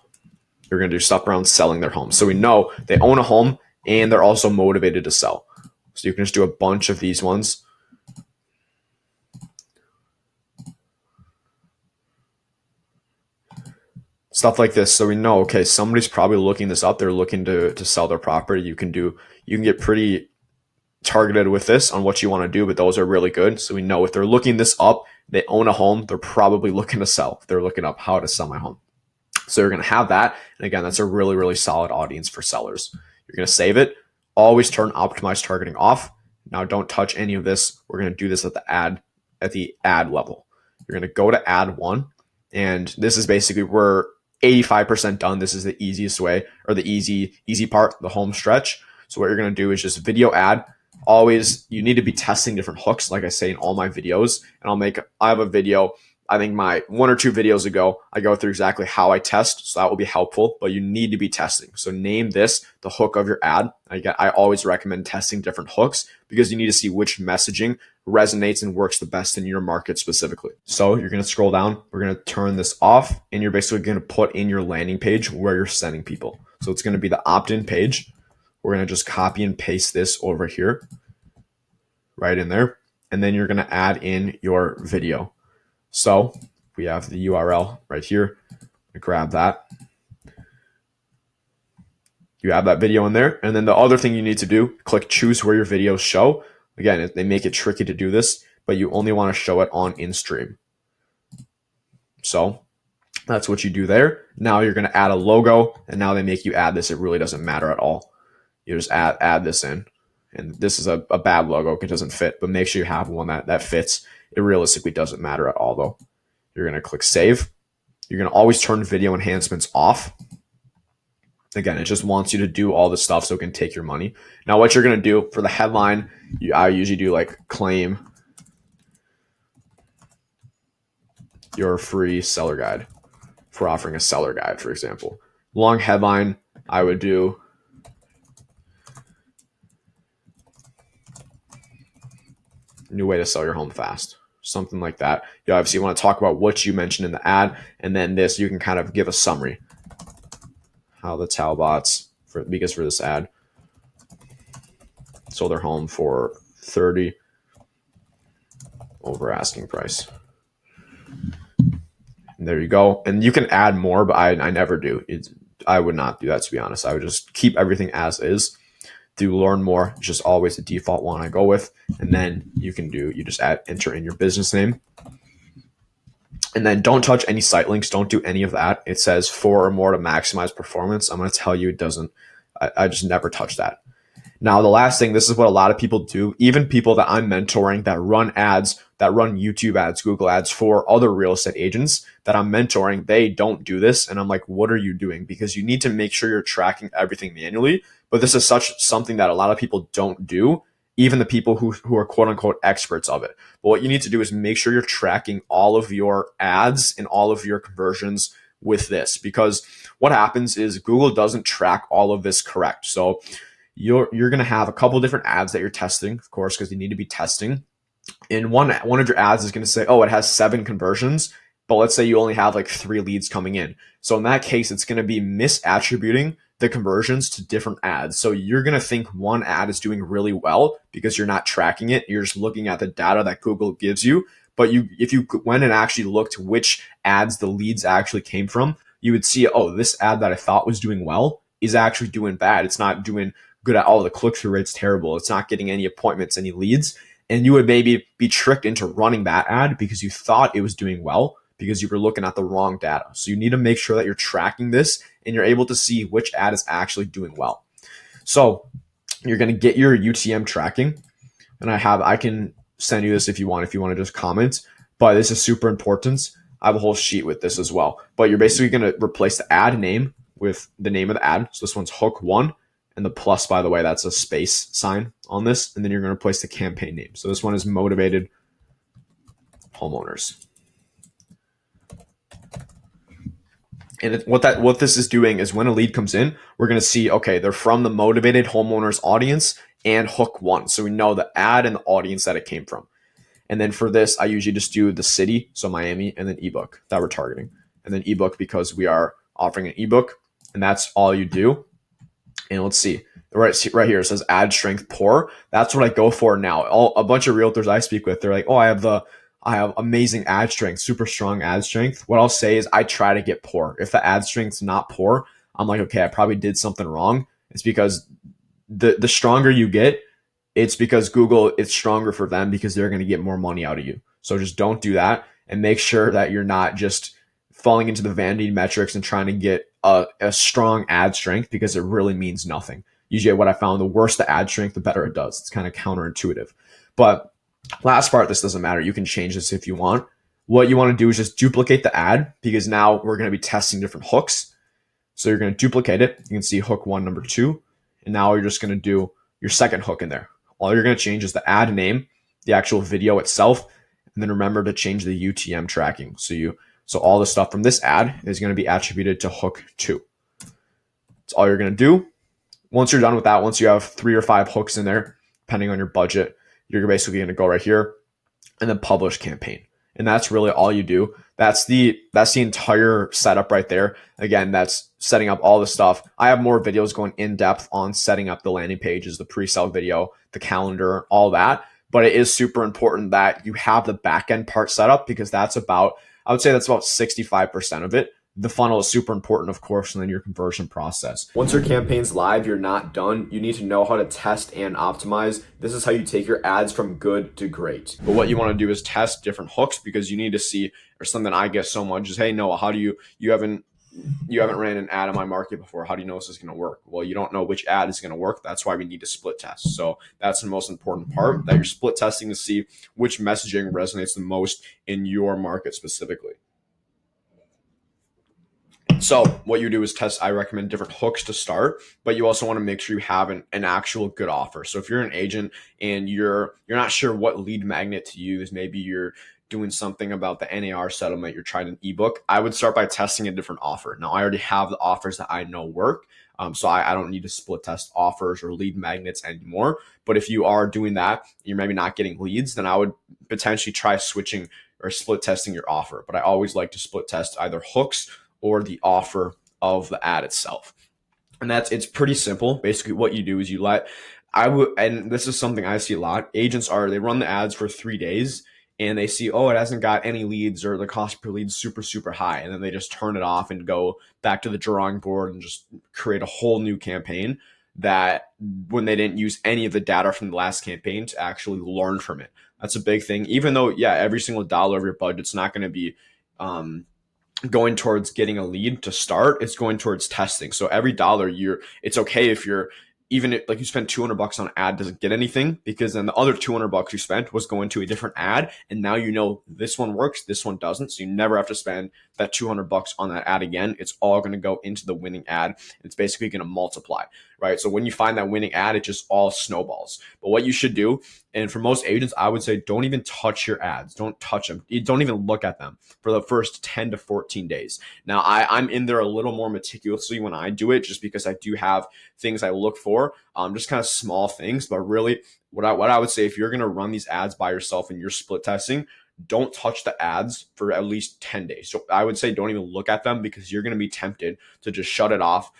You're going to do stuff around selling their home. So we know they own a home and they're also motivated to sell. So you can just do a bunch of these ones. Stuff like this. So we know, okay, somebody's probably looking this up. They're looking to sell their property. You can get pretty targeted with this on what you want to do, but those are really good. So we know if they're looking this up, they own a home, they're probably looking to sell. If they're looking up how to sell my home. So you're going to have that. And again, that's a really, really solid audience for sellers. You're going to save it. Always turn optimized targeting off. Now don't touch any of this. We're going to do this at the ad level. You're going to go to ad one. And this is basically, we're 85% done. This is the easiest way, or the easy part, the home stretch. So what you're going to do is just video ad. Always, you need to be testing different hooks, like I say in all my videos. And I have a video, I think my 1 or 2 videos ago, I go through exactly how I test. So that will be helpful, but you need to be testing. So name this the hook of your ad. I always recommend testing different hooks because you need to see which messaging resonates and works the best in your market specifically. So you're going to scroll down. We're going to turn this off, and you're basically going to put in your landing page where you're sending people. So it's going to be the opt-in page. We're going to just copy and paste this over here, right in there. And then you're going to add in your video. So we have the URL right here. Grab that. You have that video in there. And then the other thing you need to do, click choose where your videos show. Again, they make it tricky to do this, but you only want to show it on in-stream. So that's what you do there. Now you're going to add a logo, and now they make you add this. It really doesn't matter at all. You just add this in. And this is a bad logo. It doesn't fit, but make sure you have one that fits. It realistically doesn't matter at all, though. You're going to click save. You're going to always turn video enhancements off. Again, it just wants you to do all this stuff so it can take your money. Now, what you're going to do for the headline, I usually do like claim your free seller guide for offering a seller guide, for example. Long headline, I would do new way to sell your home fast, something like that. You obviously want to talk about what you mentioned in the ad, and then this, you can kind of give a summary. How the Talbots, because for this ad, sold their home for $30,000 over asking price. And there you go. And you can add more, but I never do. I would not do that, to be honest. I would just keep everything as is. Do learn more, just always the default one I go with. And then you just enter in your business name. And then don't touch any site links. Don't do any of that. It says 4 or more to maximize performance. I'm going to tell you it doesn't. I just never touch that. Now, the last thing, this is what a lot of people do. Even people that I'm mentoring that run ads, that run YouTube ads, Google ads for other real estate agents that I'm mentoring, they don't do this. And I'm like, what are you doing? Because you need to make sure you're tracking everything manually. But this is something that a lot of people don't do. even the people who are quote unquote experts of it. But what you need to do is make sure you're tracking all of your ads and all of your conversions with this, because what happens is Google doesn't track all of this correct. So you're going to have a couple different ads that you're testing, of course, because you need to be testing. And one of your ads is going to say, oh, it has 7 conversions, but let's say you only have like 3 leads coming in. So in that case, it's going to be misattributing the conversions to different ads. So you're going to think one ad is doing really well because you're not tracking it. You're just looking at the data that Google gives you. But if you went and actually looked which ads the leads actually came from, you would see, oh, this ad that I thought was doing well is actually doing bad. It's not doing good at all. The click-through rate's terrible. It's not getting any appointments, any leads. And you would maybe be tricked into running that ad because you thought it was doing well because you were looking at the wrong data. So you need to make sure that you're tracking this and you're able to see which ad is actually doing well. So you're going to get your UTM tracking. And I can send you this if you want to just comment, but this is super important. I have a whole sheet with this as well, but you're basically going to replace the ad name with the name of the ad. So this one's hook 1, and the plus, by the way, that's a space sign on this. And then you're going to replace the campaign name. So this one is motivated homeowners. And what this is doing is when a lead comes in, we're going to see, okay, they're from the motivated homeowners audience and hook 1. So we know the ad and the audience that it came from. And then for this, I usually just do the city, so Miami, and then ebook, that we're targeting. And then ebook because we are offering an ebook, and that's all you do. And let's see, right here, it says ad strength poor. That's what I go for now. A bunch of realtors I speak with, they're like, oh, I have amazing ad strength, super strong ad strength. What I'll say is I try to get poor. If the ad strength's not poor, I'm like, okay, I probably did something wrong. It's because the stronger you get, it's because Google, it's stronger for them because they're going to get more money out of you. So just don't do that, and make sure that you're not just falling into the vanity metrics and trying to get a strong ad strength, because it really means nothing. Usually what I found, the worse the ad strength, the better it does. It's kind of counterintuitive. But last part, this doesn't matter. You can change this if you want. What you want to do is just duplicate the ad, because now we're going to be testing different hooks. So you're going to duplicate it. You can see hook 1, number 2. And now you're just going to do your second hook in there. All you're going to change is the ad name, the actual video itself, and then remember to change the UTM tracking. So all the stuff from this ad is going to be attributed to hook 2. That's all you're going to do. Once you're done with that, once you have 3 or 5 hooks in there, depending on your budget, you're basically going to go right here and then publish campaign. And that's really all you do. That's the entire setup right there. Again, that's setting up all the stuff. I have more videos going in depth on setting up the landing pages, the pre-sale video, the calendar, all that. But it is super important that you have the back-end part set up, because I would say that's about 65% of it. The funnel is super important, of course, and then your conversion process. Once your campaign's live, you're not done. You need to know how to test and optimize. This is how you take your ads from good to great. But what you want to do is test different hooks, because you need to see, or something I get so much is, hey, Noah, how do you haven't ran an ad in my market before. How do you know this is going to work? Well, you don't know which ad is going to work. That's why we need to split test. So that's the most important part, that you're split testing to see which messaging resonates the most in your market specifically. So what you do is test. I recommend different hooks to start, but you also want to make sure you have an actual good offer. So if you're an agent and you're not sure what lead magnet to use, maybe you're doing something about the NAR settlement, you're trying an ebook, I would start by testing a different offer. Now, I already have the offers that I know work, so I don't need to split test offers or lead magnets anymore. But if you are doing that, you're maybe not getting leads, then I would potentially try switching or split testing your offer. But I always like to split test either hooks or the offer of the ad itself. And it's pretty simple. Basically what you do is and this is something I see a lot. Agents they run the ads for 3 days and they see, oh, it hasn't got any leads, or the cost per lead is super, super high. And then they just turn it off and go back to the drawing board and just create a whole new campaign, that when they didn't use any of the data from the last campaign to actually learn from it. That's a big thing. Even though, yeah, every single dollar of your budget's not going to be, going towards getting a lead to start, it's going towards testing. So every dollar it's okay if like you spend $200 on an ad, doesn't get anything, because then the other $200 you spent was going to a different ad. And now you know this one works, this one doesn't. So you never have to spend that $200 on that ad again. It's all going to go into the winning ad. It's basically going to multiply, right? So when you find that winning ad, it just all snowballs. But what you should do, and for most agents, I would say don't even touch your ads. Don't touch them. You don't even look at them for the first 10 to 14 days. Now, I'm in there a little more meticulously when I do it, just because I do have things I look for, just kind of small things. But really, what I would say, if you're going to run these ads by yourself and you're split testing, don't touch the ads for at least 10 days. So I would say don't even look at them, because you're going to be tempted to just shut it off.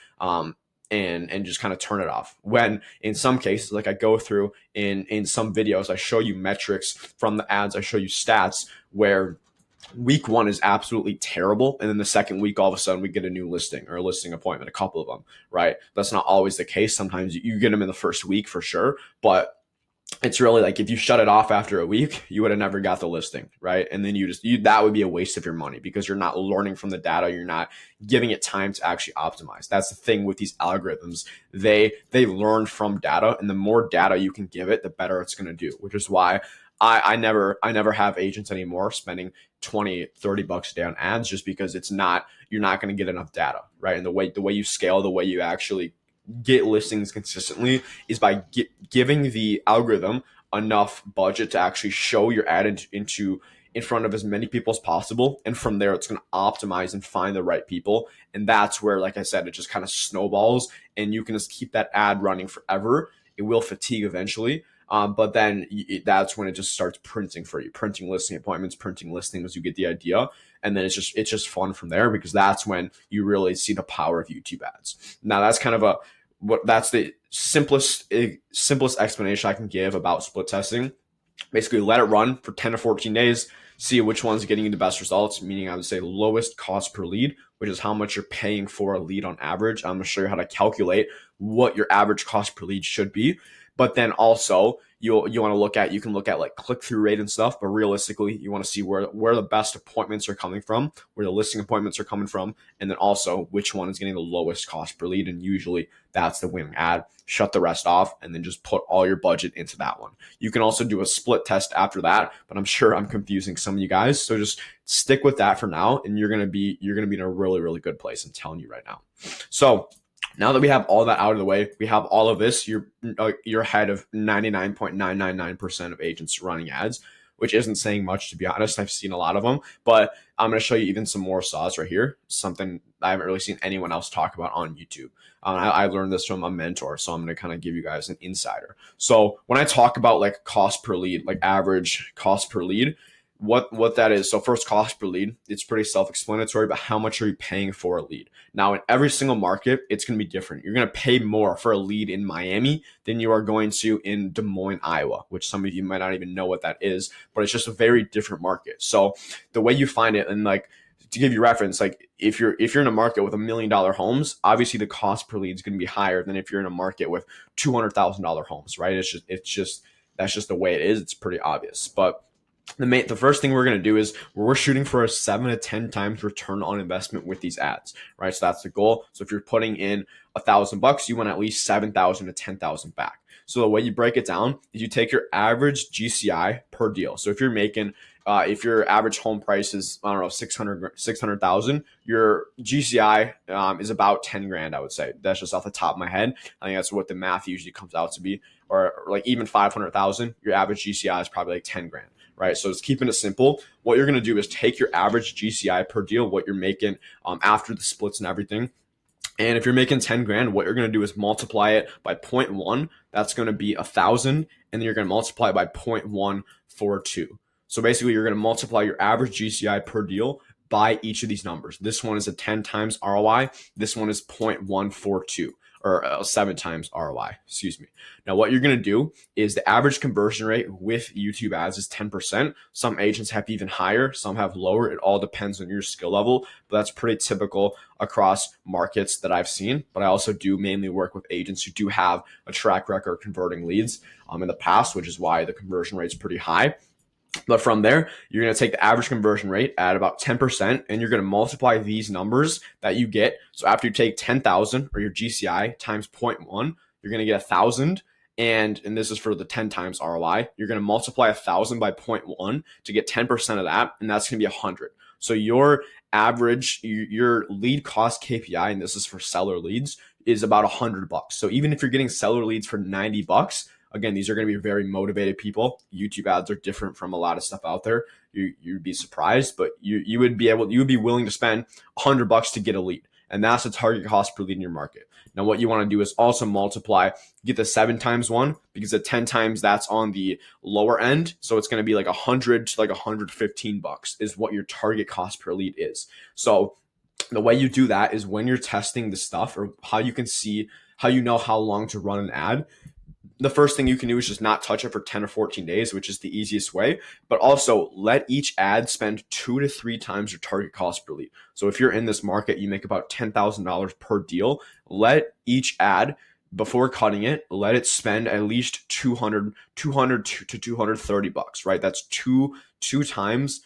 And just kind of turn it off. When in some cases, like I go through in some videos, I show you metrics from the ads, I show you stats where week one is absolutely terrible, and then the second week, all of a sudden, we get a new listing or a listing appointment, a couple of them, right? That's not always the case. Sometimes you get them in the first week for sure, but it's really like if you shut it off after a week, you would have never got the listing, right? And then that would be a waste of your money, because you're not learning from the data. You're not giving it time to actually optimize. That's the thing with these algorithms. They learn from data, and the more data you can give it, the better it's going to do, which is why I never have agents anymore spending 20, 30 bucks a day on ads, just because you're not going to get enough data, right? And the way you scale, the way you actually get listings consistently is by giving the algorithm enough budget to actually show your ad in front of as many people as possible. And from there, it's going to optimize and find the right people. And that's where, like I said, it just kind of snowballs, and you can just keep that ad running forever. It will fatigue eventually. But then that's when it just starts printing for you, printing listing appointments, printing listings. You get the idea. And then it's just fun from there, because that's when you really see the power of YouTube ads. Now, that's kind of that's the simplest explanation I can give about split testing. Basically, let it run for 10 to 14 days, see which one's getting you the best results, meaning I would say lowest cost per lead, which is how much you're paying for a lead on average. I'm going to show you how to calculate what your average cost per lead should be. But then also you want to you can look at like click-through rate and stuff, but realistically you want to see where the best appointments are coming from, where the listing appointments are coming from, and then also which one is getting the lowest cost per lead. And usually that's the winning ad. Shut the rest off, and then just put all your budget into that one. You can also do a split test after that, but I'm sure I'm confusing some of you guys. So just stick with that for now, and you're gonna be in a really, really good place. I'm telling you right now. So now that we have all that out of the way, we have all of this, you're ahead of 99.999% of agents running ads, which isn't saying much, to be honest. I've seen a lot of them, but I'm going to show you even some more saws right here, something I haven't really seen anyone else talk about on YouTube. I learned this from a mentor, so I'm going to kind of give you guys an insider. So when I talk about like cost per lead, like average cost per lead, what that is. So first, cost per lead, it's pretty self-explanatory, but how much are you paying for a lead? Now, in every single market, it's going to be different. You're going to pay more for a lead in Miami than you are going to in Des Moines, Iowa, which some of you might not even know what that is, but it's just a very different market. So the way you find it, and like to give you reference, like if you're in a market with $1 million homes, obviously the cost per lead is going to be higher than if you're in a market with $200,000 homes, right? That's just the way it is. It's pretty obvious. But the first thing we're going to do is we're shooting for a 7 to 10 times return on investment with these ads, right? So that's the goal. So if you're putting in $1,000, you want at least 7,000 to 10,000 back. So the way you break it down is you take your average GCI per deal. So if you're making, if your average home price is, I don't know, 600,000, your GCI is about 10 grand, I would say. That's just off the top of my head. I think that's what the math usually comes out to be. Or like even 500,000, your average GCI is probably like 10 grand. Right. So it's keeping it simple. What you're going to do is take your average GCI per deal, what you're making after the splits and everything. And if you're making 10 grand, what you're going to do is multiply it by 0.1. That's going to be 1,000. And then you're going to multiply it by 0.142. So basically, you're going to multiply your average GCI per deal by each of these numbers. This one is a 10 times ROI. This one is 0.142. Or 7 times ROI, excuse me. Now, what you're going to do is the average conversion rate with YouTube ads is 10%. Some agents have even higher, some have lower. It all depends on your skill level, but that's pretty typical across markets that I've seen. But I also do mainly work with agents who do have a track record converting leads in the past, which is why the conversion rate is pretty high. But from there, you're going to take the average conversion rate at about 10%, and you're going to multiply these numbers that you get. So after you take 10,000 or your GCI times 0.1, you're going to get 1,000. And this is for the 10 times ROI. You're going to multiply 1,000 by 0.1 to get 10% of that, and that's going to be 100. So your average, your lead cost KPI, and this is for seller leads, is about $100. So even if you're getting seller leads for $90, again, these are going to be very motivated people. YouTube ads are different from a lot of stuff out there. You'd be surprised, but you would be willing to spend $100 to get a lead. And that's the target cost per lead in your market. Now, what you want to do is also multiply, get the 7 times 1, because at 10 times that's on the lower end. So it's going to be like 100 to like $115 is what your target cost per lead is. So the way you do that is when you're testing the stuff, or how you can see how you know how long to run an ad. The first thing you can do is just not touch it for 10 or 14 days, which is the easiest way. But also let each ad spend 2 to 3 times your target cost per lead. So if you're in this market, you make about $10,000 per deal. Let each ad, before cutting it, let it spend at least 200 to $230, right? That's two times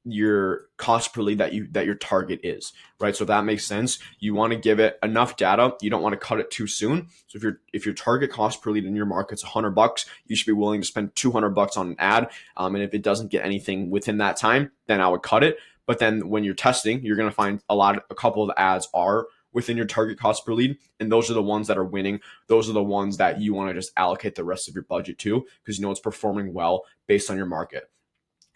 your cost per lead that your target is, right? So that makes sense. You want to give it enough data. You don't want to cut it too soon. So if your target cost per lead in your market's $100, you should be willing to spend $200 on an ad. And if it doesn't get anything within that time, then I would cut it. But then when you're testing, you're going to find a couple of ads are within your target cost per lead, and those are the ones that are winning. Those are the ones that you want to just allocate the rest of your budget to, because you know it's performing well based on your market.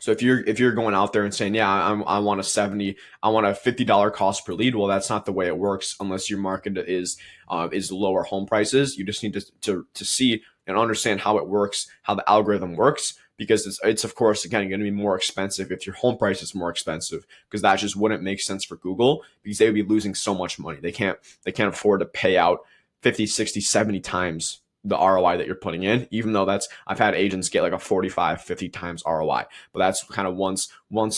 So if you're going out there and saying, yeah, I want a $50 cost per lead, well, that's not the way it works unless your market is lower home prices. You just need to see and understand how it works, how the algorithm works, because it's of course, again, going to be more expensive if your home price is more expensive, because that just wouldn't make sense for Google, because they would be losing so much money. They can't afford to pay out 50, 60, 70 times the ROI that you're putting in, even though I've had agents get like a 45, 50 times ROI, but that's kind of once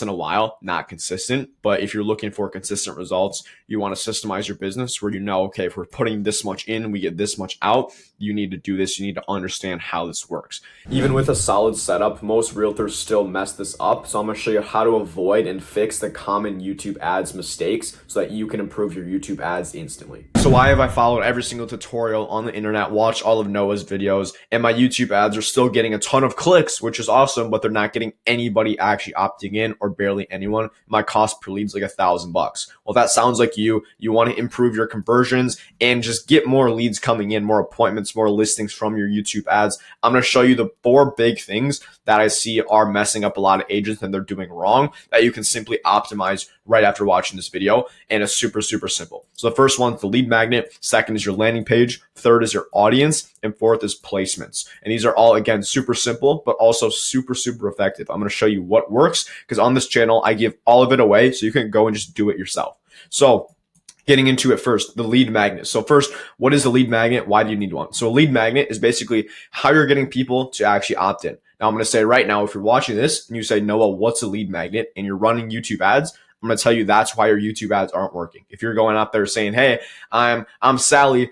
in a while, not consistent. But if you're looking for consistent results, you want to systemize your business where okay, if we're putting this much in, we get this much out. You need to do this. You need to understand how this works. Even with a solid setup, most realtors still mess this up. So I'm going to show you how to avoid and fix the common YouTube ads mistakes so that you can improve your YouTube ads instantly. So why have I followed every single tutorial on the internet, watched all of Noah's videos, and my YouTube ads are still getting a ton of clicks, which is awesome, but they're not getting anybody actually opting in, or barely anyone? My cost per lead is like $1,000. Well, that sounds like you want to improve your conversions and just get more leads coming in, more appointments, more listings from your YouTube ads. I'm going to show you the 4 big things that I see are messing up a lot of agents and they're doing wrong, that you can simply optimize right after watching this video. And it's super, super simple. So the first one is the lead magnet. Second is your landing page. Third is your audience. And fourth is placements. And these are all, again, super simple, but also super, super effective. I'm going to show you what works, because on this channel, I give all of it away so you can go and just do it yourself. So getting into it first, the lead magnet. So first, what is a lead magnet? Why do you need one? So a lead magnet is basically how you're getting people to actually opt in. Now, I'm going to say right now, if you're watching this and you say, Noah, what's a lead magnet? And you're running YouTube ads, I'm going to tell you that's why your YouTube ads aren't working. If you're going out there saying, hey, I'm Sally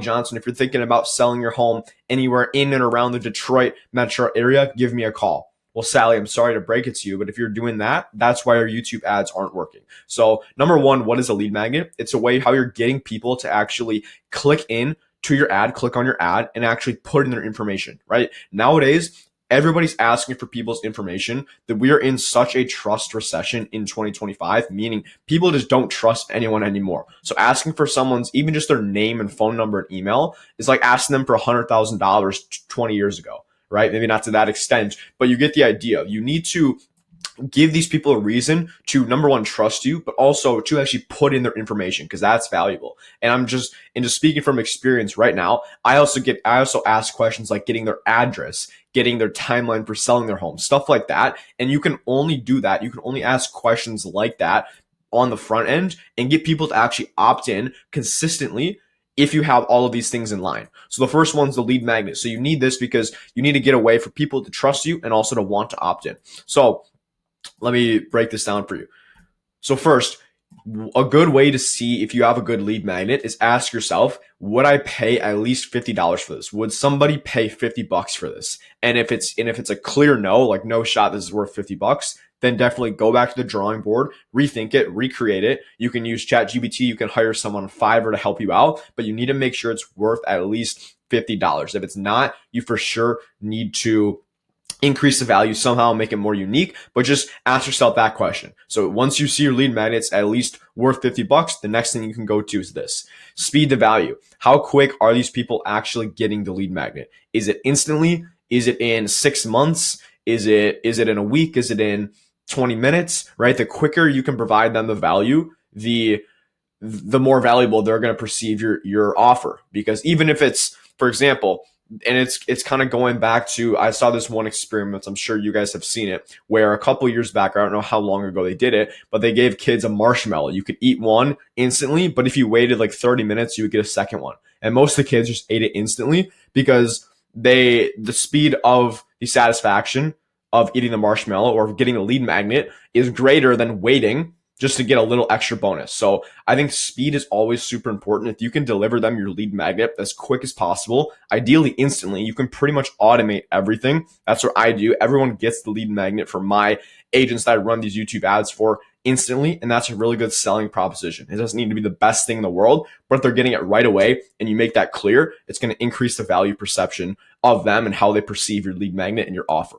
Johnson. If you're thinking about selling your home anywhere in and around the Detroit metro area, give me a call. Well, Sally, I'm sorry to break it to you, but if you're doing that, that's why your YouTube ads aren't working. So number one, what is a lead magnet? It's a way how you're getting people to actually click in to your ad, click on your ad, and actually put in their information, right? Nowadays, everybody's asking for people's information, that we are in such a trust recession in 2025, meaning people just don't trust anyone anymore. So asking for someone's, even just their name and phone number and email, is like asking them for $100,000 20 years ago, right? Maybe not to that extent, but you get the idea. You need to give these people a reason to, number one, trust you, but also to actually put in their information, because that's valuable. And just speaking from experience right now, I also ask questions like getting their address, getting their timeline for selling their home, stuff like that. And you can only do that. You can only ask questions like that on the front end and get people to actually opt in consistently if you have all of these things in line. So the first one's the lead magnet. So you need this because you need to get a way for people to trust you and also to want to opt in. So let me break this down for you. So first, a good way to see if you have a good lead magnet is ask yourself, would I pay at least $50 for this? Would somebody pay $50 for this? And if it's a clear no, like no shot, this is worth $50, then definitely go back to the drawing board, rethink it, recreate it. You can use ChatGPT. You can hire someone on Fiverr to help you out, but you need to make sure it's worth at least $50. If it's not, you for sure need to increase the value somehow, make it more unique, but just ask yourself that question. So once you see your lead magnets at least worth $50, the next thing you can go to is this: speed to value. How quick are these people actually getting the lead magnet? Is it instantly? Is it in 6 months? Is it in a week? Is it in 20 minutes? Right? The quicker you can provide them the value, the more valuable they're going to perceive your offer. Because even if it's, for example, and it's kind of going back to, I saw this one experiment, I'm sure you guys have seen it, where a couple years back, I don't know how long ago they did it, but they gave kids a marshmallow. You could eat one instantly, but if you waited like 30 minutes, you would get a second one. And most of the kids just ate it instantly because the speed of the satisfaction of eating the marshmallow or getting a lead magnet is greater than waiting just to get a little extra bonus. So I think speed is always super important. If you can deliver them your lead magnet as quick as possible, ideally instantly, you can pretty much automate everything. That's what I do. Everyone gets the lead magnet for my agents that I run these YouTube ads for instantly. And that's a really good selling proposition. It doesn't need to be the best thing in the world, but if they're getting it right away and you make that clear, it's going to increase the value perception of them and how they perceive your lead magnet and your offer.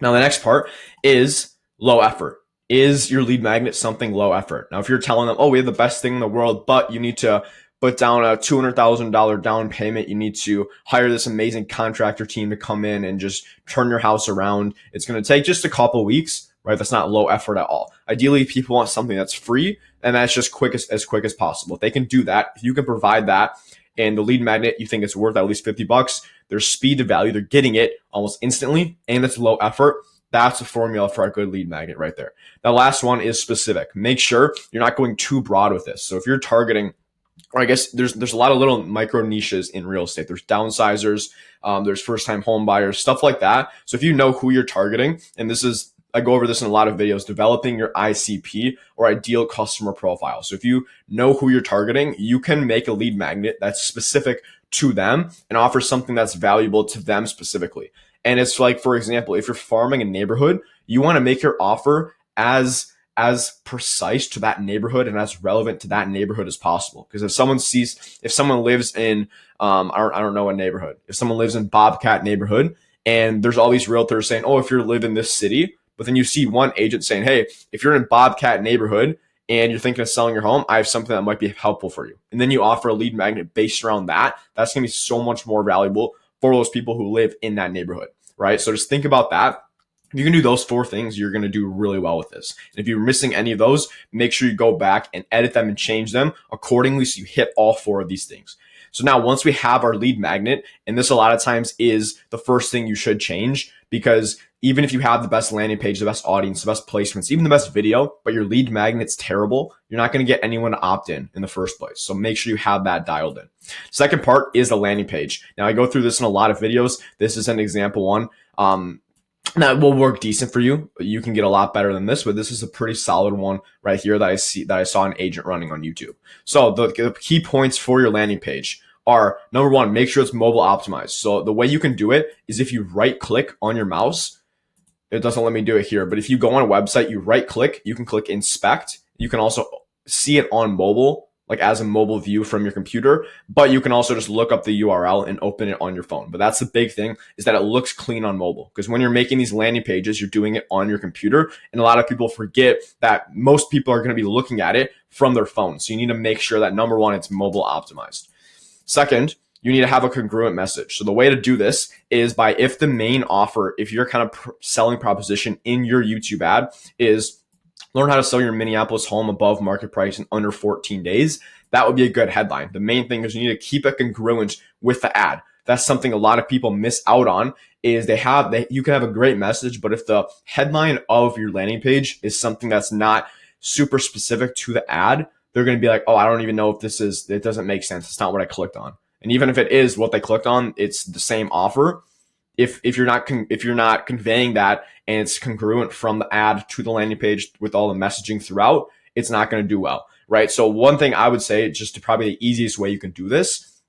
Now, the next part is low effort. Is your lead magnet something low effort? Now, if you're telling them, oh, we have the best thing in the world, but you need to put down a $200,000 down payment, you need to hire this amazing contractor team to come in and just turn your house around, it's going to take just a couple weeks, right? That's not low effort at all. Ideally, people want something that's free and that's just as quick as possible. If they can do that, if you can provide that, and the lead magnet you think it's worth at least $50, there's speed to value, they're getting it almost instantly, and it's low effort. That's the formula for a good lead magnet right there. The last one is specific. Make sure you're not going too broad with this. So if you're targeting, or I guess there's a lot of little micro niches in real estate. There's downsizers, there's first-time home buyers, stuff like that. So if you know who you're targeting, and I go over this in a lot of videos, developing your ICP or ideal customer profile. So if you know who you're targeting, you can make a lead magnet that's specific to them and offer something that's valuable to them specifically. And it's like, for example, if you're farming a neighborhood, you want to make your offer as precise to that neighborhood and as relevant to that neighborhood as possible. Because if someone lives in, I don't know a neighborhood, if someone lives in Bobcat neighborhood and there's all these realtors saying, oh, if you live in this city, but then you see one agent saying, hey, if you're in Bobcat neighborhood and you're thinking of selling your home, I have something that might be helpful for you. And then you offer a lead magnet based around that. That's going to be so much more valuable for those people who live in that neighborhood, right? So just think about that. If you can do those 4 things, you're going to do really well with this. And if you're missing any of those, make sure you go back and edit them and change them accordingly so you hit all 4 of these things. So now once we have our lead magnet, and this a lot of times is the first thing you should change, because even if you have the best landing page, the best audience, the best placements, even the best video, but your lead magnet's terrible, you're not going to get anyone to opt in the first place. So make sure you have that dialed in. Second part is the landing page. Now I go through this in a lot of videos. This is an example one. That will work decent for you. You can get a lot better than this, but this is a pretty solid one right here that I saw an agent running on YouTube. So the key points for your landing page are, number 1, make sure it's mobile optimized. So the way you can do it is if you right click on your mouse. It doesn't let me do it here, but if you go on a website, you right click, you can click inspect. You can also see it on mobile, like as a mobile view from your computer, but you can also just look up the URL and open it on your phone. But that's the big thing, is that it looks clean on mobile, because when you're making these landing pages, you're doing it on your computer. And a lot of people forget that most people are going to be looking at it from their phone. So you need to make sure that, number 1, it's mobile optimized. Second, you need to have a congruent message. So the way to do this is by, if the main offer, if your kind of selling proposition in your YouTube ad is learn how to sell your Minneapolis home above market price in under 14 days, that would be a good headline. The main thing is you need to keep it congruent with the ad. That's something a lot of people miss out on, is you can have a great message, but if the headline of your landing page is something that's not super specific to the ad, they're going to be like, oh, I don't even know if it doesn't make sense. It's not what I clicked on. And even if it is what they clicked on, it's the same offer. If you're not conveying that and it's congruent from the ad to the landing page with all the messaging throughout, it's not going to do well, right? So one thing I would say, just to probably the easiest way you can do this,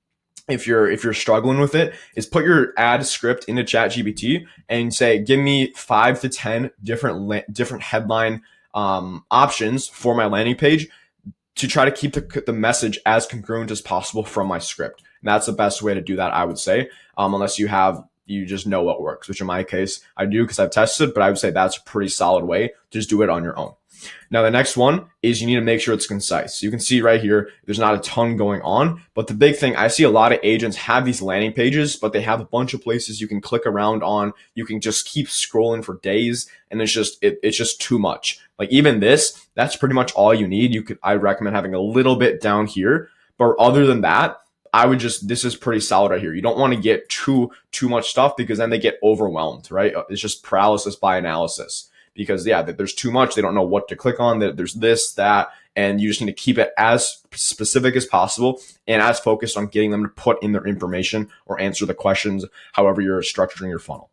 if you're struggling with it, is put your ad script into ChatGPT and say, give me 5 to 10 different headline options for my landing page, to try to keep the message as congruent as possible from my script. And that's the best way to do that, I would say, unless you have you just know what works, which in my case, I do because I've tested, but I would say that's a pretty solid way to just do it on your own. Now, the next one is you need to make sure it's concise. So you can see right here, there's not a ton going on, but the big thing, I see a lot of agents have these landing pages, but they have a bunch of places you can click around on. You can just keep scrolling for days, and it's just too much. Like even this, that's pretty much all you need. I recommend having a little bit down here, but other than that, this is pretty solid right here. You don't want to get too much stuff because then they get overwhelmed, right? It's just paralysis by analysis. Because yeah, there's too much. They don't know what to click on. There's this, that, and you just need to keep it as specific as possible and as focused on getting them to put in their information or answer the questions, however you're structuring your funnel.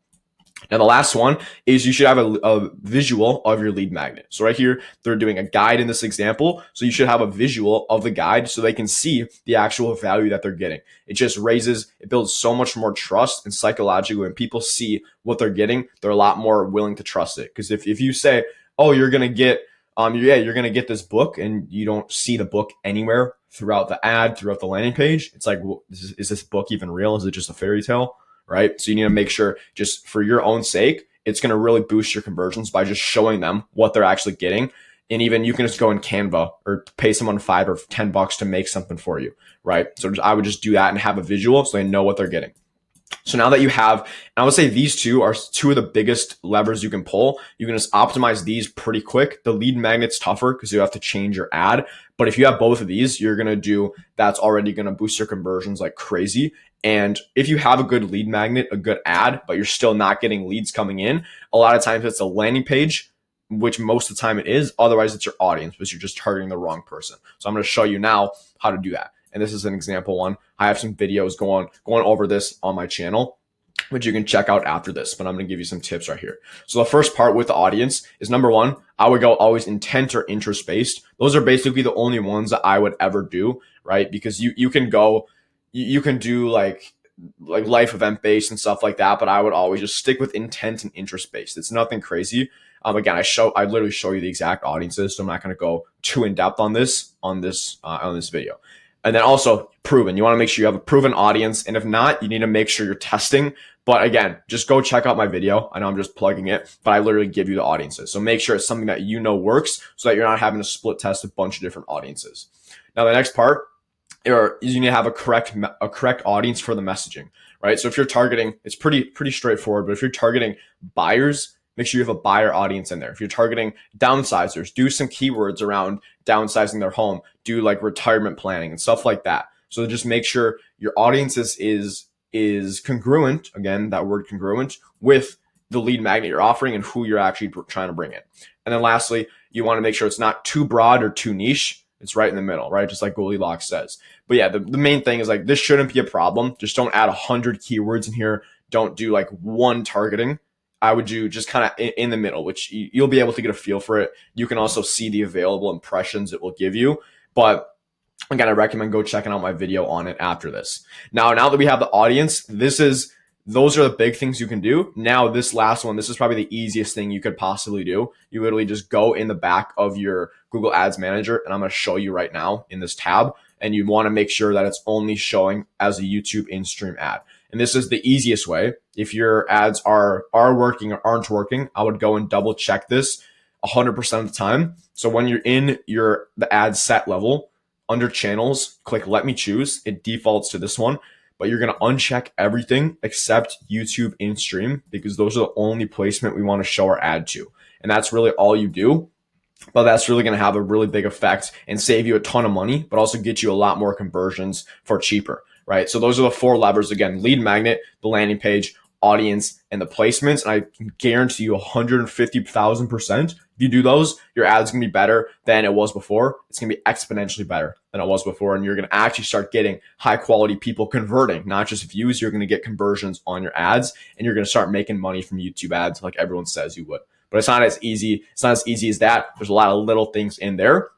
Now, the last one is you should have a visual of your lead magnet. So right here, they're doing a guide in this example. So you should have a visual of the guide so they can see the actual value that they're getting. It builds so much more trust, and psychologically, when people see what they're getting, they're a lot more willing to trust it. Because if you say, oh, you're going to get this book, and you don't see the book anywhere throughout the ad, throughout the landing page, it's like, well, is this book even real? Is it just a fairy tale? Right? So you need to make sure, just for your own sake, it's going to really boost your conversions by just showing them what they're actually getting. And even you can just go in Canva or pay someone $5 or $10 to make something for you, right? So I would just do that and have a visual so they know what they're getting. So now that you have, and I would say these two are two of the biggest levers you can pull. You can just optimize these pretty quick. The lead magnet's tougher because you have to change your ad. But if you have both of these, that's already going to boost your conversions like crazy. And if you have a good lead magnet, a good ad, but you're still not getting leads coming in, a lot of times it's a landing page, which most of the time it is. Otherwise, it's your audience, but you're just targeting the wrong person. So I'm going to show you now how to do that. And this is an example one. I have some videos going over this on my channel, which you can check out after this, but I'm going to give you some tips right here. So the first part with the audience is, number one, I would go always intent or interest based. Those are basically the only ones that I would ever do, right? Because you can do like life event based and stuff like that, but I would always just stick with intent and interest based. It's nothing crazy. Again, I literally show you the exact audiences, so I'm not going to go too in depth on this video. And then also proven. You want to make sure you have a proven audience. And if not, you need to make sure you're testing. But again, just go check out my video. I know I'm just plugging it, but I literally give you the audiences. So make sure it's something that you know works so that you're not having to split test a bunch of different audiences. Now, the next part is you need to have a correct audience for the messaging, right? So if you're targeting, it's pretty straightforward, but if you're targeting buyers, make sure you have a buyer audience in there. If you're targeting downsizers, do some keywords around downsizing their home, do like retirement planning and stuff like that. So just make sure your audience is congruent, again, that word congruent, with the lead magnet you're offering and who you're actually trying to bring in. And then lastly, you want to make sure it's not too broad or too niche. It's right in the middle, right? Just like Goldilocks says. But yeah, the main thing is like, this shouldn't be a problem. Just don't add 100 keywords in here. Don't do like one targeting. I would do just kind of in the middle, which you'll be able to get a feel for it. You can also see the available impressions it will give you. But again, I recommend go checking out my video on it after this. Now that we have the audience, those are the big things you can do. Now, this last one, this is probably the easiest thing you could possibly do. You literally just go in the back of your Google Ads Manager, and I'm going to show you right now in this tab. And you want to make sure that it's only showing as a YouTube in-stream ad. And this is the easiest way. If your ads are working or aren't working, I would go and double check this 100% of the time. So when you're in the ad set level, under channels, click let me choose. It defaults to this one, but you're going to uncheck everything except YouTube in-stream, because those are the only placement we want to show our ad to. And that's really all you do. But that's really going to have a really big effect and save you a ton of money, but also get you a lot more conversions for cheaper, right? So those are the 4 levers. Again, lead magnet, the landing page, audience, and the placements. And I can guarantee you 150,000%. If you do those, your ad's going to be better than it was before. It's going to be exponentially better than it was before. And you're going to actually start getting high quality people converting, not just views. You're going to get conversions on your ads, and you're going to start making money from YouTube ads like everyone says you would. But it's not as easy. It's not as easy as that. There's a lot of little things in there.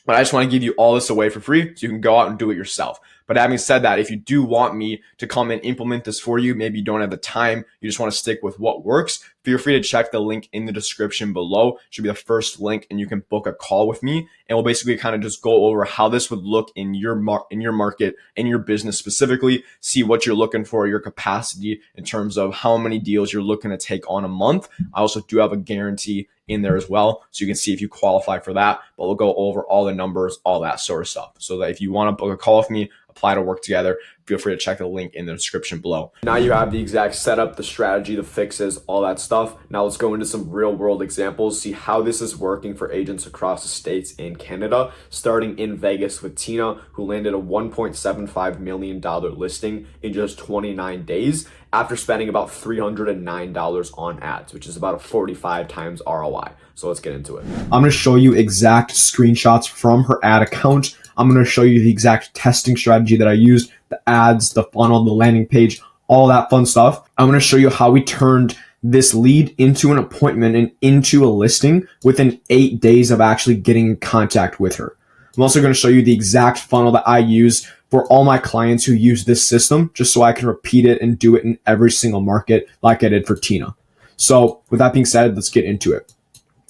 But I just want to give you all this away for free so you can go out and do it yourself. But having said that, if you do want me to come and implement this for you, maybe you don't have the time, you just want to stick with what works, feel free to check the link in the description below. It should be the first link, and you can book a call with me, and we'll basically kind of just go over how this would look in your market, in your business specifically, see what you're looking for, your capacity in terms of how many deals you're looking to take on a month. I also do have a guarantee in there as well, so you can see if you qualify for that, but we'll go over all the numbers, all that sort of stuff, so that if you want to book a call with me, apply to work together, feel free to check the link in the description below. Now you have the exact setup, the strategy, the fixes, all that stuff. Now let's go into some real world examples, see how this is working for agents across the States and Canada, starting in Vegas with Tina, who landed a $1.75 million listing in just 29 days after spending about $309 on ads, which is about a 45 times ROI. So let's get into it. I'm going to show you exact screenshots from her ad account. I'm going to show you the exact testing strategy that I used, the ads, the funnel, the landing page, all that fun stuff. I'm going to show you how we turned this lead into an appointment and into a listing within 8 days of actually getting in contact with her. I'm also going to show you the exact funnel that I use for all my clients who use this system, just so I can repeat it and do it in every single market like I did for Tina. So with that being said, let's get into it.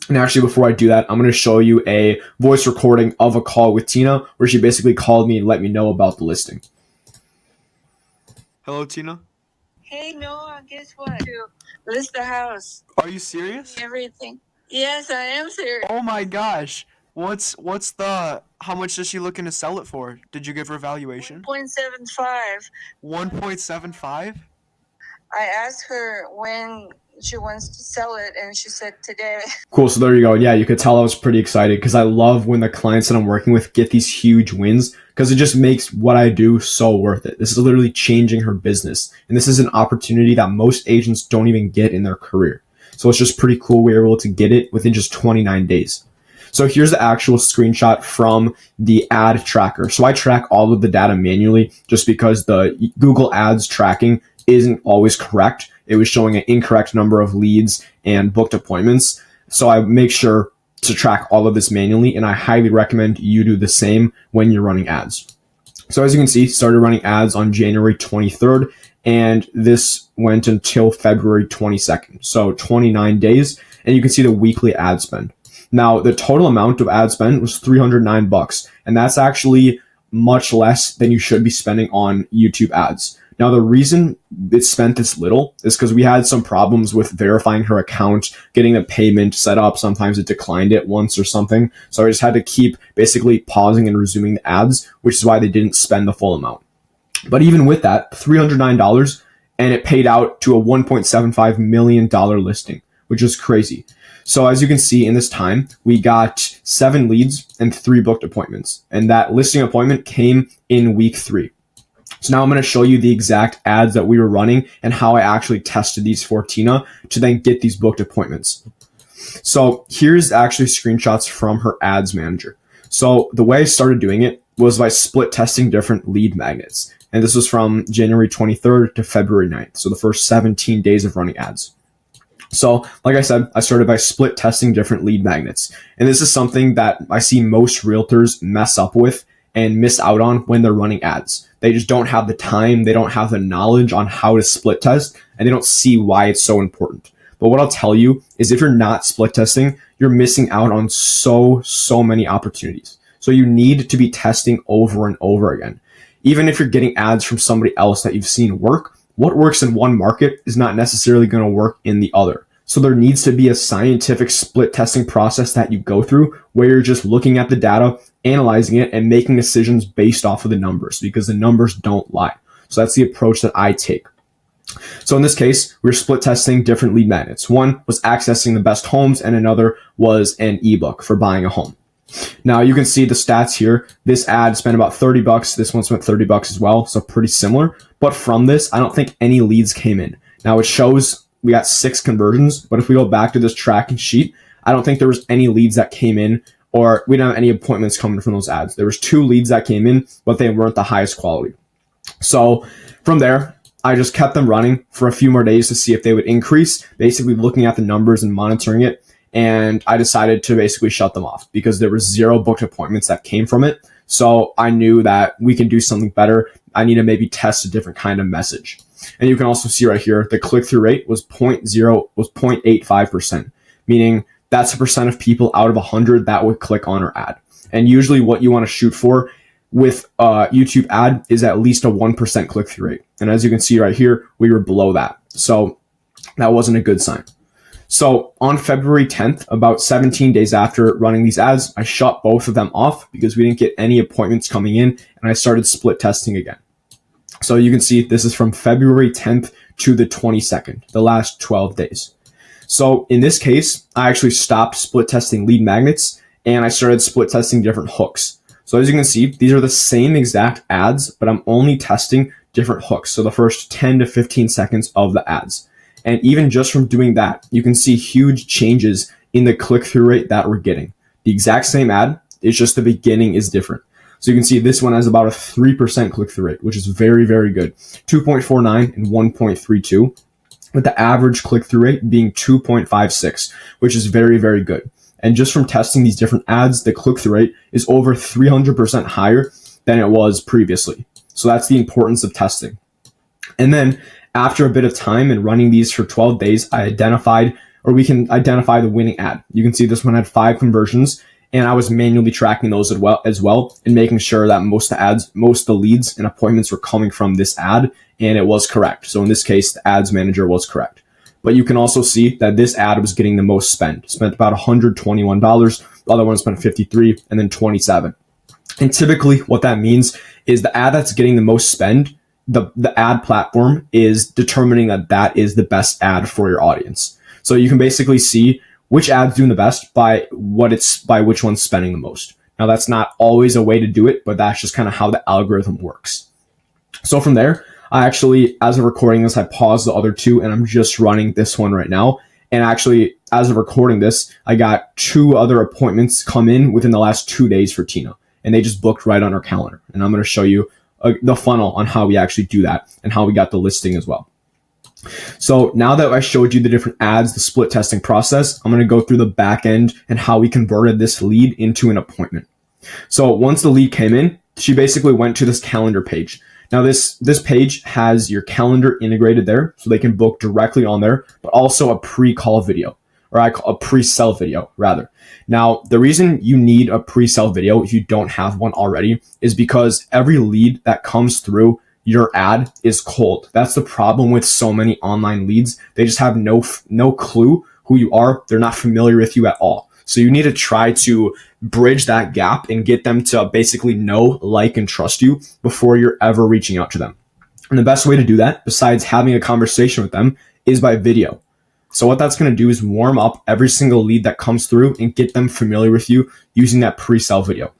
And actually, before I do that, I'm going to show you a voice recording of a call with Tina where she basically called me and let me know about the listing. Hello, Tina. Hey, Noah, guess what? To list the house. Are you serious? Everything. Yes, I am serious. Oh my gosh. How much is she looking to sell it for? Did you give her valuation? 1.75. 1.75? I asked her when she wants to sell it, and she said today. Cool. So there you go. Yeah, you could tell I was pretty excited because I love when the clients that I'm working with get these huge wins because it just makes what I do so worth it. This is literally changing her business. And this is an opportunity that most agents don't even get in their career. So it's just pretty cool we were able to get it within just 29 days. So here's the actual screenshot from the ad tracker. So I track all of the data manually just because the Google Ads tracking isn't always correct. It was showing an incorrect number of leads and booked appointments. So I make sure to track all of this manually, and I highly recommend you do the same when you're running ads. So as you can see, started running ads on January 23rd, and this went until February 22nd. So 29 days, and you can see the weekly ad spend. Now, the total amount of ad spend was $309, and that's actually much less than you should be spending on YouTube ads. Now, the reason it spent this little is because we had some problems with verifying her account, getting the payment set up. Sometimes it declined it once or something. So I just had to keep basically pausing and resuming the ads, which is why they didn't spend the full amount. But even with that, $309, and it paid out to a $1.75 million listing, which is crazy. So as you can see in this time, we got 7 leads and 3 booked appointments. And that listing appointment came in week 3. So now I'm going to show you the exact ads that we were running and how I actually tested these for Tina to then get these booked appointments. So here's actually screenshots from her ads manager. So the way I started doing it was by split testing different lead magnets. And this was from January 23rd to February 9th. So the first 17 days of running ads. So like I said, I started by split testing different lead magnets. And this is something that I see most realtors mess up with and miss out on when they're running ads. They just don't have the time, they don't have the knowledge on how to split test, and they don't see why it's so important. But what I'll tell you is if you're not split testing, you're missing out on so many opportunities. So you need to be testing over and over again. Even if you're getting ads from somebody else that you've seen work, what works in one market is not necessarily going to work in the other. So there needs to be a scientific split testing process that you go through where you're just looking at the data, analyzing it, and making decisions based off of the numbers because the numbers don't lie. So that's the approach that I take. So in this case, we were split testing different lead magnets. One was accessing the best homes and another was an ebook for buying a home. Now you can see the stats here. This ad spent about $30. This one spent $30 as well. So pretty similar. But from this, I don't think any leads came in. Now it shows we got 6 conversions, but if we go back to this tracking sheet, I don't think there was any leads that came in, or we didn't have any appointments coming from those ads. There was 2 leads that came in, but they weren't the highest quality. So from there, I just kept them running for a few more days to see if they would increase, basically looking at the numbers and monitoring it. And I decided to basically shut them off because there was 0 booked appointments that came from it. So I knew that we can do something better. I need to maybe test a different kind of message. And you can also see right here, the click-through rate was 0.85%, meaning that's a percent of people out of 100 that would click on our ad. And usually what you want to shoot for with a YouTube ad is at least a 1% click-through rate. And as you can see right here, we were below that. So that wasn't a good sign. So on February 10th, about 17 days after running these ads, I shut both of them off because we didn't get any appointments coming in, and I started split testing again. So you can see this is from February 10th to the 22nd, the last 12 days. So in this case, I actually stopped split testing lead magnets and I started split testing different hooks. So as you can see, these are the same exact ads, but I'm only testing different hooks. So the first 10 to 15 seconds of the ads. And even just from doing that, you can see huge changes in the click-through rate that we're getting. The exact same ad, it's just the beginning is different. So you can see this one has about a 3% click-through rate, which is very, very good. 2.49 and 1.32, with the average click-through rate being 2.56, which is very, very good. And just from testing these different ads, the click-through rate is over 300% higher than it was previously. So that's the importance of testing. And then after a bit of time and running these for 12 days, we can identify the winning ad. You can see this one had 5 conversions, and I was manually tracking those as well and making sure that most of the leads and appointments were coming from this ad, and it was correct. So in this case, the ads manager was correct. But you can also see that this ad was getting the most spent about $121. The other one spent $53 and then $27. And typically what that means is the ad that's getting the most spend, the ad platform is determining that is the best ad for your audience. So you can basically see which ad's doing the best by which one's spending the most. Now that's not always a way to do it, but that's just kind of how the algorithm works. So from there, I actually, as of recording this, I paused the other 2 and I'm just running this one right now. And actually, as of recording this, I got 2 other appointments come in within the last 2 days for Tina, and they just booked right on our calendar. And I'm going to show you the funnel on how we actually do that and how we got the listing as well. So now that I showed you the different ads, the split testing process, I'm going to go through the back end and how we converted this lead into an appointment. So once the lead came in, she basically went to this calendar page. Now this page has your calendar integrated there, so they can book directly on there, but also a pre-call video, or a pre-sell video rather. Now, the reason you need a pre-sell video if you don't have one already is because every lead that comes through your ad is cold. That's the problem with so many online leads. They just have no clue who you are. They're not familiar with you at all. So you need to try to bridge that gap and get them to basically know, like, and trust you before you're ever reaching out to them. And the best way to do that, besides having a conversation with them, is by video. So what that's going to do is warm up every single lead that comes through and get them familiar with you using that pre-sell video.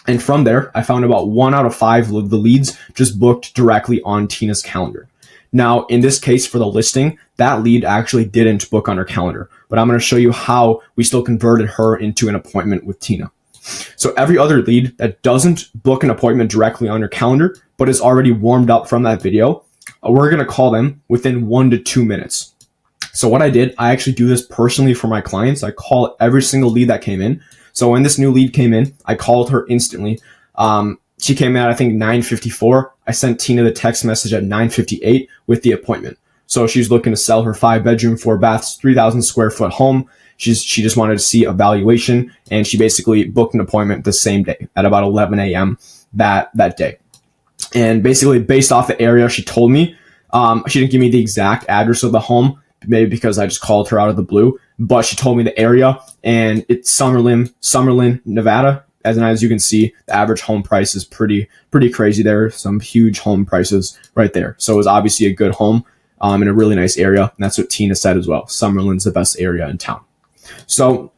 And from there, I found about 1 out of 5 of the leads just booked directly on Tina's calendar. Now, in this case for the listing, that lead actually didn't book on her calendar, but I'm going to show you how we still converted her into an appointment with Tina. So every other lead that doesn't book an appointment directly on your calendar, but is already warmed up from that video, we're going to call them within 1 to 2 minutes. So what I did, I actually do this personally for my clients. I call every single lead that came in. So when this new lead came in, I called her instantly. She came in at, I think, 9:54. I sent Tina the text message at 9:58 with the appointment. So she's looking to sell her 5-bedroom, 4-bath, 3,000 square foot home. She just wanted to see a valuation, and she basically booked an appointment the same day at about 11 a.m. that day. And basically, based off the area she told me, she didn't give me the exact address of the home, maybe because I just called her out of the blue, but she told me the area, and it's Summerlin, Nevada. As you can see, the average home price is pretty crazy there. Some huge home prices right there. So it was obviously a good home in a really nice area. And that's what Tina said as well. Summerlin's the best area in town. So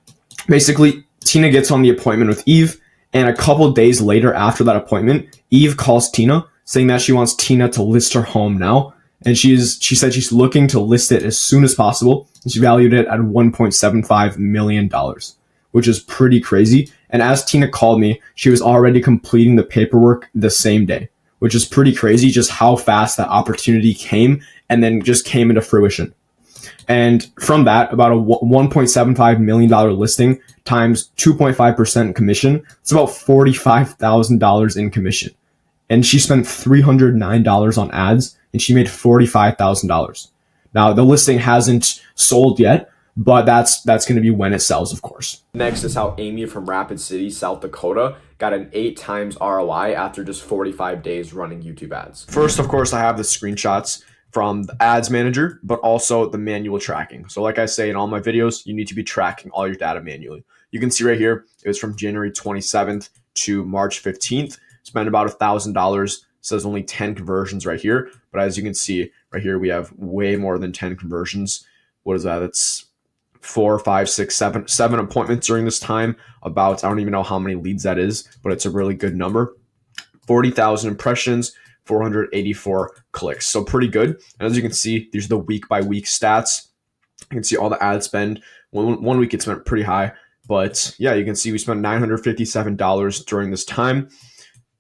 basically, Tina gets on the appointment with Eve. And a couple days later after that appointment, Eve calls Tina saying that she wants Tina to list her home now. And she said she's looking to list it as soon as possible. And she valued it at $1.75 million, which is pretty crazy. And as Tina called me, she was already completing the paperwork the same day, which is pretty crazy just how fast that opportunity came and then just came into fruition. And from that, about a $1.75 million listing times 2.5% commission, it's about $45,000 in commission. And she spent $309 on ads and she made $45,000. Now, the listing hasn't sold yet, but that's going to be when it sells, of course. Next is how Amy from Rapid City, South Dakota, got an 8 times ROI after just 45 days running YouTube ads. First, of course, I have the screenshots from the ads manager, but also the manual tracking. So like I say in all my videos, you need to be tracking all your data manually. You can see right here, it was from January 27th to March 15th. Spent about $1,000. Says only 10 conversions right here. But as you can see right here, we have way more than 10 conversions. What is that? It's 4, 5, 6, 7 appointments during this time. About, I don't even know how many leads that is, but it's a really good number. 40,000 impressions, 484 clicks. So pretty good. And as you can see, these are the week by week stats. You can see all the ad spend. One week it spent pretty high, but yeah, you can see we spent $957 during this time,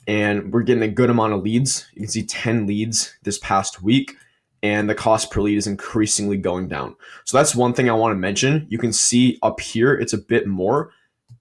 and we're getting a good amount of leads. You can see 10 leads this past week, and the cost per lead is increasingly going down. So that's one thing I want to mention. You can see up here, it's a bit more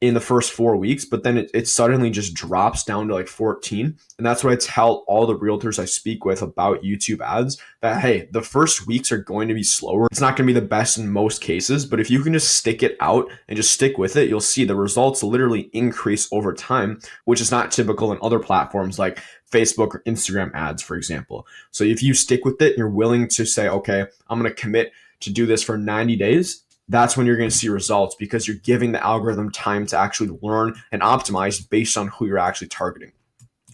in the first 4 weeks, but then it suddenly just drops down to like 14. And that's what I tell all the realtors I speak with about YouTube ads, that, hey, the first weeks are going to be slower. It's not going to be the best in most cases, but if you can just stick it out and just stick with it, you'll see the results literally increase over time, which is not typical in other platforms like Facebook or Instagram ads, for example. So if you stick with it and you're willing to say, okay, I'm going to commit to do this for 90 days, that's when you're going to see results, because you're giving the algorithm time to actually learn and optimize based on who you're actually targeting.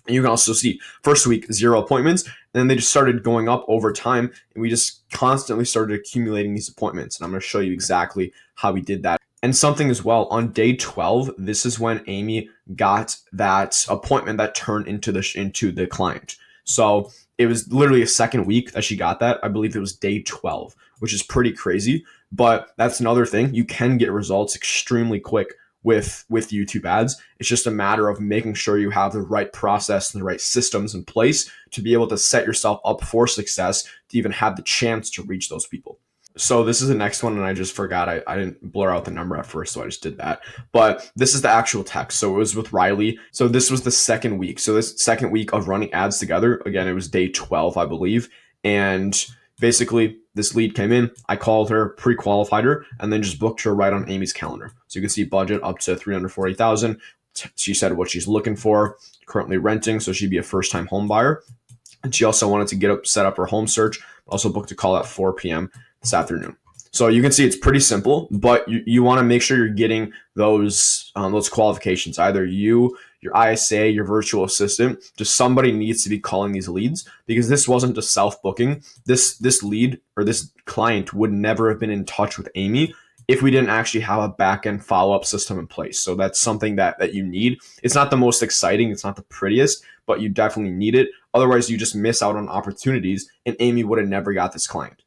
And you can also see first week, 0 appointments, and then they just started going up over time, and we just constantly started accumulating these appointments. And I'm going to show you exactly how we did that. And something as well, on day 12, this is when Amy got that appointment that turned into the client. So it was literally a second week that she got that. I believe it was day 12, which is pretty crazy. But that's another thing. You can get results extremely quick with YouTube ads. It's just a matter of making sure you have the right process and the right systems in place to be able to set yourself up for success, to even have the chance to reach those people. So this is the next one, and I just forgot. I didn't blur out the number at first, so I just did that. But this is the actual text. So it was with Riley. So this was the second week. So this second week of running ads together, again, it was day 12, I believe. And basically, this lead came in. I called her, pre-qualified her, and then just booked her right on Amy's calendar. So you can see budget up to $340,000. She said what she's looking for, currently renting, so she'd be a first-time home buyer. And she also wanted to set up her home search, also booked a call at 4 p.m. this afternoon. So you can see it's pretty simple, but you want to make sure you're getting those qualifications. Either you, your ISA, your virtual assistant, just somebody needs to be calling these leads, because this wasn't just self-booking. This lead or this client would never have been in touch with Amy if we didn't actually have a back-end follow-up system in place. So that's something that you need. It's not the most exciting, it's not the prettiest, but you definitely need it. Otherwise, you just miss out on opportunities, and Amy would have never got this client.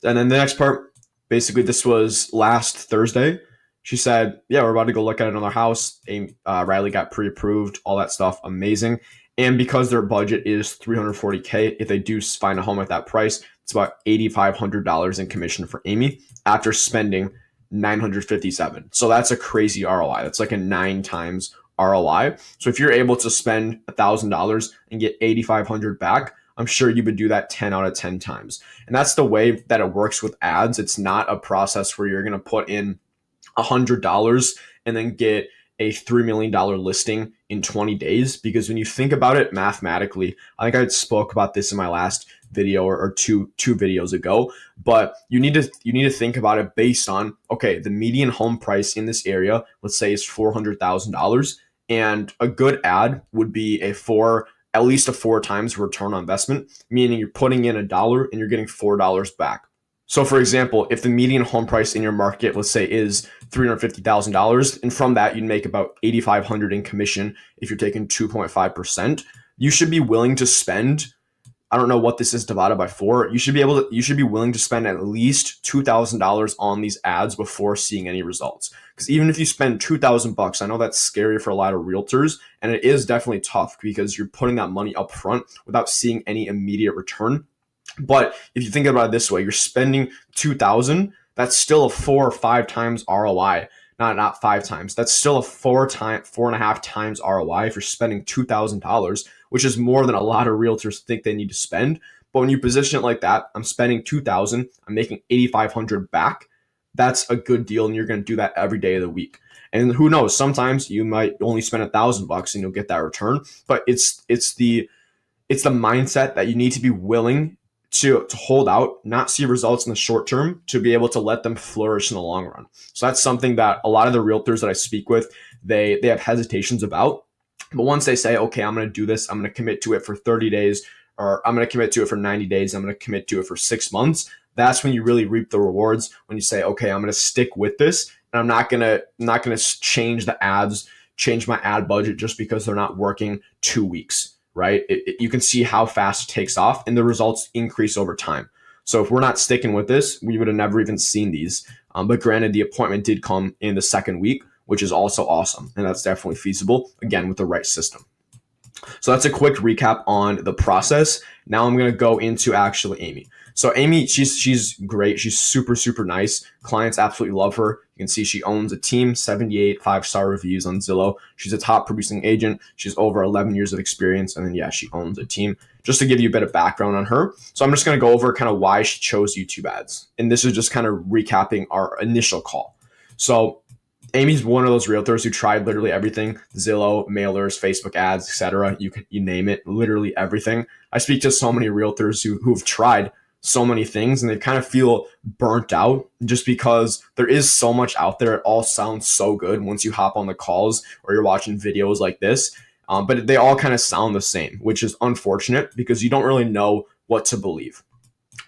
And then the next part, basically, this was last Thursday. She said, yeah, we're about to go look at another house. Riley got pre-approved, all that stuff, amazing. And because their budget is $340K, if they do find a home at that price, it's about $8,500 in commission for Amy after spending $957. So that's a crazy ROI. That's like a 9 times ROI. So if you're able to spend $1,000 and get $8,500 back, I'm sure you would do that 10 out of 10 times. And that's the way that it works with ads. It's not a process where you're going to put in $100 and then get a $3 million listing in 20 days. Because when you think about it mathematically, I think I spoke about this in my last video or two videos ago, but you need to think about it based on, okay, the median home price in this area, let's say, is $400,000, and a good ad would be at least a 4 times return on investment, meaning you're putting in $1 and you're getting $4 back. So for example, if the median home price in your market, let's say, is $350,000, and from that you'd make about $8,500 in commission if you're taking 2.5%, you should be willing to spend, I don't know what this is divided by 4. You should be willing to spend at least $2,000 on these ads before seeing any results. Because even if you spend $2,000, I know that's scary for a lot of realtors, and it is definitely tough because you're putting that money up front without seeing any immediate return. But if you think about it this way, you're spending 2,000, that's still a 4 or 5 times ROI. Not 5 times. That's still a 4.5 times ROI if you're spending $2,000, which is more than a lot of realtors think they need to spend. But when you position it like that, I'm spending 2,000, I'm making 8,500 back. That's a good deal, and you're going to do that every day of the week. And who knows? Sometimes you might only spend $1,000 and you'll get that return. But it's the mindset that you need to be willing to hold out, not see results in the short term, to be able to let them flourish in the long run. So that's something that a lot of the realtors that I speak with, they have hesitations about. But once they say, okay, I'm going to do this, I'm going to commit to it for 30 days, or I'm going to commit to it for 90 days, I'm going to commit to it for 6 months, that's when you really reap the rewards. When you say, okay, I'm going to stick with this, and I'm not going to change the ads, change my ad budget just because they're not working 2 weeks. Right? You can see how fast it takes off, and the results increase over time. So if we're not sticking with this, we would have never even seen these. But granted, the appointment did come in the second week, which is also awesome. And that's definitely feasible, again, with the right system. So that's a quick recap on the process. Now I'm going to go into actually Amy. So Amy, she's great. She's super, super nice. Clients absolutely love her. You can see she owns a team, 78 5-star reviews on Zillow. She's a top producing agent. She's over 11 years of experience. And then, yeah, she owns a team. Just to give you a bit of background on her. So I'm just going to go over kind of why she chose YouTube ads. And this is just kind of recapping our initial call. So Amy's one of those realtors who tried literally everything: Zillow, mailers, Facebook ads, etc. You name it, literally everything. I speak to so many realtors who've tried so many things, and they kind of feel burnt out just because there is so much out there. It all sounds so good once you hop on the calls or you're watching videos like this, but they all kind of sound the same, which is unfortunate because you don't really know what to believe.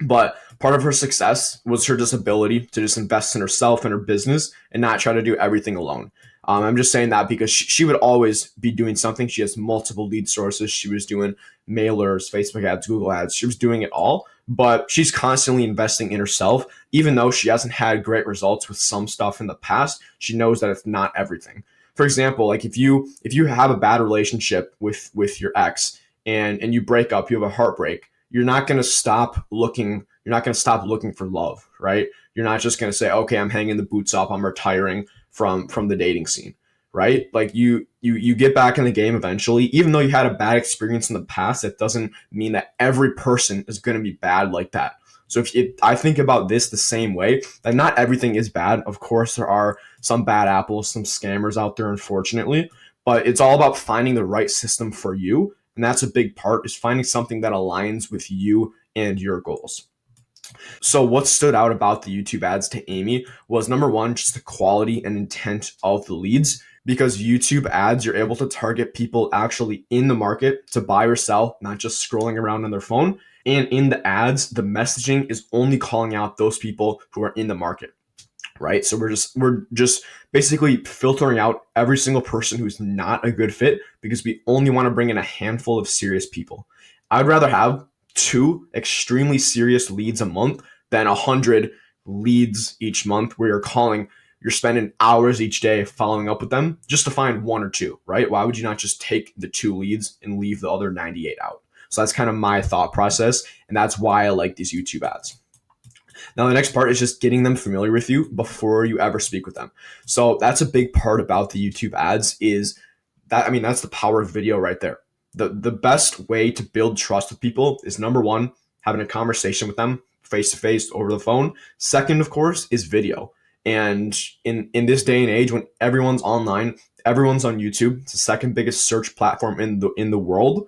But part of her success was her just ability to just invest in herself and her business and not try to do everything alone. I'm just saying that because she would always be doing something. She has multiple lead sources. She was doing mailers, Facebook ads, Google ads. She was doing it all, but she's constantly investing in herself. Even though she hasn't had great results with some stuff in the past, she knows that it's not everything. For example, like if you have a bad relationship with your ex and you break up, you have a heartbreak, you're not going to stop looking. You're not going to stop looking for love, right? You're not just going to say, okay, I'm hanging the boots up, I'm retiring from the dating scene, right? Like you get back in the game eventually. Even though you had a bad experience in the past, that doesn't mean that every person is going to be bad like that. So I think about this the same way, that not everything is bad. Of course, there are some bad apples, some scammers out there, unfortunately, but it's all about finding the right system for you. And that's a big part, is finding something that aligns with you and your goals. So what stood out about the YouTube ads to Amy was, number one, just the quality and intent of the leads. Because YouTube ads, you're able to target people actually in the market to buy or sell, not just scrolling around on their phone. And in the ads, the messaging is only calling out those people who are in the market. Right. So we're just basically filtering out every single person who's not a good fit, because we only want to bring in a handful of serious people. I'd rather have 2 extremely serious leads a month than 100 leads each month where you're spending hours each day following up with them just to find 1 or 2, right? Why would you not just take the 2 leads and leave the other 98 out? So that's kind of my thought process. And that's why I like these YouTube ads. Now, the next part is just getting them familiar with you before you ever speak with them. So that's a big part about the YouTube ads, is that, I mean, that's the power of video right there. The best way to build trust with people is, number one, having a conversation with them face to face over the phone. Second, of course, is video. And in this day and age, when everyone's online, everyone's on YouTube, it's the second biggest search platform in the world.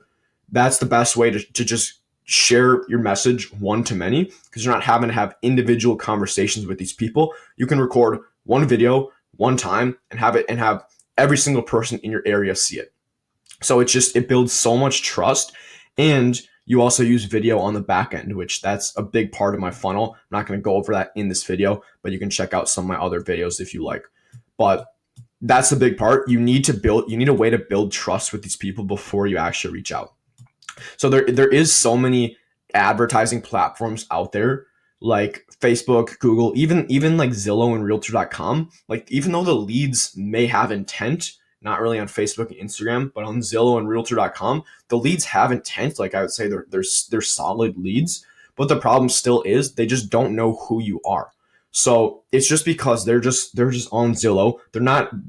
That's the best way to just share your message one to many, because you're not having to have individual conversations with these people. You can record one video one time and have every single person in your area see it. So it builds so much trust. And you also use video on the back end, which that's a big part of my funnel. I'm not going to go over that in this video, but you can check out some of my other videos if you like. But that's the big part. You need a way to build trust with these people before you actually reach out. So there is so many advertising platforms out there, like Facebook, Google, even like Zillow and Realtor.com. Like, even though the leads may have intent, not really on Facebook and Instagram, but on Zillow and Realtor.com, the leads have intent. Like, I would say they're solid leads, But the problem still is they just don't know who you are. So it's just because they're just on Zillow.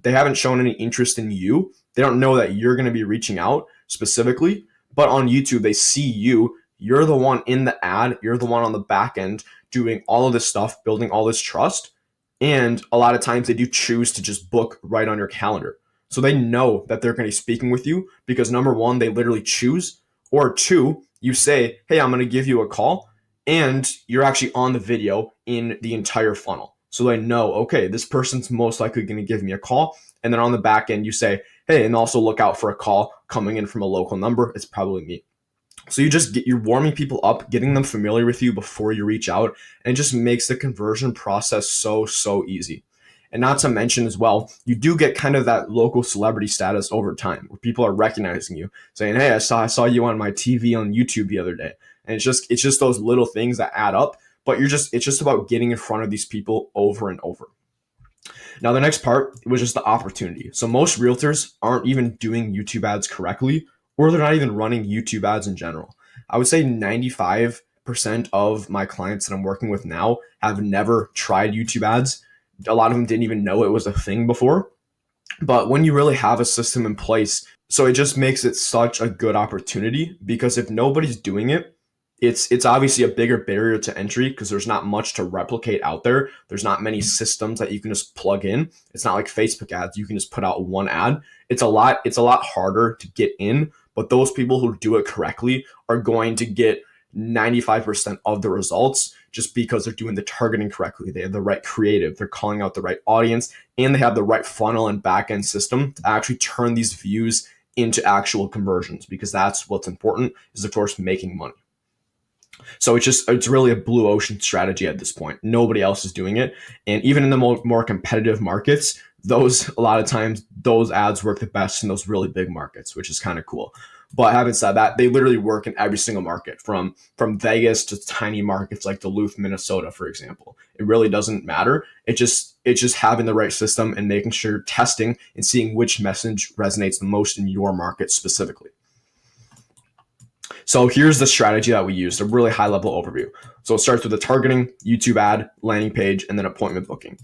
They haven't shown any interest in you. They don't know that you're going to be reaching out specifically, but on YouTube, they see you. You're the one in the ad. You're the one on the back end doing all of this stuff, building all this trust. And a lot of times they do choose to just book right on your calendar. So they know that they're going to be speaking with you because number one, they literally choose, or two, you say, hey, I'm going to give you a call, and you're actually on the video in the entire funnel. So they know, okay, this person's most likely going to give me a call. And then on the back end, you say, hey, and also look out for a call coming in from a local number. It's probably me. So you're warming people up, getting them familiar with you before you reach out, and it just makes the conversion process so easy. And not to mention as well, you do get kind of that local celebrity status over time where people are recognizing you, saying, hey, I saw you on my TV on YouTube the other day. And it's just those little things that add up, but it's just about getting in front of these people over and over. Now, the next part was just the opportunity. So most realtors aren't even doing YouTube ads correctly, or they're not even running YouTube ads in general. I would say 95% of my clients that I'm working with now have never tried YouTube ads. A lot of them didn't even know it was a thing before. But when you really have a system in place, so it just makes it such a good opportunity, because if nobody's doing it, it's obviously a bigger barrier to entry because there's not much to replicate out there. There's not many systems that you can just plug in. It's not like Facebook ads. You can just put out one ad. It's a lot harder to get in, but those people who do it correctly are going to get 95% of the results just because they're doing the targeting correctly. They have the right creative, they're calling out the right audience, and they have the right funnel and back-end system to actually turn these views into actual conversions, because that's what's important, is of course making money. So it's really a blue ocean strategy at this point. Nobody else is doing it. And even in the more competitive markets, a lot of times those ads work the best in those really big markets, which is kind of cool. But having said that, they literally work in every single market, from Vegas to tiny markets like Duluth, Minnesota, for example. It really doesn't matter. It's just having the right system and making sure you're testing and seeing which message resonates the most in your market specifically. So here's the strategy that we used, a really high level overview. So it starts with the targeting, YouTube ad, landing page, and then appointment booking.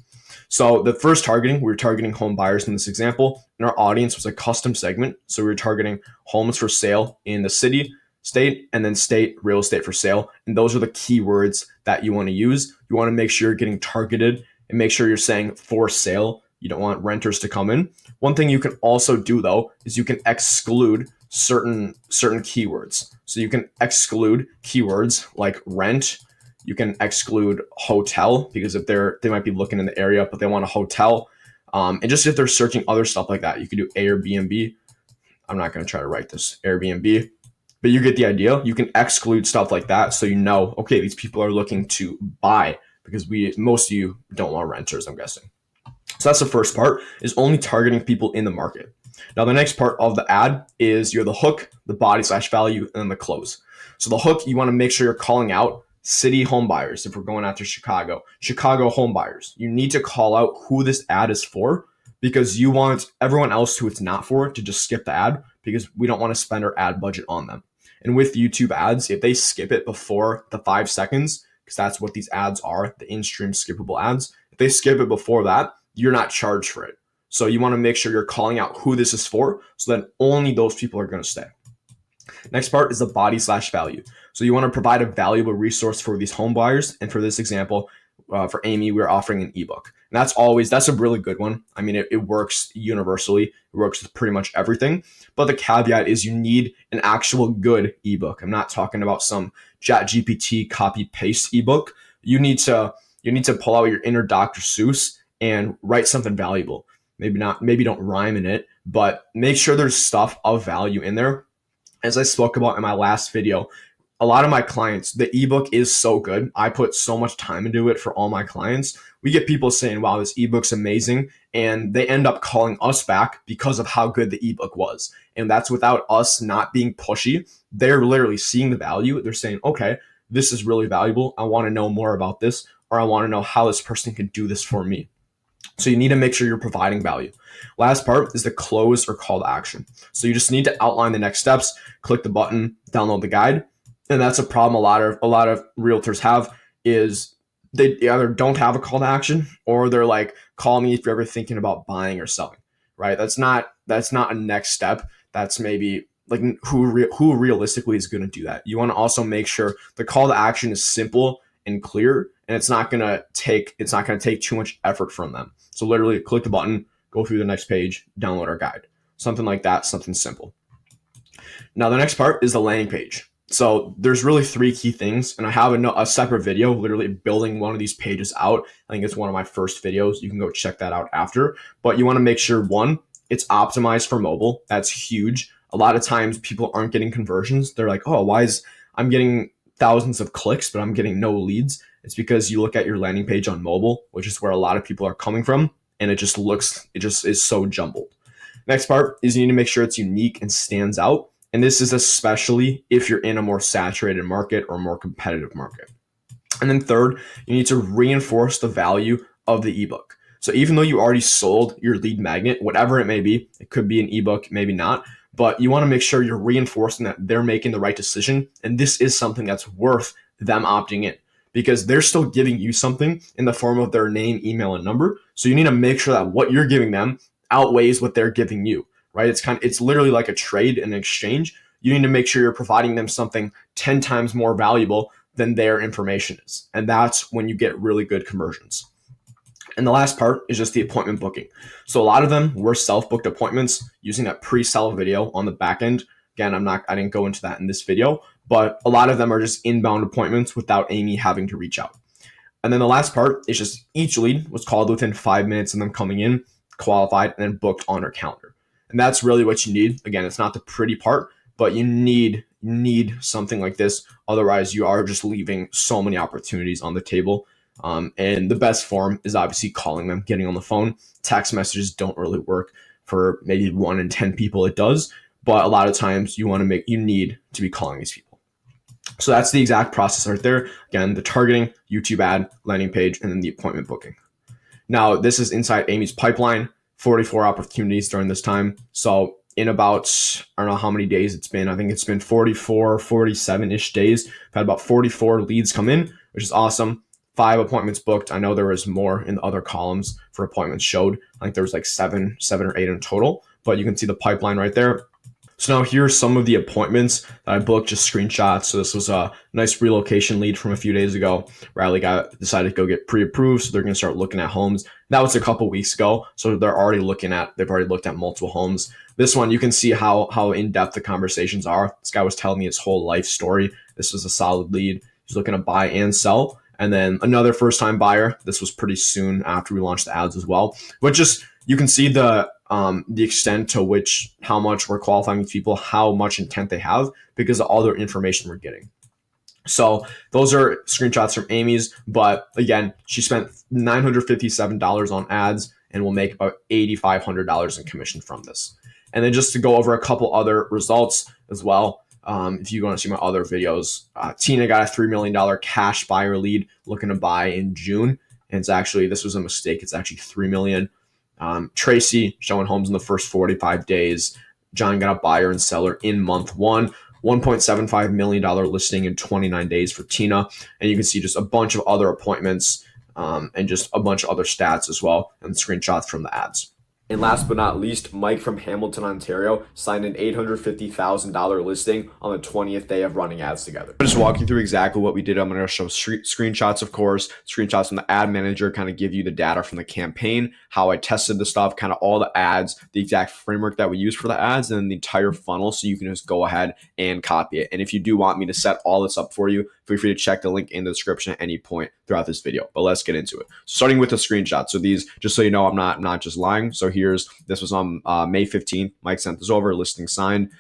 So the first targeting, we were targeting home buyers in this example, and our audience was a custom segment. So we were targeting homes for sale in the city, state, and then state real estate for sale. And those are the keywords that you want to use. You want to make sure you're getting targeted and make sure you're saying for sale. You don't want renters to come in. One thing you can also do though is you can exclude certain keywords. So you can exclude keywords like rent. You can exclude hotel, because if they might be looking in the area, but they want a hotel. And just if they're searching other stuff like that, you can do Airbnb. I'm not going to try to write this Airbnb, but you get the idea. You can exclude stuff like that. So you know, okay, these people are looking to buy, because most of you don't want renters, I'm guessing. So that's the first part, is only targeting people in the market. Now, the next part of the ad is you're the hook, the body / value, and then the close. So the hook, you want to make sure you're calling out city home buyers. If we're going after Chicago home buyers, you need to call out who this ad is for, because you want everyone else who it's not for to just skip the ad, because we don't want to spend our ad budget on them. And with YouTube ads, if they skip it before the 5 seconds, because that's what these ads are, the in-stream skippable ads, if they skip it before that, you're not charged for it. So you want to make sure you're calling out who this is for, so that only those people are going to stay. Next part is the body / value. So you want to provide a valuable resource for these home buyers. And for this example, for Amy, we're offering an ebook. And that's a really good one. I mean, it works universally. It works with pretty much everything. But the caveat is you need an actual good ebook. I'm not talking about some ChatGPT copy paste ebook. You need to pull out your inner Dr. Seuss and write something valuable. Maybe don't rhyme in it, but make sure there's stuff of value in there. As I spoke about in my last video, a lot of my clients, the ebook is so good. I put so much time into it for all my clients. We get people saying, wow, this ebook's amazing. And they end up calling us back because of how good the ebook was. And that's without us not being pushy. They're literally seeing the value. They're saying, okay, this is really valuable. I want to know more about this, or I want to know how this person can do this for me. So you need to make sure you're providing value. Last part is the close or call to action. So you just need to outline the next steps, click the button, download the guide. And that's a problem a lot of realtors have, is they either don't have a call to action, or they're like, call me if you're ever thinking about buying or selling, right? That's not a next step. That's maybe like who realistically is going to do that. You want to also make sure the call to action is simple and clear, and it's not going to take too much effort from them. So literally click the button, go through the next page, download our guide, something like that, something simple. Now, the next part is the landing page. So there's really three key things, and I have a separate video literally building one of these pages out. I think it's one of my first videos. You can go check that out after. But you want to make sure, one, it's optimized for mobile. That's huge. A lot of times people aren't getting conversions. They're like, oh, I'm getting thousands of clicks, but I'm getting no leads? It's because you look at your landing page on mobile, which is where a lot of people are coming from, and it just is so jumbled. Next part is you need to make sure it's unique and stands out. And this is especially if you're in a more saturated market or more competitive market. And then third, you need to reinforce the value of the ebook. So even though you already sold your lead magnet, whatever it may be, it could be an ebook, maybe not, but you want to make sure you're reinforcing that they're making the right decision. And this is something that's worth them opting in, because they're still giving you something in the form of their name, email, and number. So you need to make sure that what you're giving them outweighs what they're giving you. Right? It's literally like a trade and exchange. You need to make sure you're providing them something 10 times more valuable than their information is. And that's when you get really good conversions. And the last part is just the appointment booking. So a lot of them were self-booked appointments using that pre-sell video on the back end. Again, I didn't go into that in this video, but a lot of them are just inbound appointments without Amy having to reach out. And then the last part is just each lead was called within 5 minutes of them coming in, qualified, and then booked on her calendar. And that's really what you need. Again, it's not the pretty part, but you need something like this. Otherwise, you are just leaving so many opportunities on the table. And the best form is obviously calling them, getting on the phone. Text messages don't really work. For maybe 1 in 10 people, it does. But a lot of times you need to be calling these people. So that's the exact process right there. Again, the targeting, YouTube ad, landing page, and then the appointment booking. Now, this is inside Amy's pipeline. 44 opportunities during this time. So in about, I don't know how many days it's been. I think it's been 44, 47-ish days. I've had about 44 leads come in, which is awesome. 5 appointments booked. I know there was more in the other columns for appointments showed. I think there was like seven or 8 in total, but you can see the pipeline right there. So now here's some of the appointments that I booked, just screenshots. So this was a nice relocation lead from a few days ago. Riley decided to go get pre-approved, so they're going to start looking at homes. That was a couple weeks ago, so they've already looked at multiple homes. This one, you can see how in-depth the conversations are. This guy was telling me his whole life story. This was a solid lead. He's looking to buy and sell. And then another first-time buyer. This was pretty soon after we launched the ads as well. But just, you can see the extent to which, how much we're qualifying these people, how much intent they have because of all their information we're getting. So those are screenshots from Amy's, but again, she spent $957 on ads and will make about $8,500 in commission from this. And then just to go over a couple other results as well, if you want to see my other videos, Tina got a $3 million cash buyer lead looking to buy in June. And this was a mistake. It's actually $3 million. Tracy showing homes in the first 45 days. John got a buyer and seller in month 1. $1.75 million listing in 29 days for Tina. And you can see just a bunch of other appointments and just a bunch of other stats as well and screenshots from the ads. And last but not least, Mike from Hamilton, Ontario signed an $850,000 listing on the 20th day of running ads together. I'll just walk you through exactly what we did. I'm going to show screenshots, of course, screenshots from the ad manager, kind of give you the data from the campaign, how I tested the stuff, kind of all the ads, the exact framework that we use for the ads, and then the entire funnel so you can just go ahead and copy it. And if you do want me to set all this up for you, feel free to check the link in the description at any point throughout this video. But let's get into it. Starting with the screenshot. So these, just so you know, I'm not just lying. So this was on May 15th. Mike sent this over, listing signed.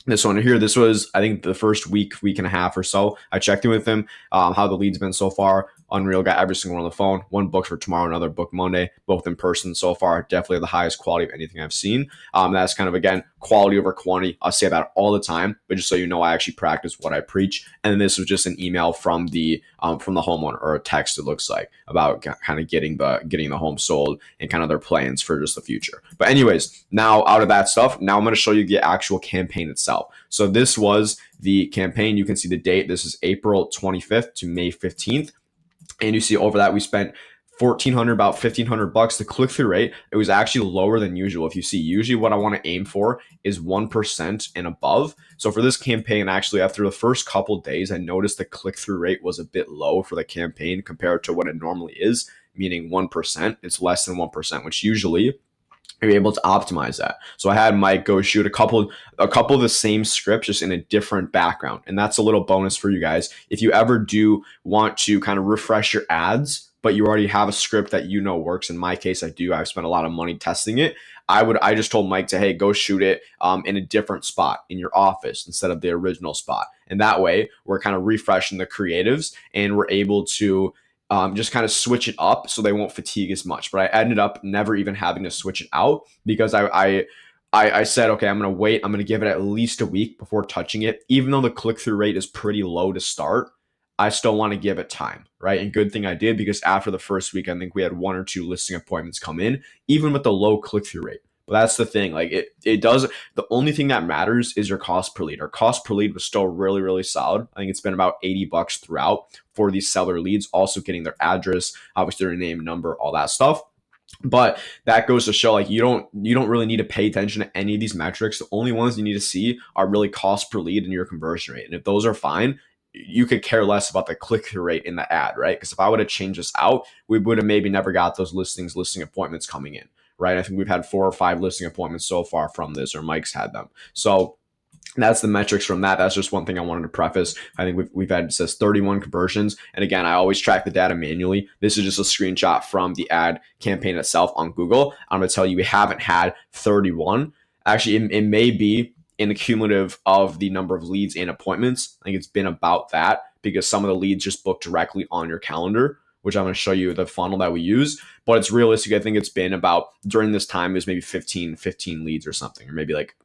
This one here, this was, I think, the first week and a half or so. I checked in with him, how the lead's been so far. unreal. Got every single one on the phone. One booked for tomorrow, another book Monday, both in person so far. Definitely the highest quality of anything I've seen. That's kind of, again, quality over quantity. I'll say that all the time, but just so you know, I actually practice what I preach. And then this was just an email from the homeowner, or a text, it looks like, about kind of getting the home sold and kind of their plans for just the future. But anyways, now out of that stuff, now I'm going to show you the actual campaign itself. So this was the campaign. You can see the date. This is April 25th to May 15th. And you see over that we spent $1,400, about $1,500. The click-through rate, it was actually lower than usual. If you see, usually what I want to aim for is 1% and above. So for this campaign, actually, after the first couple days, I noticed the click-through rate was a bit low for the campaign compared to what it normally is, meaning 1%. It's less than 1%, which usually you're able to optimize that. So I had Mike go shoot a couple of the same scripts, just in a different background. And that's a little bonus for you guys. If you ever do want to kind of refresh your ads, but you already have a script that works. In my case, I do. I've spent a lot of money testing it. I just told Mike to, hey, go shoot it in a different spot in your office instead of the original spot. And that way we're kind of refreshing the creatives, and we're able to just kind of switch it up so they won't fatigue as much. But I ended up never even having to switch it out, because I said, okay, I'm going to wait. I'm going to give it at least a week before touching it. Even though the click-through rate is pretty low to start, I still want to give it time, right? And good thing I did, because after the first week, I think we had 1 or 2 listing appointments come in, even with the low click-through rate. But that's the thing. Like it does. The only thing that matters is your cost per lead. Our cost per lead was still really, really solid. I think it's been about $80 throughout for these seller leads, also getting their address, obviously their name, number, all that stuff. But that goes to show, like, you don't really need to pay attention to any of these metrics. The only ones you need to see are really cost per lead and your conversion rate. And if those are fine, you could care less about the click-through rate in the ad, right? Because if I would have changed this out, we would have maybe never got those listing appointments coming in, right? I think we've had 4 or 5 listing appointments so far from this, or Mike's had them. So that's the metrics from that. That's just one thing I wanted to preface. I think we've had, it says 31 conversions. And again, I always track the data manually. This is just a screenshot from the ad campaign itself on Google. I'm going to tell you, we haven't had 31. Actually, it may be in the cumulative of the number of leads and appointments. I think it's been about that, because some of the leads just book directly on your calendar, which I'm going to show you the funnel that we use. But it's realistic. I think it's been about, during this time, there's maybe 15 leads or something, or maybe like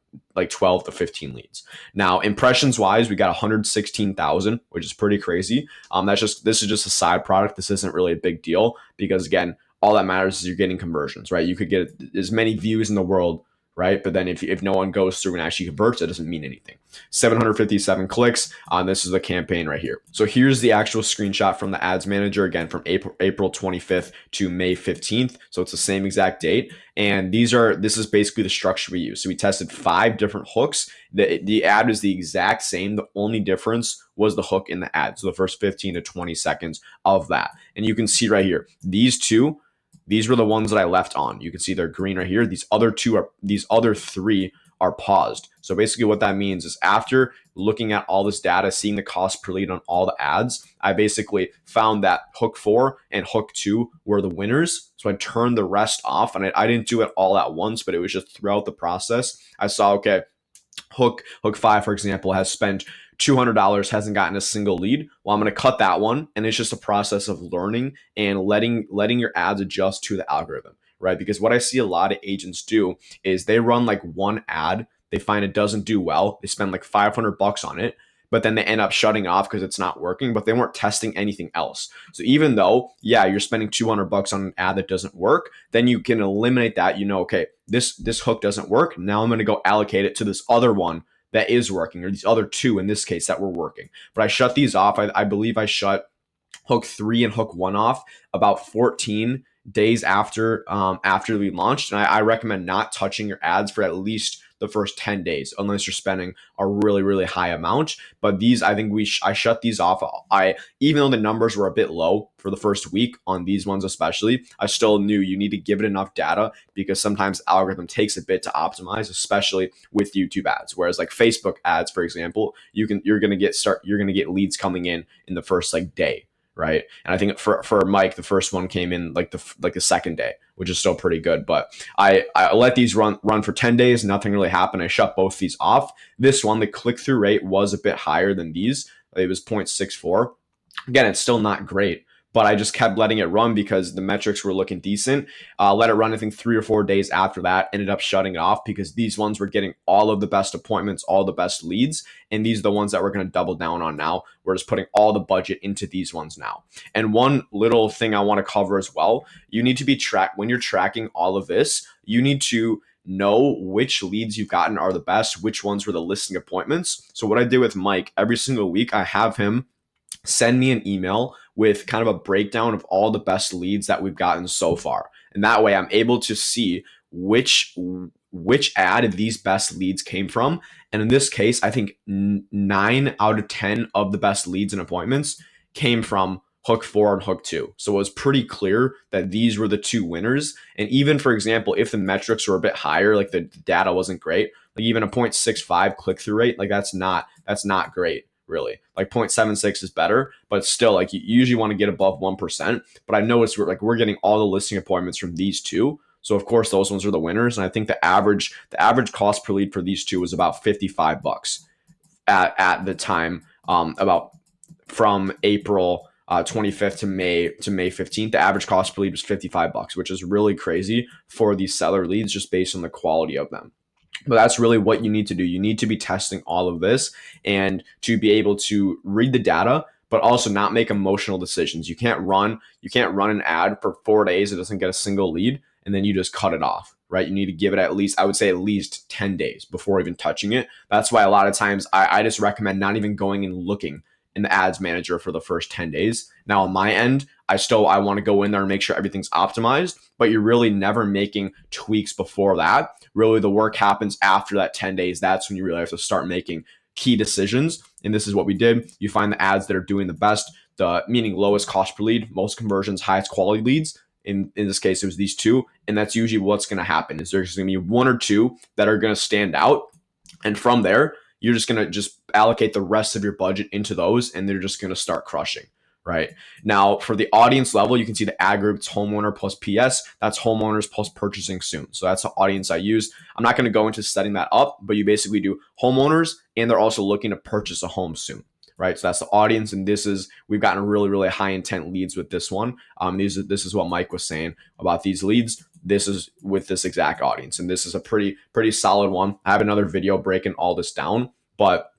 12 to 15 leads. Now, impressions wise, we got 116,000, which is pretty crazy. This is just a side product. This isn't really a big deal, because again, all that matters is you're getting conversions, right? You could get as many views in the world, right? But then if no one goes through and actually converts, it doesn't mean anything. 757 clicks. This is the campaign right here. So here's the actual screenshot from the ads manager, again, from April 25th to May 15th. So it's the same exact date. And this is basically the structure we use. So we tested 5 different hooks. The ad is the exact same. The only difference was the hook in the ad. So the first 15 to 20 seconds of that. And you can see right here, these were the ones that I left on. You can see they're green right here. These other 3 are paused. So basically what that means is, after looking at all this data, seeing the cost per lead on all the ads, I basically found that hook 4 and hook 2 were the winners. So I turned the rest off, and I didn't do it all at once, but it was just throughout the process. I saw, okay, hook 5, for example, has spent $200, hasn't gotten a single lead. Well, I'm going to cut that one. And it's just a process of learning and letting your ads adjust to the algorithm, right? Because what I see a lot of agents do is they run like one ad, they find it doesn't do well, they spend like $500 on it, but then they end up shutting off because it's not working, but they weren't testing anything else. So even though, yeah, you're spending $200 on an ad that doesn't work, then you can eliminate that. Okay, this hook doesn't work. Now I'm going to go allocate it to this other one that is working, or these other 2 in this case that were working. But I shut these off. I believe I shut hook 3 and hook 1 off about 14 days after we launched. And I recommend not touching your ads for at least the first 10 days, unless you're spending a really, really high amount. But these, I think I shut these off. Even though the numbers were a bit low for the first week on these ones especially, I still knew you need to give it enough data, because sometimes the algorithm takes a bit to optimize, especially with YouTube ads. Whereas like Facebook ads, for example, you're gonna get leads coming in the first day. Right. And I think for Mike, the first one came in like the second day, which is still pretty good. But I let these run for 10 days. Nothing really happened. I shut both these off. This one, the click-through rate was a bit higher than these. It was 0.64. Again, it's still not great, but I just kept letting it run because the metrics were looking decent. Let it run, I think 3 or 4 days after that, ended up shutting it off because these ones were getting all of the best appointments, all the best leads. And these are the ones that we're going to double down on now. We're just putting all the budget into these ones now. And one little thing I want to cover as well, you need to be when you're tracking all of this, you need to know which leads you've gotten are the best, which ones were the listing appointments. So what I did with Mike, every single week, I have him send me an email with kind of a breakdown of all the best leads that we've gotten so far. And that way I'm able to see which ad these best leads came from. And in this case, I think 9 out of 10 of the best leads and appointments came from hook 4 and hook 2. So it was pretty clear that these were the two winners. And even, for example, if the metrics were a bit higher, like the data wasn't great, like even a 0.65 click-through rate, like that's not great, really. Like 0.76 is better, but still, like you usually want to get above 1%. But I noticed we're getting all the listing appointments from these two. So of course those ones are the winners. And I think the average cost per lead for these two was about $55 at the time, about from April 25th to May 15th. The average cost per lead was $55, which is really crazy for these seller leads just based on the quality of them. But that's really what you need to do. You need to be testing all of this and to be able to read the data, but also not make emotional decisions. You can't run an ad for 4 days. It doesn't get a single lead and then you just cut it off, right? You need to give it at least 10 days before even touching it. That's why a lot of times I just recommend not even going and looking in the ads manager for the first 10 days. Now on my end, I want to go in there and make sure everything's optimized, but you're really never making tweaks before that. Really the work happens after that 10 days. That's when you really have to start making key decisions. And this is what we did. You find the ads that are doing the best, meaning lowest cost per lead, most conversions, highest quality leads. In this case, it was these two. And that's usually what's going to happen is there's going to be 1 or 2 that are going to stand out. And from there, you're just going to allocate the rest of your budget into those and they're just going to start crushing, right? Now, for the audience level, you can see the ad group, it's homeowner plus PS. That's homeowners plus purchasing soon. So that's the audience I use. I'm not going to go into setting that up, but you basically do homeowners and they're also looking to purchase a home soon, right? So that's the audience. And we've gotten really, really high intent leads with this one. This is what Mike was saying about these leads. This is with this exact audience. And this is a pretty solid one. I have another video breaking all this down, but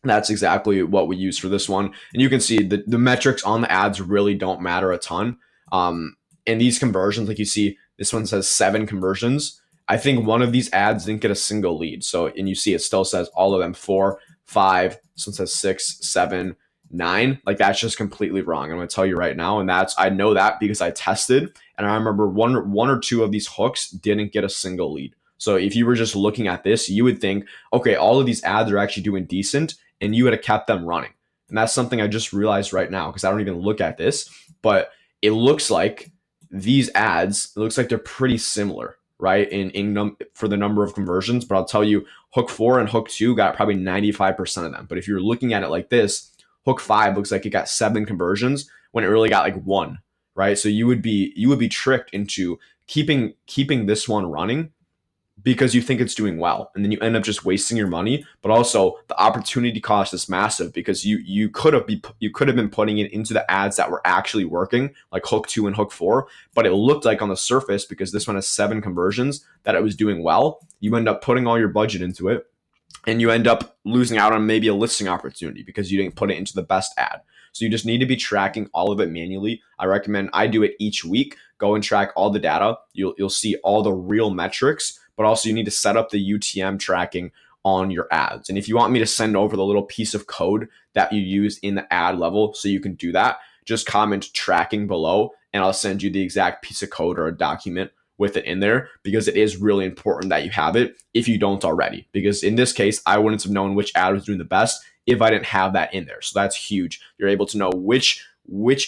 that's exactly what we use for this one. And you can see the metrics on the ads really don't matter a ton. And these conversions, like you see, this one says 7 conversions. I think one of these ads didn't get a single lead. So, and you see it still says all of them 4, 5, this one says 6, 7, 9. Like that's just completely wrong. I'm going to tell you right now. And I know that because I tested and I remember one or two of these hooks didn't get a single lead. So if you were just looking at this, you would think, okay, all of these ads are actually doing decent and you would have kept them running. And that's something I just realized right now because I don't even look at this, but it looks like these ads, it looks like they're pretty similar, right? For the number of conversions, but I'll tell you hook 4 and hook 2 got probably 95% of them. But if you're looking at it like this, hook 5 looks like it got 7 conversions when it really got like 1, right? So you would be tricked into keeping this one running because you think it's doing well, and then you end up just wasting your money. But also the opportunity cost is massive because you could have been putting it into the ads that were actually working, like hook 2 and hook 4, but it looked like on the surface, because this one has 7 conversions, that it was doing well. You end up putting all your budget into it and you end up losing out on maybe a listing opportunity because you didn't put it into the best ad. So you just need to be tracking all of it manually. I recommend I do it each week. Go and track all the data. You'll see all the real metrics, but also you need to set up the UTM tracking on your ads. And if you want me to send over the little piece of code that you use in the ad level so you can do that, just comment tracking below and I'll send you the exact piece of code or a document with it in there, because it is really important that you have it if you don't already. Because in this case, I wouldn't have known which ad was doing the best if I didn't have that in there. So that's huge. You're able to know which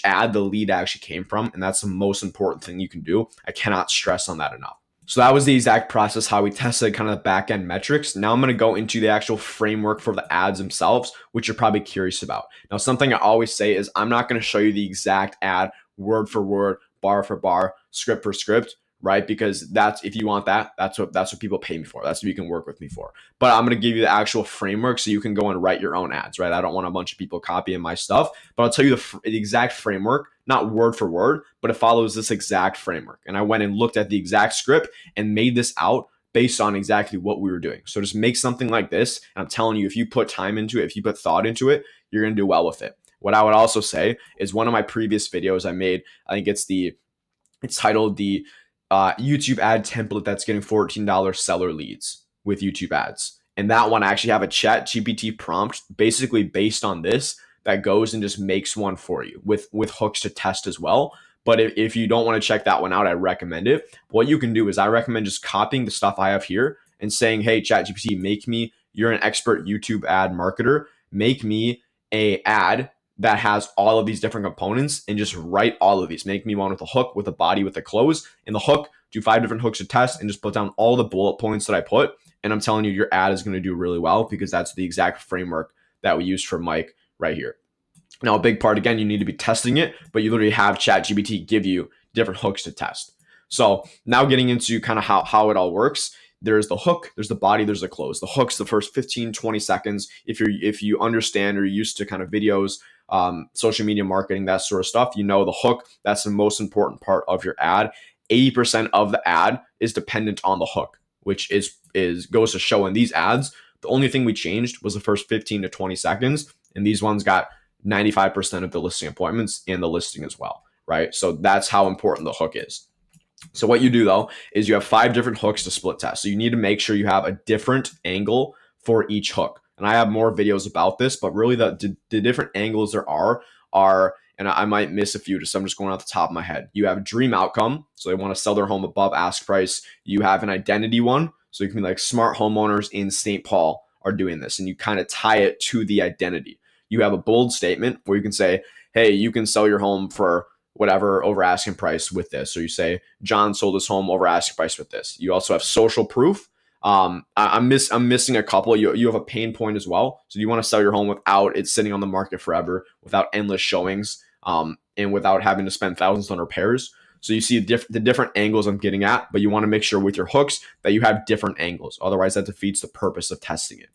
ad the lead actually came from, and that's the most important thing you can do. I cannot stress on that enough. So that was the exact process how we tested kind of the back end metrics. Now I'm going to go into the actual framework for the ads themselves, which you're probably curious about. Now, something I always say is I'm not going to show you the exact ad word for word, bar for bar, script for script, right? Because if you want that's what people pay me for. That's what you can work with me for. But I'm going to give you the actual framework so you can go and write your own ads, right? I don't want a bunch of people copying my stuff, but I'll tell you the exact framework not word for word, but it follows this exact framework. And I went and looked at the exact script and made this out based on exactly what we were doing. So just make something like this. And I'm telling you, if you put time into it, if you put thought into it, you're going to do well with it. What I would also say is one of my previous videos I made, I think it's titled the YouTube ad template that's getting $14 seller leads with YouTube ads. And that one, I actually have a ChatGPT prompt basically based on this that goes and just makes one for you with hooks to test as well. But if you don't want to check that one out, I recommend it. What you can do is I recommend just copying the stuff I have here and saying, hey, ChatGPT, you're an expert YouTube ad marketer, make me a ad that has all of these different components and just write all of these. Make me one with a hook, with a body, with a close. In the hook, do 5 different hooks to test and just put down all the bullet points that I put. And I'm telling you, your ad is going to do really well because that's the exact framework that we used for Mike right here. Now, a big part, again, you need to be testing it, but you literally have ChatGPT give you different hooks to test. So now getting into kind of how it all works. There's the hook, there's the body, there's the close. The hook's the first 15, 20 seconds. If you understand or you're used to kind of videos, social media marketing, that sort of stuff, you know the hook, that's the most important part of your ad. 80% of the ad is dependent on the hook, which goes to show in these ads. The only thing we changed was the first 15 to 20 seconds, and these ones got 95% of the listing appointments and the listing as well, right? So that's how important the hook is. So what you do though is you have 5 different hooks to split test. So you need to make sure you have a different angle for each hook. And I have more videos about this, but really the different angles there are, and I might miss a few, so I'm just going off the top of my head. You have dream outcome. So they want to sell their home above ask price. You have an identity one. So you can be like smart homeowners in St. Paul are doing this, and you kind of tie it to the identity. You have a bold statement where you can say, hey, you can sell your home for whatever over asking price with this. So you say, John sold his home over asking price with this. You also have social proof. I'm missing a couple. You have a pain point as well. So you want to sell your home without it sitting on the market forever, without endless showings, and without having to spend thousands on repairs. So you see the different angles I'm getting at, but you want to make sure with your hooks that you have different angles. Otherwise, that defeats the purpose of testing it.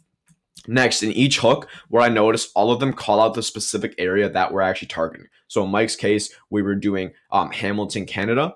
Next, in each hook, where I notice all of them call out the specific area that we're actually targeting. So in Mike's case, we were doing Hamilton, Canada,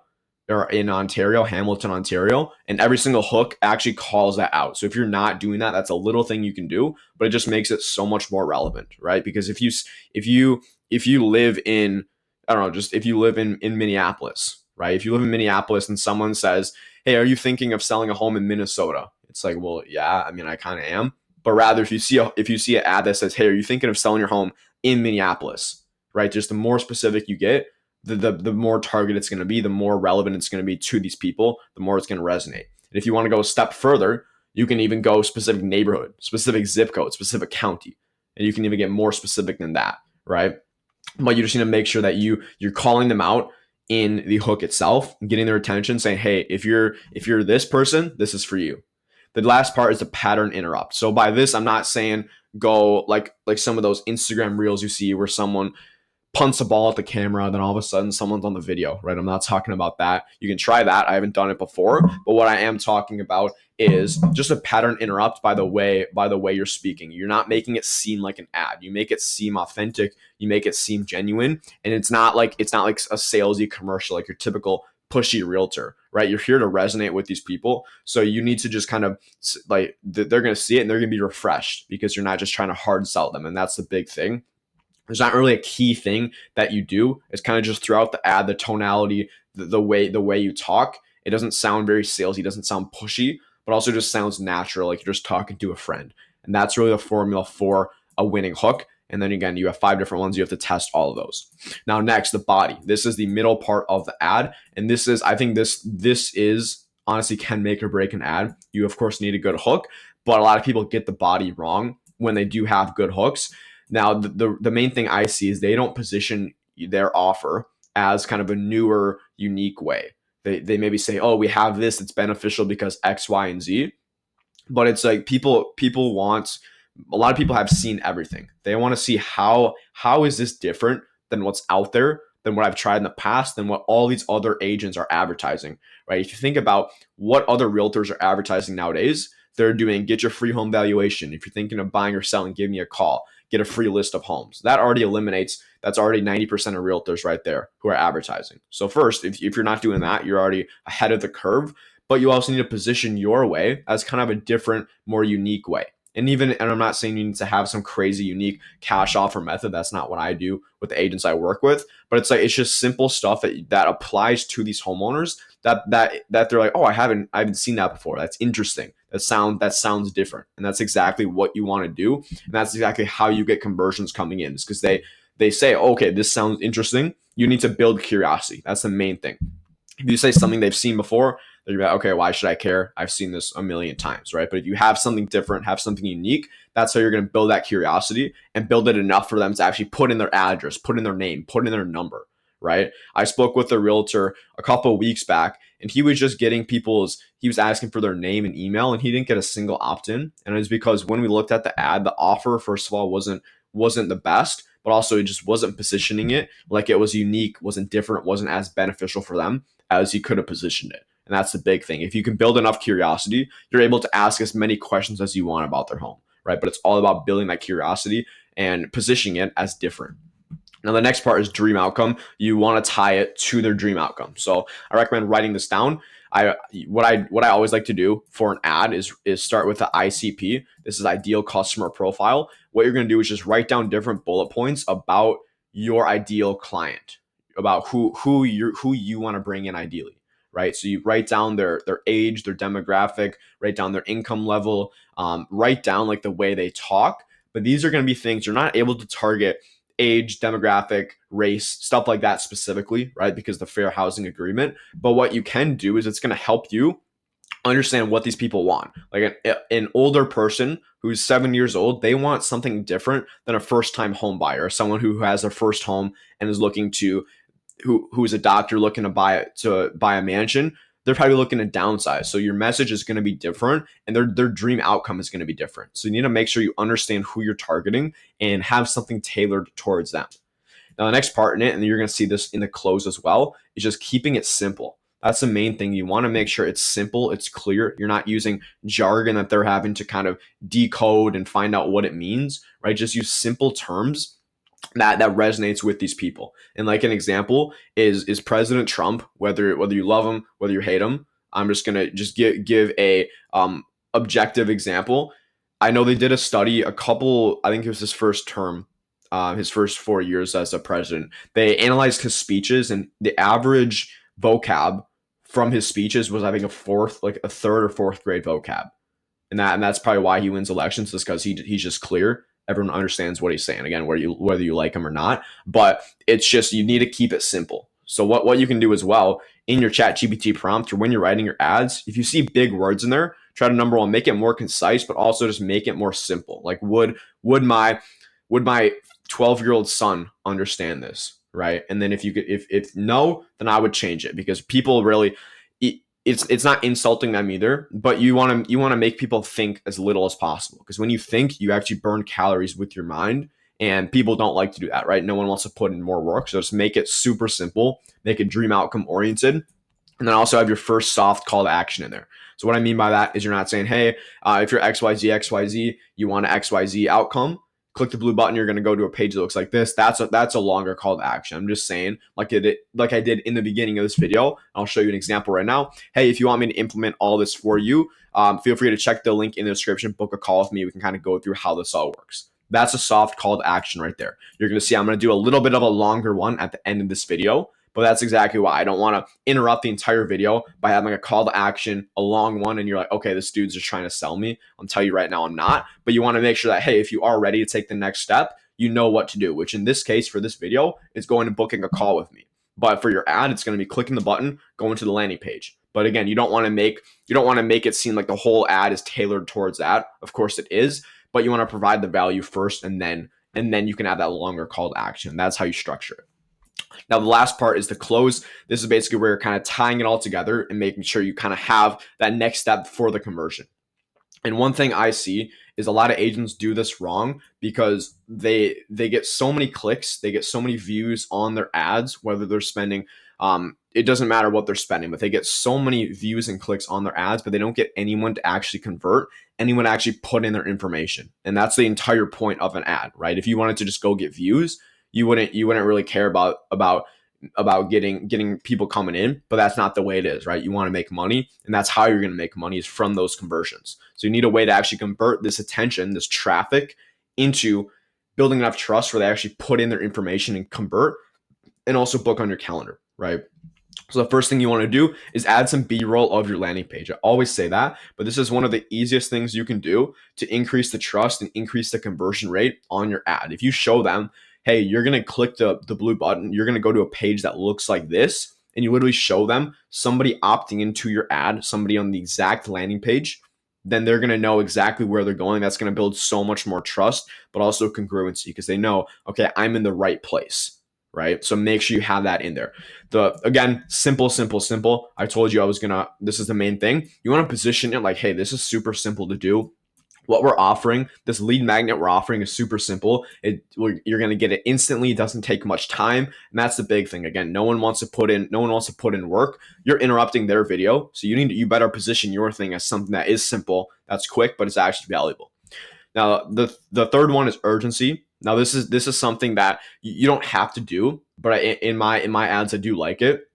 or in Ontario, Hamilton, Ontario, and every single hook actually calls that out. So if you're not doing that, that's a little thing you can do, but it just makes it so much more relevant, right? Because if you live in, I don't know, just if you live in Minneapolis, right? If you live in Minneapolis and someone says, hey, are you thinking of selling a home in Minnesota? It's like, well, yeah, I mean, I kind of am. But rather, if you see an ad that says, hey, are you thinking of selling your home in Minneapolis, right? Just the more specific you get, the more target it's going to be, the more relevant it's going to be to these people, the more it's going to resonate. And if you want to go a step further, you can even go specific neighborhood, specific zip code, specific county, and you can even get more specific than that, right? But you just need to make sure that you're calling them out in the hook itself, getting their attention, saying, hey, if you're this person, this is for you. The last part is the pattern interrupt. So by this, I'm not saying go like some of those Instagram reels you see where someone punts a ball at the camera, then all of a sudden someone's on the video, right? I'm not talking about that. You can try that. I haven't done it before, but what I am talking about is just a pattern interrupt by the way you're speaking. You're not making it seem like an ad. You make it seem authentic. You make it seem genuine, and it's not like a salesy commercial like your typical pushy realtor, right? You're here to resonate with these people. So you need to just kind of like, they're going to see it and they're going to be refreshed because you're not just trying to hard sell them. And that's the big thing. There's not really a key thing that you do. It's kind of just throughout the ad, the tonality, the way you talk. It doesn't sound very salesy. It doesn't sound pushy, but also just sounds natural. Like you're just talking to a friend. And that's really the formula for a winning hook. And then again, you have 5 different ones. You have to test all of those. Now, next, the body. This is the middle part of the ad. And I think this is honestly can make or break an ad. You, of course, need a good hook, but a lot of people get the body wrong when they do have good hooks. Now, the main thing I see is they don't position their offer as kind of a newer, unique way. They maybe say, oh, we have this, it's beneficial because X, Y, and Z. But it's like people want, a lot of people have seen everything. They want to see how is this different than what's out there, than what I've tried in the past, than what all these other agents are advertising, right? If you think about what other realtors are advertising nowadays, they're doing get your free home valuation. If you're thinking of buying or selling, give me a call. Get a free list of homes. That already eliminates, that's already 90% of realtors right there who are advertising. So first, if you're not doing that, you're already ahead of the curve, but you also need to position your way as kind of a different, more unique way. And I'm not saying you need to have some crazy unique cash offer method. That's not what I do with the agents I work with. But it's just simple stuff that applies to these homeowners that they're like, oh, I haven't seen that before. That's interesting. That sounds different. And that's exactly what you want to do. And that's exactly how you get conversions coming in. It's because they say, oh, okay, this sounds interesting. You need to build curiosity. That's the main thing. If you say something they've seen before, they're like, okay, why should I care? I've seen this a million times, right? But if you have something different, have something unique, that's how you're going to build that curiosity and build it enough for them to actually put in their address, put in their name, put in their number, right? I spoke with a realtor a couple of weeks back, and he was just getting he was asking for their name and email, and he didn't get a single opt-in. And it was because when we looked at the ad, the offer, first of all, wasn't the best, but also it just wasn't positioning it like it was unique, wasn't different, wasn't as beneficial for them as he could have positioned it. And that's the big thing. If you can build enough curiosity, you're able to ask as many questions as you want about their home, right? But it's all about building that curiosity and positioning it as different. Now, the next part is dream outcome. You want to tie it to their dream outcome. So I recommend writing this down. What I always like to do for an ad is start with the ICP. This is ideal customer profile. What you're going to do is just write down different bullet points about your ideal client, about who you want to bring in ideally, right? So you write down their age, their demographic, write down their income level, write down like the way they talk. But these are going to be things you're not able to target age, demographic, race, stuff like that specifically, right? Because the fair housing agreement. But what you can do is it's going to help you understand what these people want. Like an older person who's 7 years old, they want something different than a first-time home buyer, someone who has their first home and is looking to who's a doctor looking to buy a mansion. They're probably looking to downsize. So your message is going to be different and their dream outcome is going to be different. So you need to make sure you understand who you're targeting and have something tailored towards them. Now, the next part in it, and you're going to see this in the close as well, is just keeping it simple. That's the main thing. You want to make sure it's simple, it's clear. You're not using jargon that they're having to kind of decode and find out what it means, right? Just use simple terms that resonates with these people. And like an example is President Trump, whether you love him, whether you hate him. I'm just gonna give a objective example. I know they did a study I think it was his first term, his first 4 years as a president. They analyzed his speeches, and the average vocab from his speeches was, I think, a third or fourth grade vocab. And that's probably why he wins elections, is because he's just clear. Everyone understands what he's saying. Again, whether you like him or not, but it's just you need to keep it simple. So what you can do as well in your ChatGPT prompt or when you're writing your ads, if you see big words in there, try to, number one, make it more concise, but also just make it more simple. Like would my 12-year-old son understand this, right? And then if no, then I would change it, because people really, it's not insulting them either, but you want to make people think as little as possible, because when you think, you actually burn calories with your mind, and people don't like to do that, right? No one wants to put in more work. So just make it super simple, make it dream outcome oriented, and then also have your first soft call to action in there. So what I mean by that is you're not saying, hey, if you're XYZ, you want an XYZ outcome, click the blue button, you're going to go to a page that looks like this. That's a longer call to action. I'm just saying, like I did in the beginning of this video, I'll show you an example right now. Hey, if you want me to implement all this for you, feel free to check the link in the description, book a call with me. We can kind of go through how this all works. That's a soft call to action right there. You're going to see I'm going to do a little bit of a longer one at the end of this video, but that's exactly why I don't want to interrupt the entire video by having a call to action, a long one, and you're like, okay, this dude's just trying to sell me. I'll tell you right now, I'm not. But you want to make sure that, hey, if you are ready to take the next step, you know what to do, which in this case, for this video, is going to booking a call with me. But for your ad, it's going to be clicking the button, going to the landing page. But again, you don't want to make it seem like the whole ad is tailored towards that. Of course it is, but you want to provide the value first, and then you can have that longer call to action. That's how you structure it. Now, the last part is the close. This is basically where you're kind of tying it all together and making sure you kind of have that next step for the conversion. And one thing I see is a lot of agents do this wrong, because they get so many clicks, they get so many views on their ads, whether they're spending it doesn't matter what they're spending, but they get so many views and clicks on their ads, but they don't get anyone to actually convert, anyone to actually put in their information. And that's the entire point of an ad, right? If you wanted to just go get views, you wouldn't really care about getting people coming in, but that's not the way it is, right? You want to make money, and that's how you're going to make money, is from those conversions. So you need a way to actually convert this attention, this traffic, into building enough trust where they actually put in their information and convert, and also book on your calendar, right? So the first thing you want to do is add some B-roll of your landing page. I always say that, but this is one of the easiest things you can do to increase the trust and increase the conversion rate on your ad. If you show them, hey, you're going to click the blue button, you're going to go to a page that looks like this, and you literally show them somebody opting into your ad, somebody on the exact landing page, then they're going to know exactly where they're going. That's going to build so much more trust, but also congruency, because they know, okay, I'm in the right place, right? So make sure you have that in there. Again, simple. I told you this is the main thing. You want to position it like, hey, this is super simple to do. What we're offering, this lead magnet we're offering, is super simple. You're going to get it instantly. It doesn't take much time. And that's the big thing. Again, no one wants to put in work. You're interrupting their video. So you better position your thing as something that is simple, that's quick, but it's actually valuable. Now, the third one is urgency. Now, this is something that you don't have to do, but in my ads, I do like it.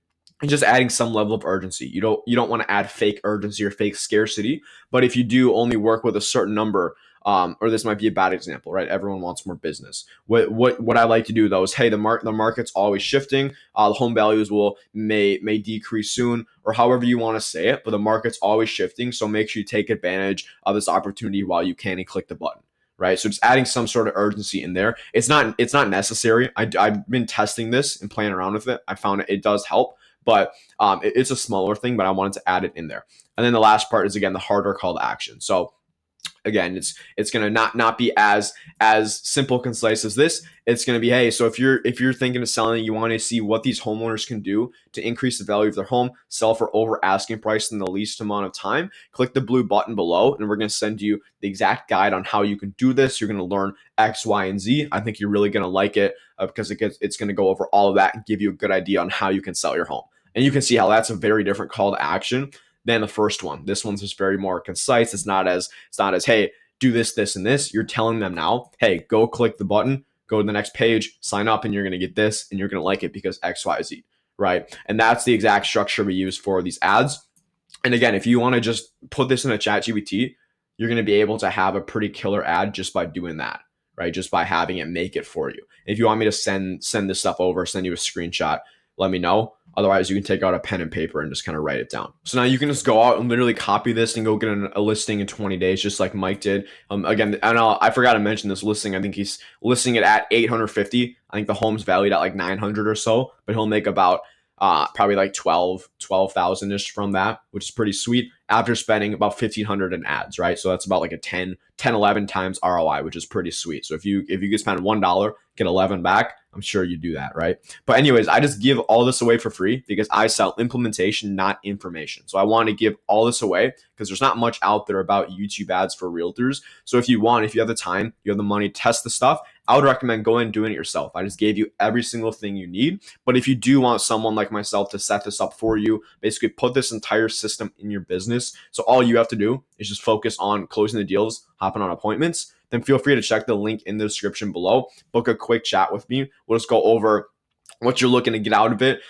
And just adding some level of urgency. You don't want to add fake urgency or fake scarcity, but if you do only work with a certain number, or this might be a bad example, right? Everyone wants more business. What I like to do though is, hey, the market's always shifting. The home values may decrease soon, or however you want to say it, but the market's always shifting. So make sure you take advantage of this opportunity while you can and click the button. Right. So just adding some sort of urgency in there. It's not necessary. I've been testing this and playing around with it. I found it does help. But it's a smaller thing, but I wanted to add it in there. And then the last part is, again, the harder call to action. So again, it's going to not be as simple, concise as this. It's going to be, hey, so if you're thinking of selling, you want to see what these homeowners can do to increase the value of their home, sell for over asking price in the least amount of time, click the blue button below, and we're going to send you the exact guide on how you can do this. You're going to learn X, Y, and Z. I think you're really going to like it because it's going to go over all of that and give you a good idea on how you can sell your home. And you can see how that's a very different call to action than the first one. This one's just very more concise. It's not as, hey, do this, this, and this. You're telling them now, hey, go click the button, go to the next page, sign up, and you're going to get this, and you're going to like it because X, Y, Z, right? And that's the exact structure we use for these ads. And again, if you want to just put this in a ChatGPT, you're going to be able to have a pretty killer ad just by doing that, right? Just by having it make it for you. If you want me to send this stuff over, send you a screenshot, let me know. Otherwise, you can take out a pen and paper and just kind of write it down. So now you can just go out and literally copy this and go get a listing in 20 days, just like Mike did. Again, I forgot to mention this listing. I think he's listing it at 850. I think the home's valued at like 900 or so, but he'll make about probably like 12,000 ish from that, which is pretty sweet after spending about 1,500 in ads, right? So that's about like a 11 times ROI, which is pretty sweet. So if you could spend $1, get 11 back, I'm sure you do that, right? But anyways, I just give all this away for free because I sell implementation, not information. So I want to give all this away because there's not much out there about YouTube ads for realtors. So if you have the time, you have the money, test the stuff, I would recommend going and doing it yourself. I just gave you every single thing you need. But if you do want someone like myself to set this up for you, basically put this entire system in your business, so all you have to do is just focus on closing the deals, hopping on appointments, then feel free to check the link in the description below. Book a quick chat with me. We'll just go over what you're looking to get out of it,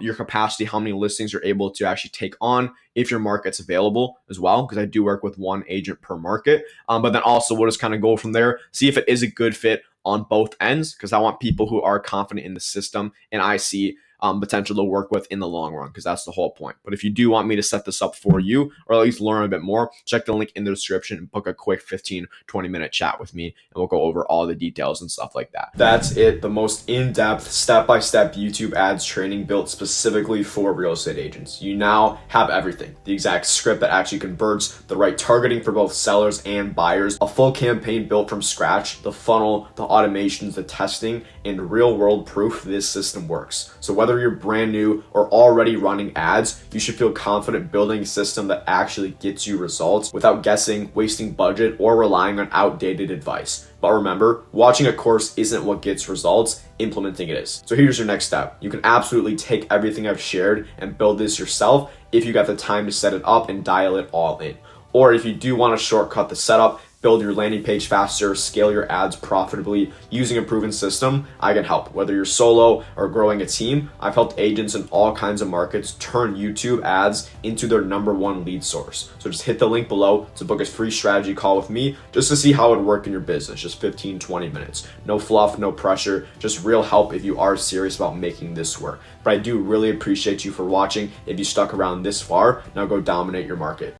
your capacity, how many listings you're able to actually take on, if your market's available as well, because I do work with one agent per market. But then also we'll just kind of go from there, see if it is a good fit on both ends, because I want people who are confident in the system and I see potential to work with in the long run, because that's the whole point. But if you do want me to set this up for you, or at least learn a bit more, check the link in the description and book a quick 15-20 minute chat with me, and we'll go over all the details and stuff like that. That's it. The most in-depth, step-by-step YouTube ads training built specifically for real estate agents. You now have everything. The exact script that actually converts, the right targeting for both sellers and buyers, a full campaign built from scratch, the funnel, the automations, the testing, and real world proof this system works. So whether you're brand new or already running ads, you should feel confident building a system that actually gets you results without guessing, wasting budget, or relying on outdated advice. But remember, watching a course isn't what gets results, implementing it is. So here's your next step. You can absolutely take everything I've shared and build this yourself if you got the time to set it up and dial it all in. Or if you do want to shortcut the setup, build your landing page faster, scale your ads profitably using a proven system, I can help. Whether you're solo or growing a team, I've helped agents in all kinds of markets turn YouTube ads into their #1 lead source. So just hit the link below to book a free strategy call with me just to see how it would work in your business. Just 15, 20 minutes. No fluff, no pressure, just real help if you are serious about making this work. But I do really appreciate you for watching. If you stuck around this far, now go dominate your market.